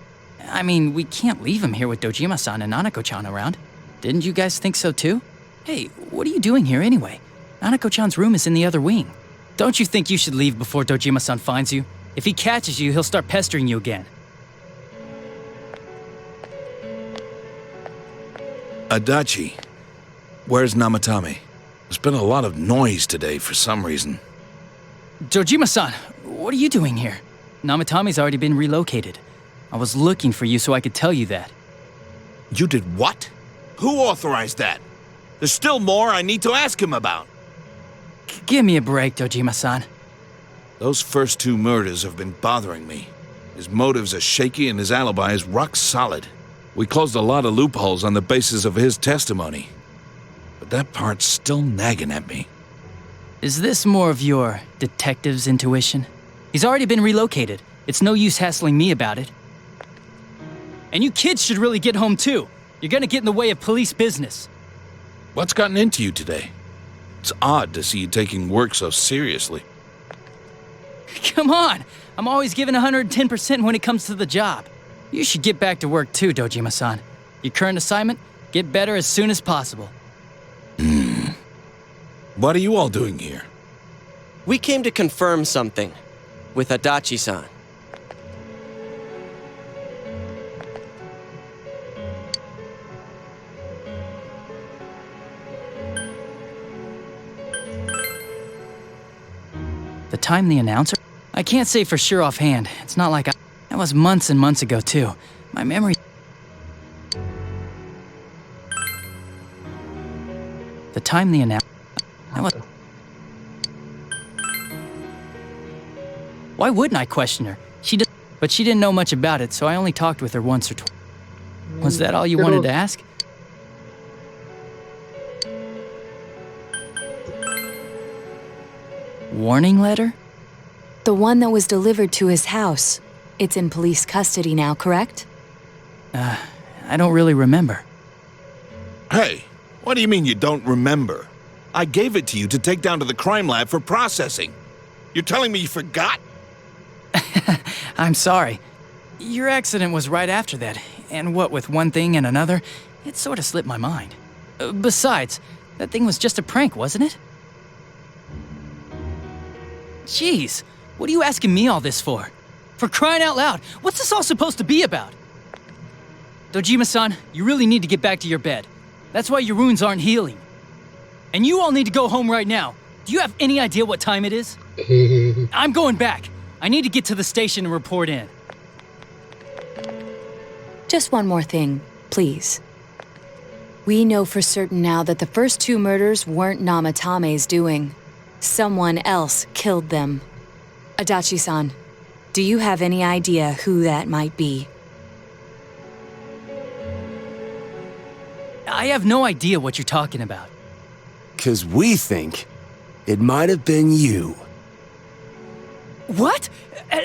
I mean, we can't leave him here with Dojima-san and Nanako-chan around. Didn't you guys think so too? Hey, what are you doing here anyway? Nanako-chan's room is in the other wing. Don't you think you should leave before Dojima-san finds you? If he catches you, he'll start pestering you again. Adachi, where's Namatame? There's been a lot of noise today for some reason. Dojima-san, what are you doing here? Namatame's already been relocated. I was looking for you so I could tell you that. You did what? Who authorized that? There's still more I need to ask him about. Give me a break, Dojima-san. Those first two murders have been bothering me. His motives are shaky and his alibi is rock solid. We closed a lot of loopholes on the basis of his testimony. But that part's still nagging at me. Is this more of your detective's intuition? He's already been relocated. It's no use hassling me about it. And you kids should really get home too. You're gonna get in the way of police business. What's gotten into you today? It's odd to see you taking work so seriously. Come on! I'm always giving 110% when it comes to the job. You should get back to work too, Dojima-san. Your current assignment? Get better as soon as possible. What are you all doing here? We came to confirm something with Adachi-san. The time the announcer? I can't say for sure offhand. It's not like that was months and months ago too. My memory... The time the announcer... That was... Why wouldn't I question her? But she didn't know much about it, so I only talked with her once or twice. Was that all you wanted to ask? Warning letter? The one that was delivered to his house. It's in police custody now, correct? I don't really remember. Hey, what do you mean you don't remember? I gave it to you to take down to the crime lab for processing. You're telling me you forgot? I'm sorry. Your accident was right after that, and what with one thing and another, it sort of slipped my mind. Besides, that thing was just a prank, wasn't it? Jeez, what are you asking me all this for? For crying out loud, what's this all supposed to be about? Dojima-san, you really need to get back to your bed. That's why your wounds aren't healing. And you all need to go home right now. Do you have any idea what time it is? I'm going back. I need to get to the station and report in. Just one more thing, please. We know for certain now that the first 2 murders weren't Namatame's doing. Someone else killed them. Adachi-san, do you have any idea who that might be? I have no idea what you're talking about. 'Cause we think it might have been you. What?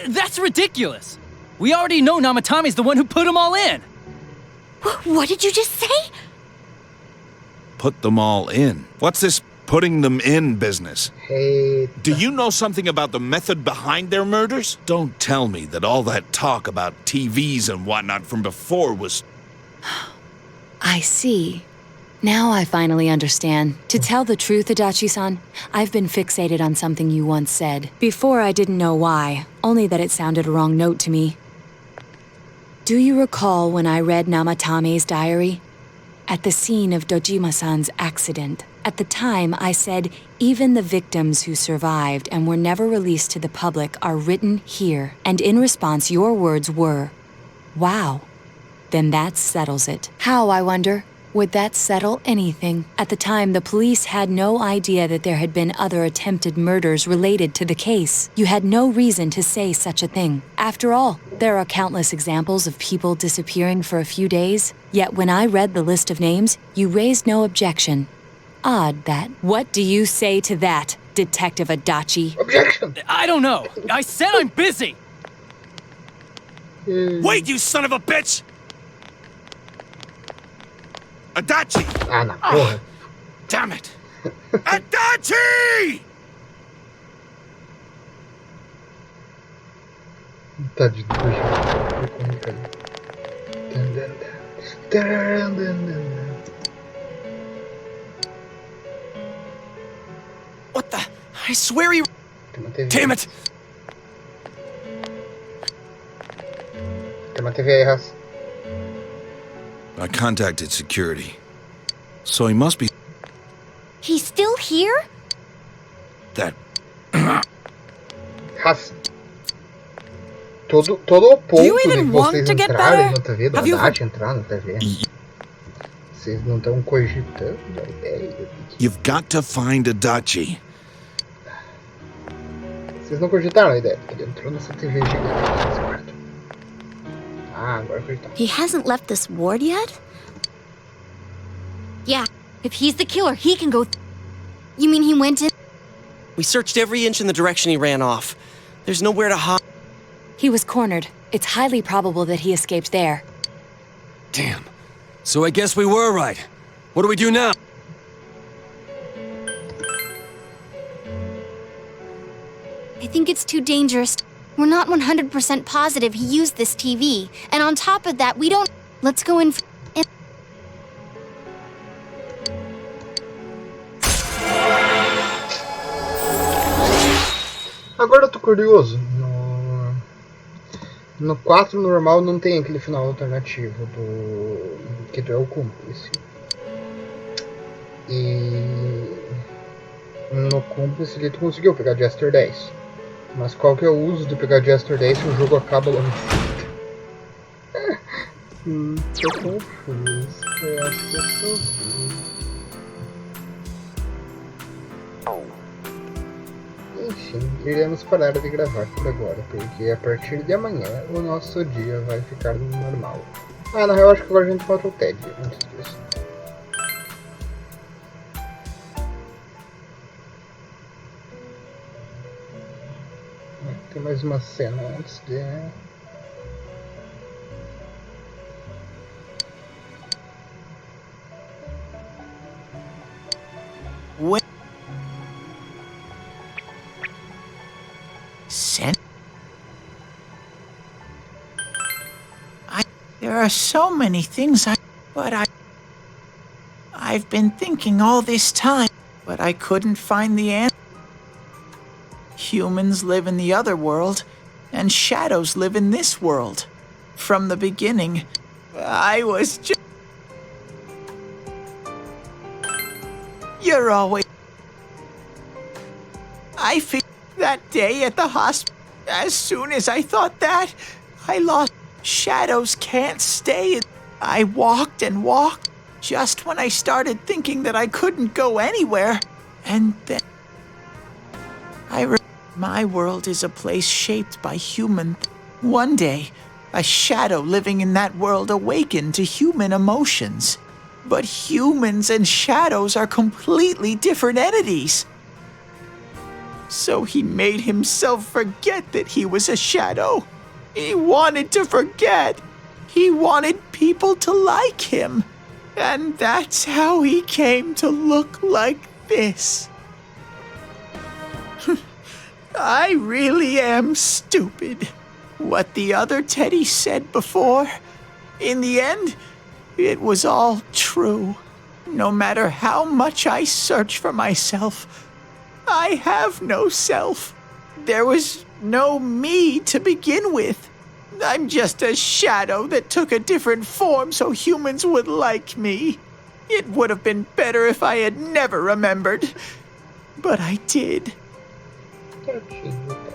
That's ridiculous. We already know Namatame's the one who put them all in. What did you just say? Put them all in? What's this putting them in business? Hey. Do you know something about the method behind their murders? Don't tell me that all that talk about TVs and whatnot from before was... I see. Now I finally understand. To tell the truth, Adachi-san, I've been fixated on something you once said. Before I didn't know why, only that it sounded a wrong note to me. Do you recall when I read Namatame's diary? At the scene of Dojima-san's accident. At the time, I said, even the victims who survived and were never released to the public are written here. And in response, your words were, wow. Then that settles it. How, I wonder? Would that settle anything? At the time, the police had no idea that there had been other attempted murders related to the case. You had no reason to say such a thing. After all, there are countless examples of people disappearing for a few days. Yet when I read the list of names, you raised no objection. Odd that. What do you say to that, Detective Adachi? Objection! I don't know. I said I'm busy. Wait, you son of a bitch! Adachi! Ah, não, porra. Damn it! Adachi! Tadinho do What the? I swear he... Damn it! Tem uma TV aí, Raça. I contacted security. So he must be... He's still here? That... Raça. Todo o ponto de vocês entrarem na TV, da Nath entrar na TV. Vocês não estão cogitando a ideia de que... You've got to find Adachi. Vocês não cogitaram a ideia de que ele entrou nessa TV gigante nesse quarto. Ah, agora cogitaram. He hasn't left this ward yet? Yeah, if he's the killer, he can go... You mean he went in? We searched every inch in the direction he ran off. There's nowhere to hide. He was cornered. It's highly probable that he escaped there. Damn. So I guess we were right. What do we do now? I think it's too dangerous. We're not 100% positive he used this TV. And on top of that, we don't... Let's go in... Agora eu tô curioso. No 4 normal não tem aquele final alternativo do... que é o Accomplice. E... no Accomplice ele conseguiu pegar Jester 10. Mas qual que é o uso de pegar Jester 10 se o jogo acaba logo em seguida? Tô confuso. Eu acho que eu sou... Enfim, iremos parar de gravar por agora, porque a partir de amanhã o nosso dia vai ficar normal. Ah, na real acho que agora a gente mata o Ted antes disso. Tem mais uma cena antes de... There are so many things I've been thinking all this time, but I couldn't find the answer. Humans live in the other world, and shadows live in this world. From the beginning, I was just... You're always... I figured that day at the hospital, as soon as I thought that, I lost. Shadows can't stay. I walked and walked, just when I started thinking that I couldn't go anywhere. And then... My world is a place shaped by human... One day, a shadow living in that world awakened to human emotions. But humans and shadows are completely different entities. So he made himself forget that he was a shadow. He wanted to forget. He wanted people to like him. And that's how he came to look like this. I really am stupid. What the other Teddy said before, in the end, it was all true. No matter how much I search for myself, I have no self. There was no me to begin with. I'm just a shadow that took a different form so humans would like me. It would have been better if I had never remembered. But I did.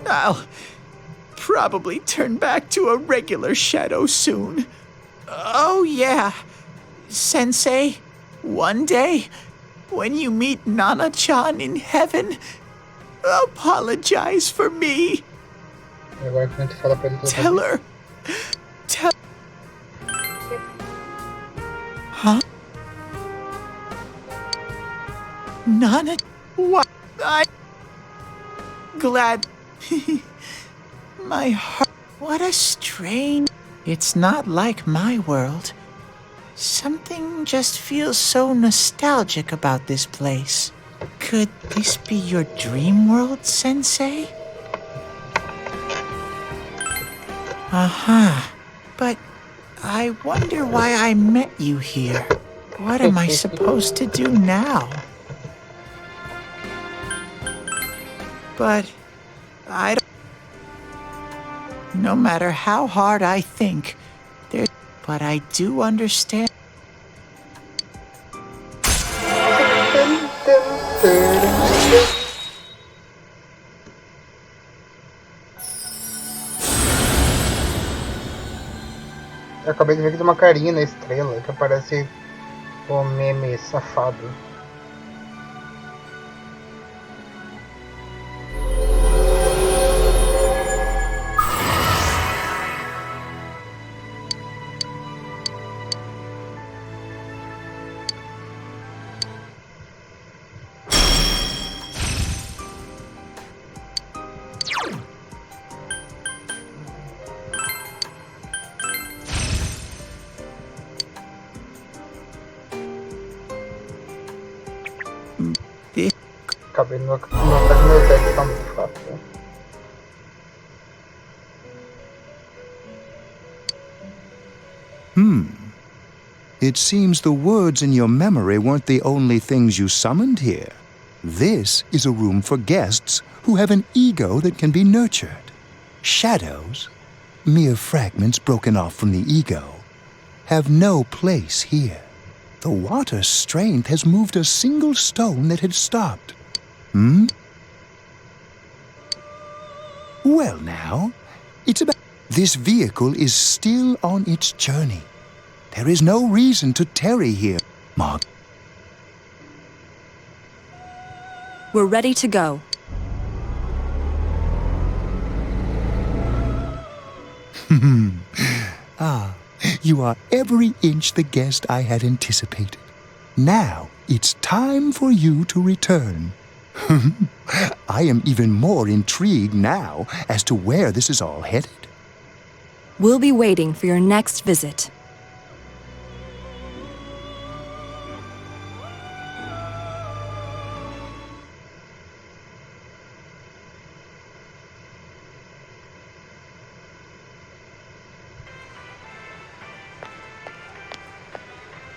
I'll probably turn back to a regular shadow soon. Oh yeah, Sensei, one day, when you meet Nana-chan in heaven, apologize for me. Tell her. Tell... Huh? Nana... What? I'm glad... My heart... What a strange... It's not like my world. Something just feels so nostalgic about this place. Could this be your dream world, Sensei? Uh-huh. But I wonder why I met you here. What am I supposed to do now? But I don't... No matter how hard I think, there's... But I do understand... Eu acabei de ver que tem uma carinha na estrela que aparece o meme safado. Acabei no ataque meu deck, tá muito fácil. It seems the words in your memory weren't the only things you summoned here. This is a room for guests who have an ego that can be nurtured. Shadows, mere fragments broken off from the ego, have no place here. The water's strength has moved a single stone that had stopped. Well now, it's about... This vehicle is still on its journey. There is no reason to tarry here, Mark. We're ready to go. You are every inch the guest I had anticipated. Now it's time for you to return. I am even more intrigued now as to where this is all headed. We'll be waiting for your next visit.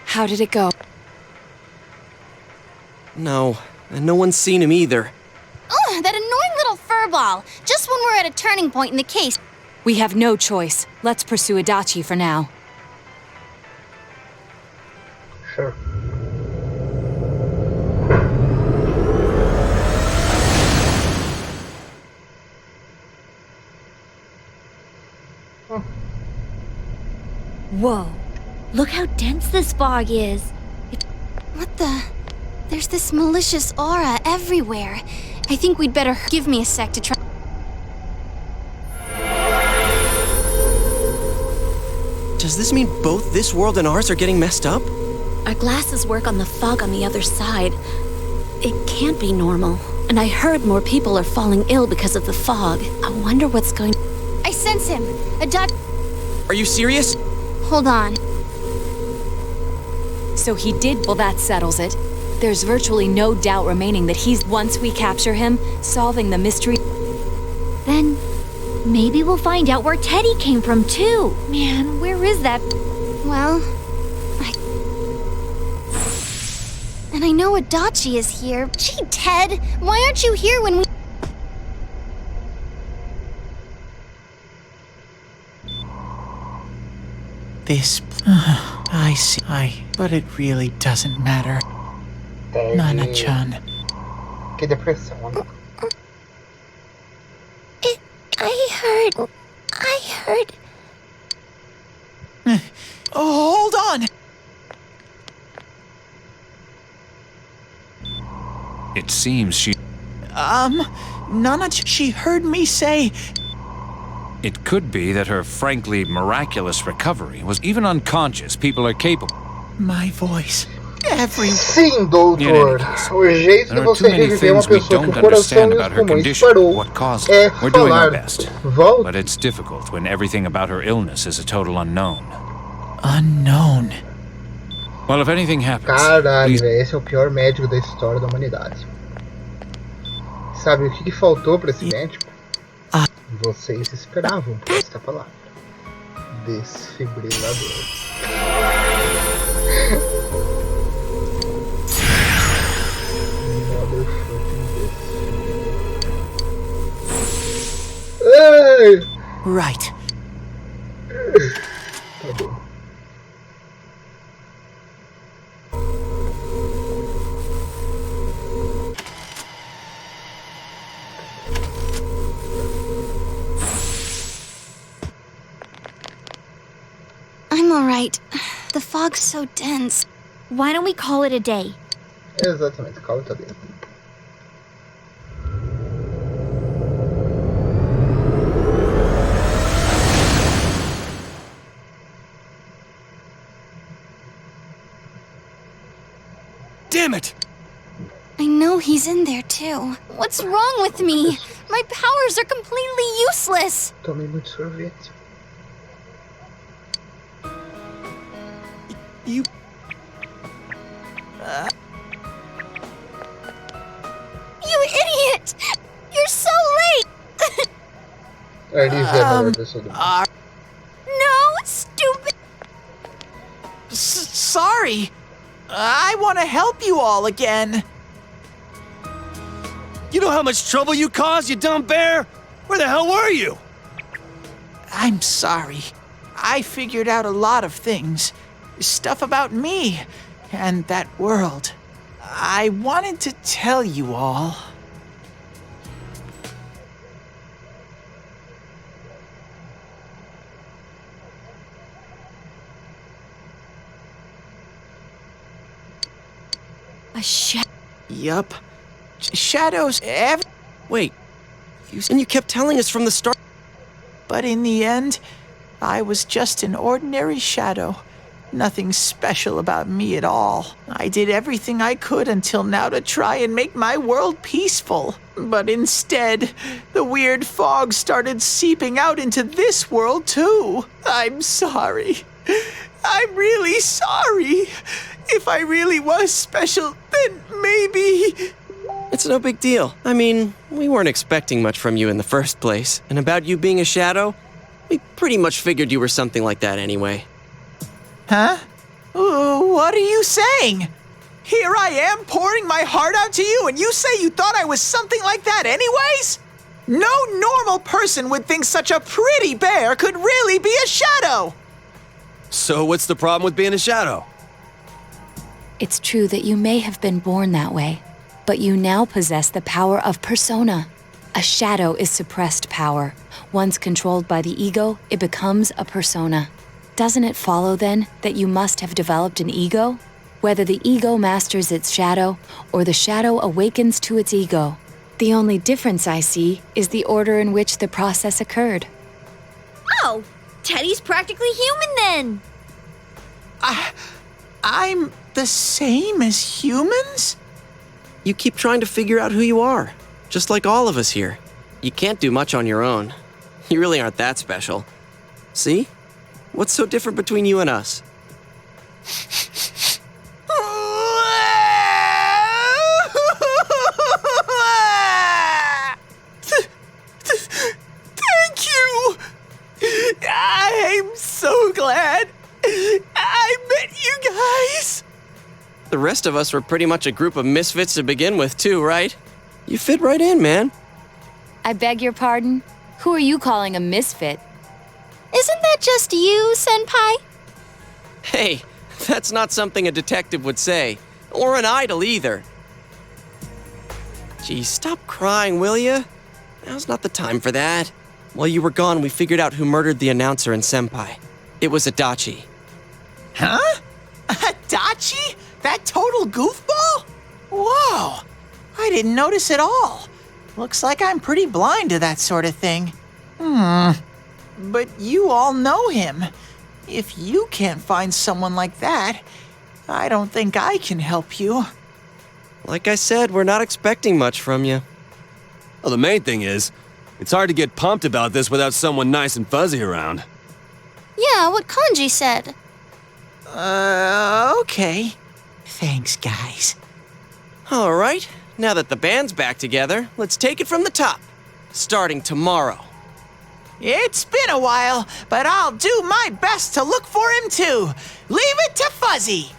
How did it go? No, and no one's seen him either. Ugh, that annoying little furball. Just when we're at a turning point in the case. We have no choice. Let's pursue Adachi for now. Sure. Whoa. Look how dense this fog is. What the? There's this malicious aura everywhere. I think we'd better give me a sec to try. Does this mean both this world and ours are getting messed up? Our glasses work on the fog on the other side. It can't be normal. And I heard more people are falling ill because of the fog. I wonder what's going... I sense him. A dot... Are you serious? Hold on. So he did... Well, that settles it. There's virtually no doubt remaining that he's, once we capture him, solving the mystery. Then maybe we'll find out where Teddy came from, too. Man, where is that? Well, And I know Adachi is here. Gee, Ted, why aren't you here when we... This... I see. But it really doesn't matter. Nana-chan. Que depressão. I heard... Oh, hold on! It seems she... Nana, she heard me say... It could be that her frankly miraculous recovery was even unconscious. People are capable. My voice. Every... Sim, doutor. O jeito de você reviver uma pessoa que o coração e os pulmões parou é falar. Volte. But it's difficult when everything about her illness is a total unknown. Unknown? Well, if anything happens... Caralho, velho, esse é o pior médico da história da humanidade. Sabe o que faltou pra esse médico? Vocês esperavam por esta palavra. Desfibrilador. Right. Tá bom. I'm alright. The fog's so dense. Why don't we call it a day? Exatamente, call it a day. Damn it! I know he's in there too. What's wrong with me? My powers are completely useless. Tomei muito sorvete. You idiot! You're so late! No, stupid! Sorry. I want to help you all again. You know how much trouble you caused, you dumb bear? Where the hell were you? I'm sorry. I figured out a lot of things. Stuff about me and that world. I wanted to tell you all. A shadow? Yup. Shadows Wait, you kept telling us from the start. But in the end, I was just an ordinary shadow. Nothing special about me at all. I did everything I could until now to try and make my world peaceful. But instead, the weird fog started seeping out into this world too. I'm sorry. I'm really sorry. If I really was special, then maybe... It's no big deal. I mean, we weren't expecting much from you in the first place. And about you being a shadow, we pretty much figured you were something like that anyway. Huh? What are you saying? Here I am pouring my heart out to you, and you say you thought I was something like that anyways? No normal person would think such a pretty bear could really be a shadow! So what's the problem with being a shadow? It's true that you may have been born that way, but you now possess the power of persona. A shadow is suppressed power. Once controlled by the ego, it becomes a persona. Doesn't it follow, then, that you must have developed an ego? Whether the ego masters its shadow, or the shadow awakens to its ego. The only difference I see is the order in which the process occurred. Oh, Teddy's practically human then! I'm the same as humans? You keep trying to figure out who you are, just like all of us here. You can't do much on your own. You really aren't that special. See? What's so different between you and us? Thank you! I'm so glad I met you guys! The rest of us were pretty much a group of misfits to begin with, too, right? You fit right in, man. I beg your pardon? Who are you calling a misfit? Isn't that just you, Senpai? Hey, that's not something a detective would say. Or an idol, either. Gee, stop crying, will ya? Now's not the time for that. While you were gone, we figured out who murdered the announcer and Senpai. It was Adachi. Huh? Adachi? That total goofball? Whoa! I didn't notice at all. Looks like I'm pretty blind to that sort of thing. But you all know him. If you can't find someone like that, I don't think I can help you. Like I said, we're not expecting much from you. Well, the main thing is, it's hard to get pumped about this without someone nice and fuzzy around. Yeah, what Kanji said. Okay. Thanks, guys. All right, now that the band's back together, let's take it from the top. Starting tomorrow. It's been a while, but I'll do my best to look for him too. Leave it to Fuzzy.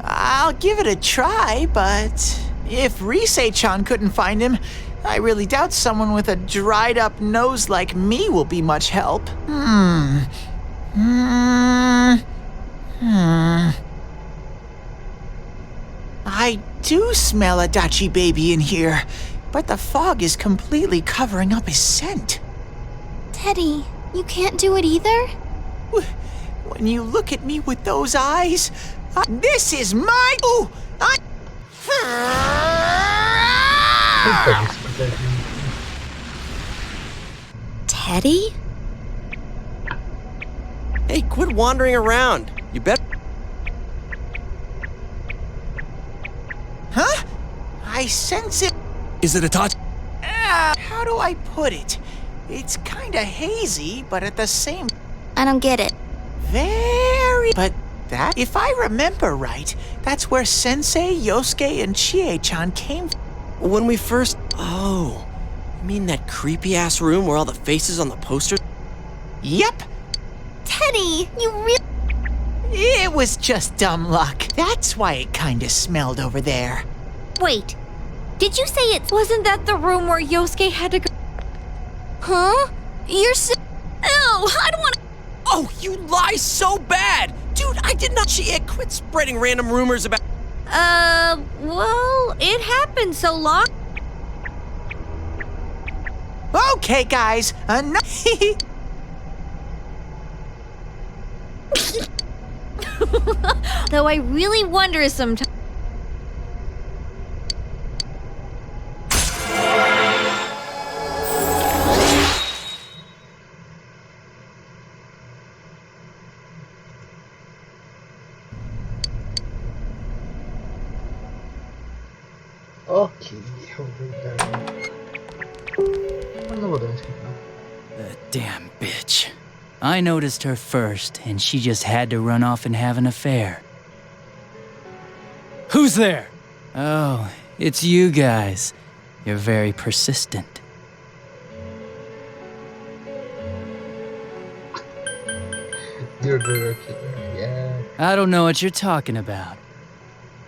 I'll give it a try, but if Risei-chan couldn't find him, I really doubt someone with a dried-up nose like me will be much help. I do smell Adachi baby in here, but the fog is completely covering up his scent. Teddy, you can't do it either? When you look at me with those eyes, this is my... Ooh! Teddy? Hey, quit wandering around. You bet. Huh? I sense it. Is it a touch? How do I put it? It's kinda hazy, but at the same... I don't get it. Very... But that... If I remember right, that's where Sensei, Yosuke, and Chie-chan came... When we first... Oh. You mean that creepy-ass room where all the faces on the posters... Yep. Teddy, you really... It was just dumb luck. That's why it kinda smelled over there. Wait, did you say it wasn't that the room where Yosuke had to go? Huh? You're so... Ew, I don't want to... Oh, you lie so bad! Dude, I did not... Quit spreading random rumors about... Well, it happened so long... Okay, guys, Though I really wonder sometimes... Ok, mas não vou dar esse não. The damn bitch. I noticed her first, and she just had to run off and have an affair. Who's there? Oh, it's you guys. You're very persistent. Yeah. I don't know what you're talking about.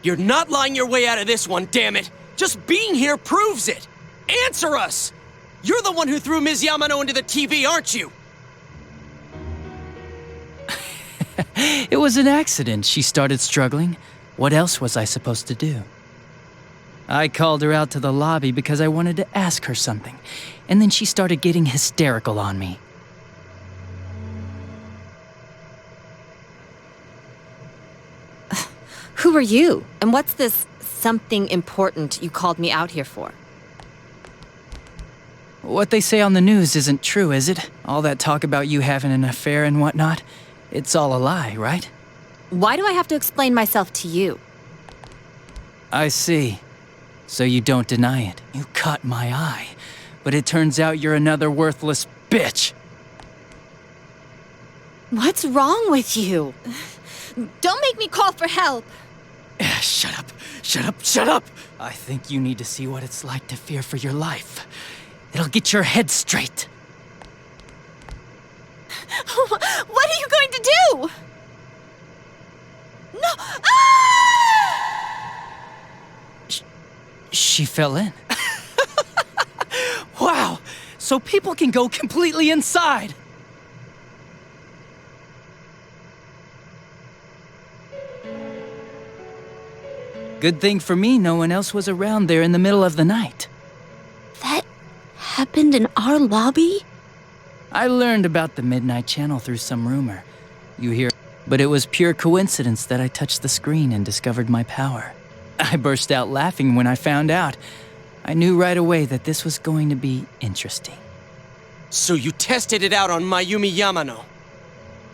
You're not lying your way out of this one, damn it! Just being here proves it! Answer us! You're the one who threw Ms. Yamano into the TV, aren't you? It was an accident. She started struggling. What else was I supposed to do? I called her out to the lobby because I wanted to ask her something, and then she started getting hysterical on me. Who are you? And what's this something important you called me out here for? What they say on the news isn't true, is it? All that talk about you having an affair and whatnot? It's all a lie, right? Why do I have to explain myself to you? I see. So you don't deny it. You caught my eye. But it turns out you're another worthless bitch. What's wrong with you? Don't make me call for help. Shut up. Shut up. Shut up. I think you need to see what it's like to fear for your life. It'll get your head straight. What are you going to do? No! Ah! She fell in. Wow! So people can go completely inside! Good thing for me, no one else was around there in the middle of the night. That happened in our lobby? I learned about the Midnight Channel through some rumor. You hear, but it was pure coincidence that I touched the screen and discovered my power. I burst out laughing when I found out. I knew right away that this was going to be interesting. So you tested it out on Mayumi Yamano?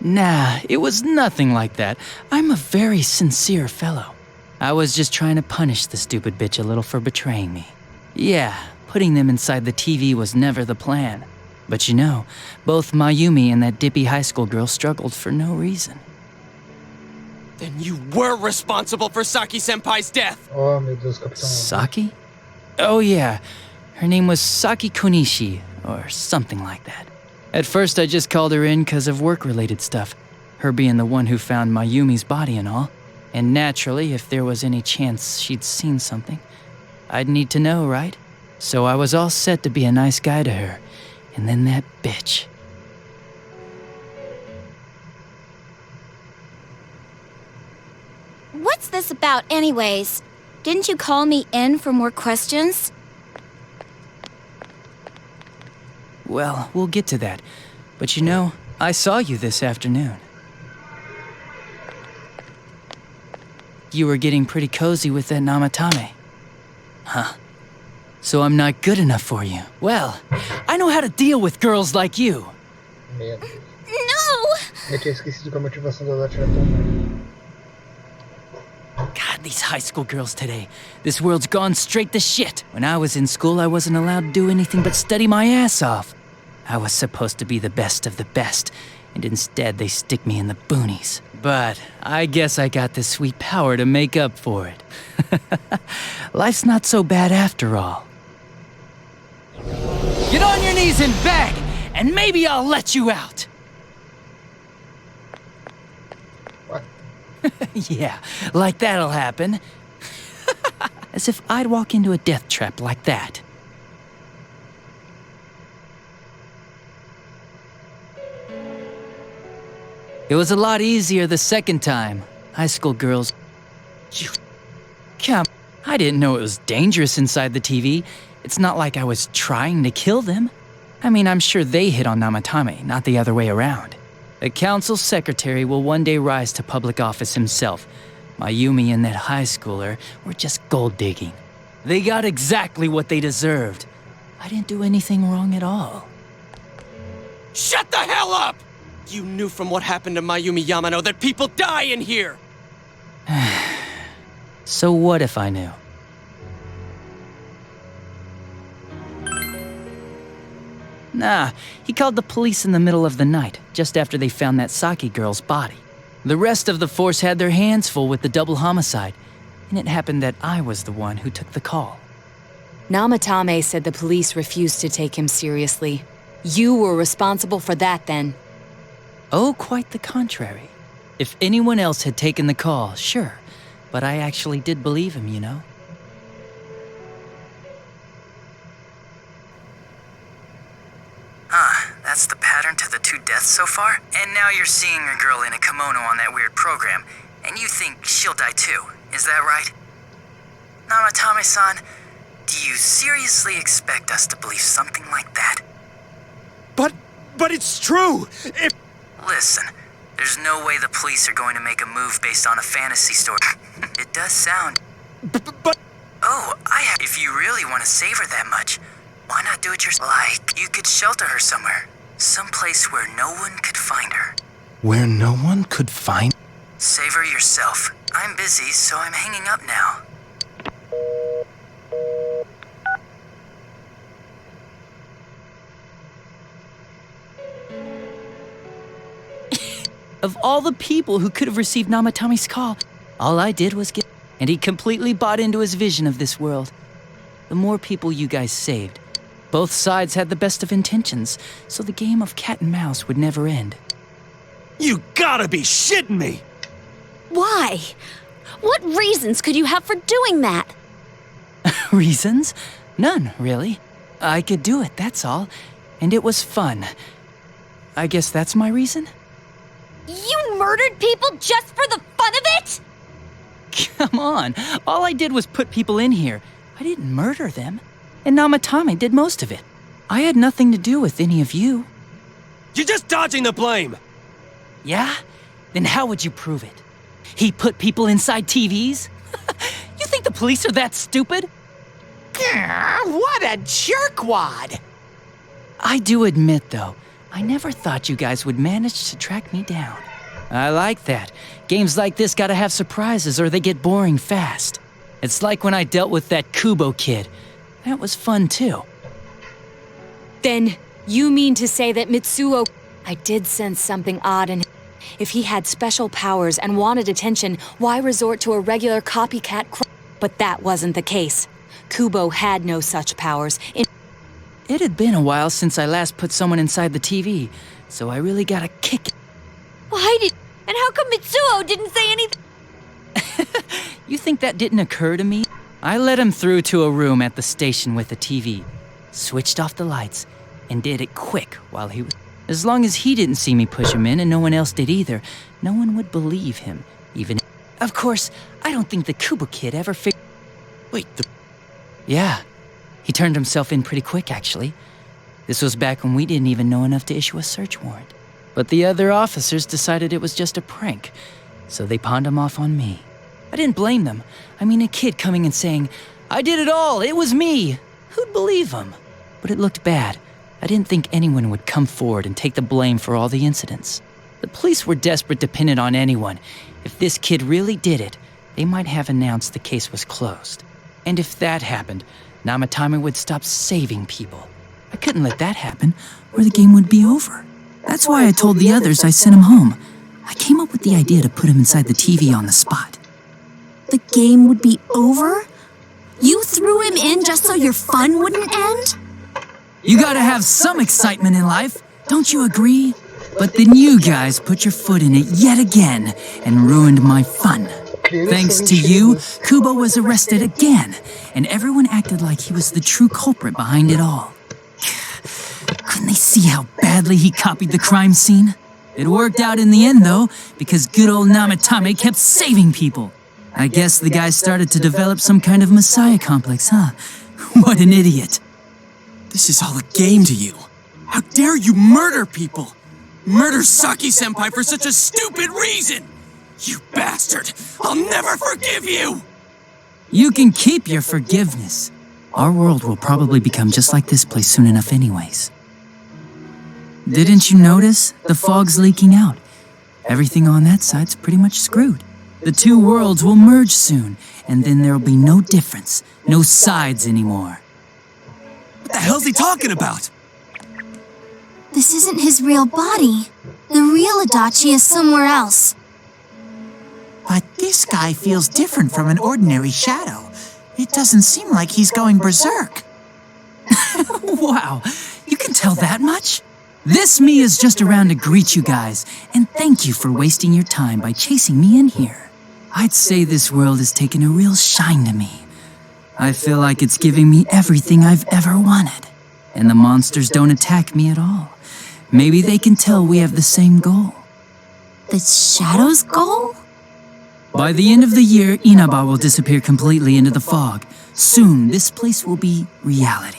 Nah, it was nothing like that. I'm a very sincere fellow. I was just trying to punish the stupid bitch a little for betraying me. Yeah, putting them inside the TV was never the plan. But you know, both Mayumi and that dippy high school girl struggled for no reason. Then you were responsible for Saki-senpai's death! Oh, meu Deus, Capitão. Saki? Oh yeah, her name was Saki Konishi, or something like that. At first I just called her in because of work-related stuff, her being the one who found Mayumi's body and all. And naturally, if there was any chance she'd seen something, I'd need to know, right? So I was all set to be a nice guy to her, and then that bitch. What's this about anyways? Didn't you call me in for more questions? Well, we'll get to that. But you know, I saw you this afternoon. You were getting pretty cozy with that Namatame. Huh. So I'm not good enough for you. Well, I know how to deal with girls like you. Meu Deus. No! Eu tinha esquecido que a motivação da Dati era tão ruim. God, these high school girls today. This world's gone straight to shit. When I was in school, I wasn't allowed to do anything but study my ass off. I was supposed to be the best of the best, and instead they stick me in the boonies. But I guess I got the sweet power to make up for it. Life's not so bad after all. Get on your knees and beg, and maybe I'll let you out. What? Yeah, like that'll happen. As if I'd walk into a death trap like that. It was a lot easier the second time. High school girls... Come, I didn't know it was dangerous inside the TV. It's not like I was trying to kill them. I mean, I'm sure they hit on Namatame, not the other way around. A council secretary will one day rise to public office himself. Mayumi and that high schooler were just gold digging. They got exactly what they deserved. I didn't do anything wrong at all. Shut the hell up! You knew from what happened to Mayumi Yamano that people die in here! So what if I knew? Nah, he called the police in the middle of the night, just after they found that Saki girl's body. The rest of the force had their hands full with the double homicide, and it happened that I was the one who took the call. Namatame said the police refused to take him seriously. You were responsible for that then. Oh, quite the contrary. If anyone else had taken the call, sure, but I actually did believe him, you know? That's the pattern to the 2 deaths so far? And now you're seeing a girl in a kimono on that weird program, and you think she'll die too, is that right? Namatame-san, do you seriously expect us to believe something like that? But it's true! Listen, there's no way the police are going to make a move based on a fantasy story. It does sound... But... Oh, if you really want to save her that much, why not do it yourself? Like, you could shelter her somewhere. Someplace where no one could find her. Where no one could find? Save her yourself. I'm busy, so I'm hanging up now. Of all the people who could have received Namatame's call, all I did was get... And he completely bought into his vision of this world. The more people you guys saved, both sides had the best of intentions, so the game of cat and mouse would never end. You gotta be shitting me! Why? What reasons could you have for doing that? Reasons? None, really. I could do it, that's all. And it was fun. I guess that's my reason? You murdered people just for the fun of it? Come on, all I did was put people in here. I didn't murder them. And Namatame did most of it. I had nothing to do with any of you. You're just dodging the blame! Yeah? Then how would you prove it? He put people inside TVs? You think the police are that stupid? What a jerkwad! I do admit, though, I never thought you guys would manage to track me down. I like that. Games like this gotta have surprises or they get boring fast. It's like when I dealt with that Kubo kid. That was fun, too. Then, you mean to say that Mitsuo... I did sense something odd in him. If he had special powers and wanted attention, why resort to a regular copycat But that wasn't the case. Kubo had no such powers. It had been a while since I last put someone inside the TV, so I really got a kick. Why did... And how come Mitsuo didn't say anything? You think that didn't occur to me? I let him through to a room at the station with a TV, switched off the lights, and did it quick while he was... As long as he didn't see me push him in and no one else did either, no one would believe him, even... Of course, I don't think the Kubo kid ever figured... Wait, Yeah, he turned himself in pretty quick, actually. This was back when we didn't even know enough to issue a search warrant. But the other officers decided it was just a prank, so they pawned him off on me. I didn't blame them. I mean, a kid coming and saying, "I did it all, it was me." Who'd believe him? But it looked bad. I didn't think anyone would come forward and take the blame for all the incidents. The police were desperate to pin it on anyone. If this kid really did it, they might have announced the case was closed. And if that happened, Namatame would stop saving people. I couldn't let that happen, or the game would be over. That's why I told the others I sent him home. I came up with the idea to put him inside the TV on the spot. The game would be over? You threw him in just so your fun wouldn't end? You gotta have some excitement in life, don't you agree? But then you guys put your foot in it yet again and ruined my fun. Thanks to you, Kubo was arrested again, and everyone acted like he was the true culprit behind it all. Couldn't they see how badly he copied the crime scene? It worked out in the end, though, because good old Namatame kept saving people. I guess the guy started to develop some kind of messiah complex, huh? What an idiot. This is all a game to you. How dare you murder people? Murder Saki-senpai for such a stupid reason! You bastard! I'll never forgive you! You can keep your forgiveness. Our world will probably become just like this place soon enough anyways. Didn't you notice? The fog's leaking out. Everything on that side's pretty much screwed. The two worlds will merge soon, and then there'll be no difference, no sides anymore. What the hell's he talking about? This isn't his real body. The real Adachi is somewhere else. But this guy feels different from an ordinary shadow. It doesn't seem like he's going berserk. Wow, you can tell that much? This me is just around to greet you guys, and thank you for wasting your time by chasing me in here. I'd say this world has taken a real shine to me. I feel like it's giving me everything I've ever wanted, and the monsters don't attack me at all. Maybe they can tell we have the same goal. The Shadow's goal? By the end of the year, Inaba will disappear completely into the fog. Soon, this place will be reality.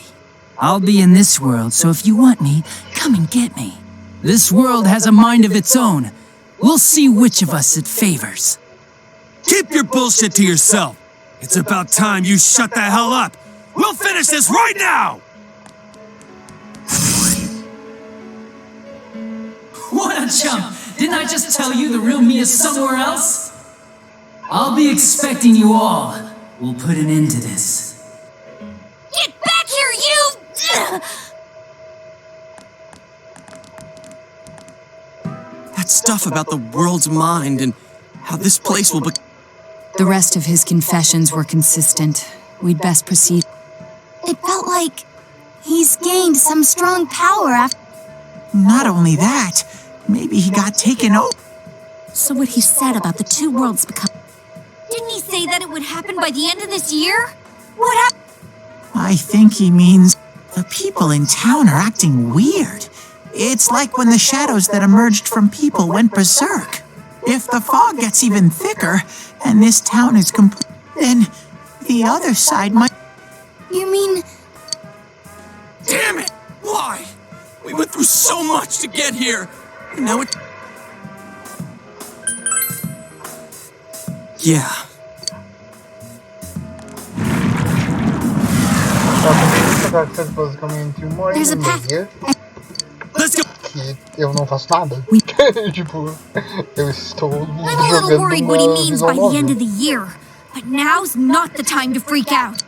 I'll be in this world, so if you want me, come and get me. This world has a mind of its own. We'll see which of us it favors. Keep your bullshit to yourself. It's about time you shut the hell up. We'll finish this right now! What a chump! Didn't I just tell you the real me is somewhere else? I'll be expecting you all. We'll put an end to this. Get back here, you! That stuff about the world's mind and how this place will be... The rest of his confessions were consistent. We'd best proceed. It felt like he's gained some strong power after... Not only that, maybe he got taken over. So what he said about the two worlds become... Didn't he say that it would happen by the end of this year? What happened? I think he means the people in town are acting weird. It's like when the shadows that emerged from people went berserk. If the fog gets even thicker, and this town is complete, then the other side might... You mean... Damn it! Why? We went through so much to get here, and now it... Yeah. Basicamente uma hora e meia que eu não faço nada. Tipo, eu estou jogando uma worried what he means visual by the end novel. of the year, but now's not the time to freak out.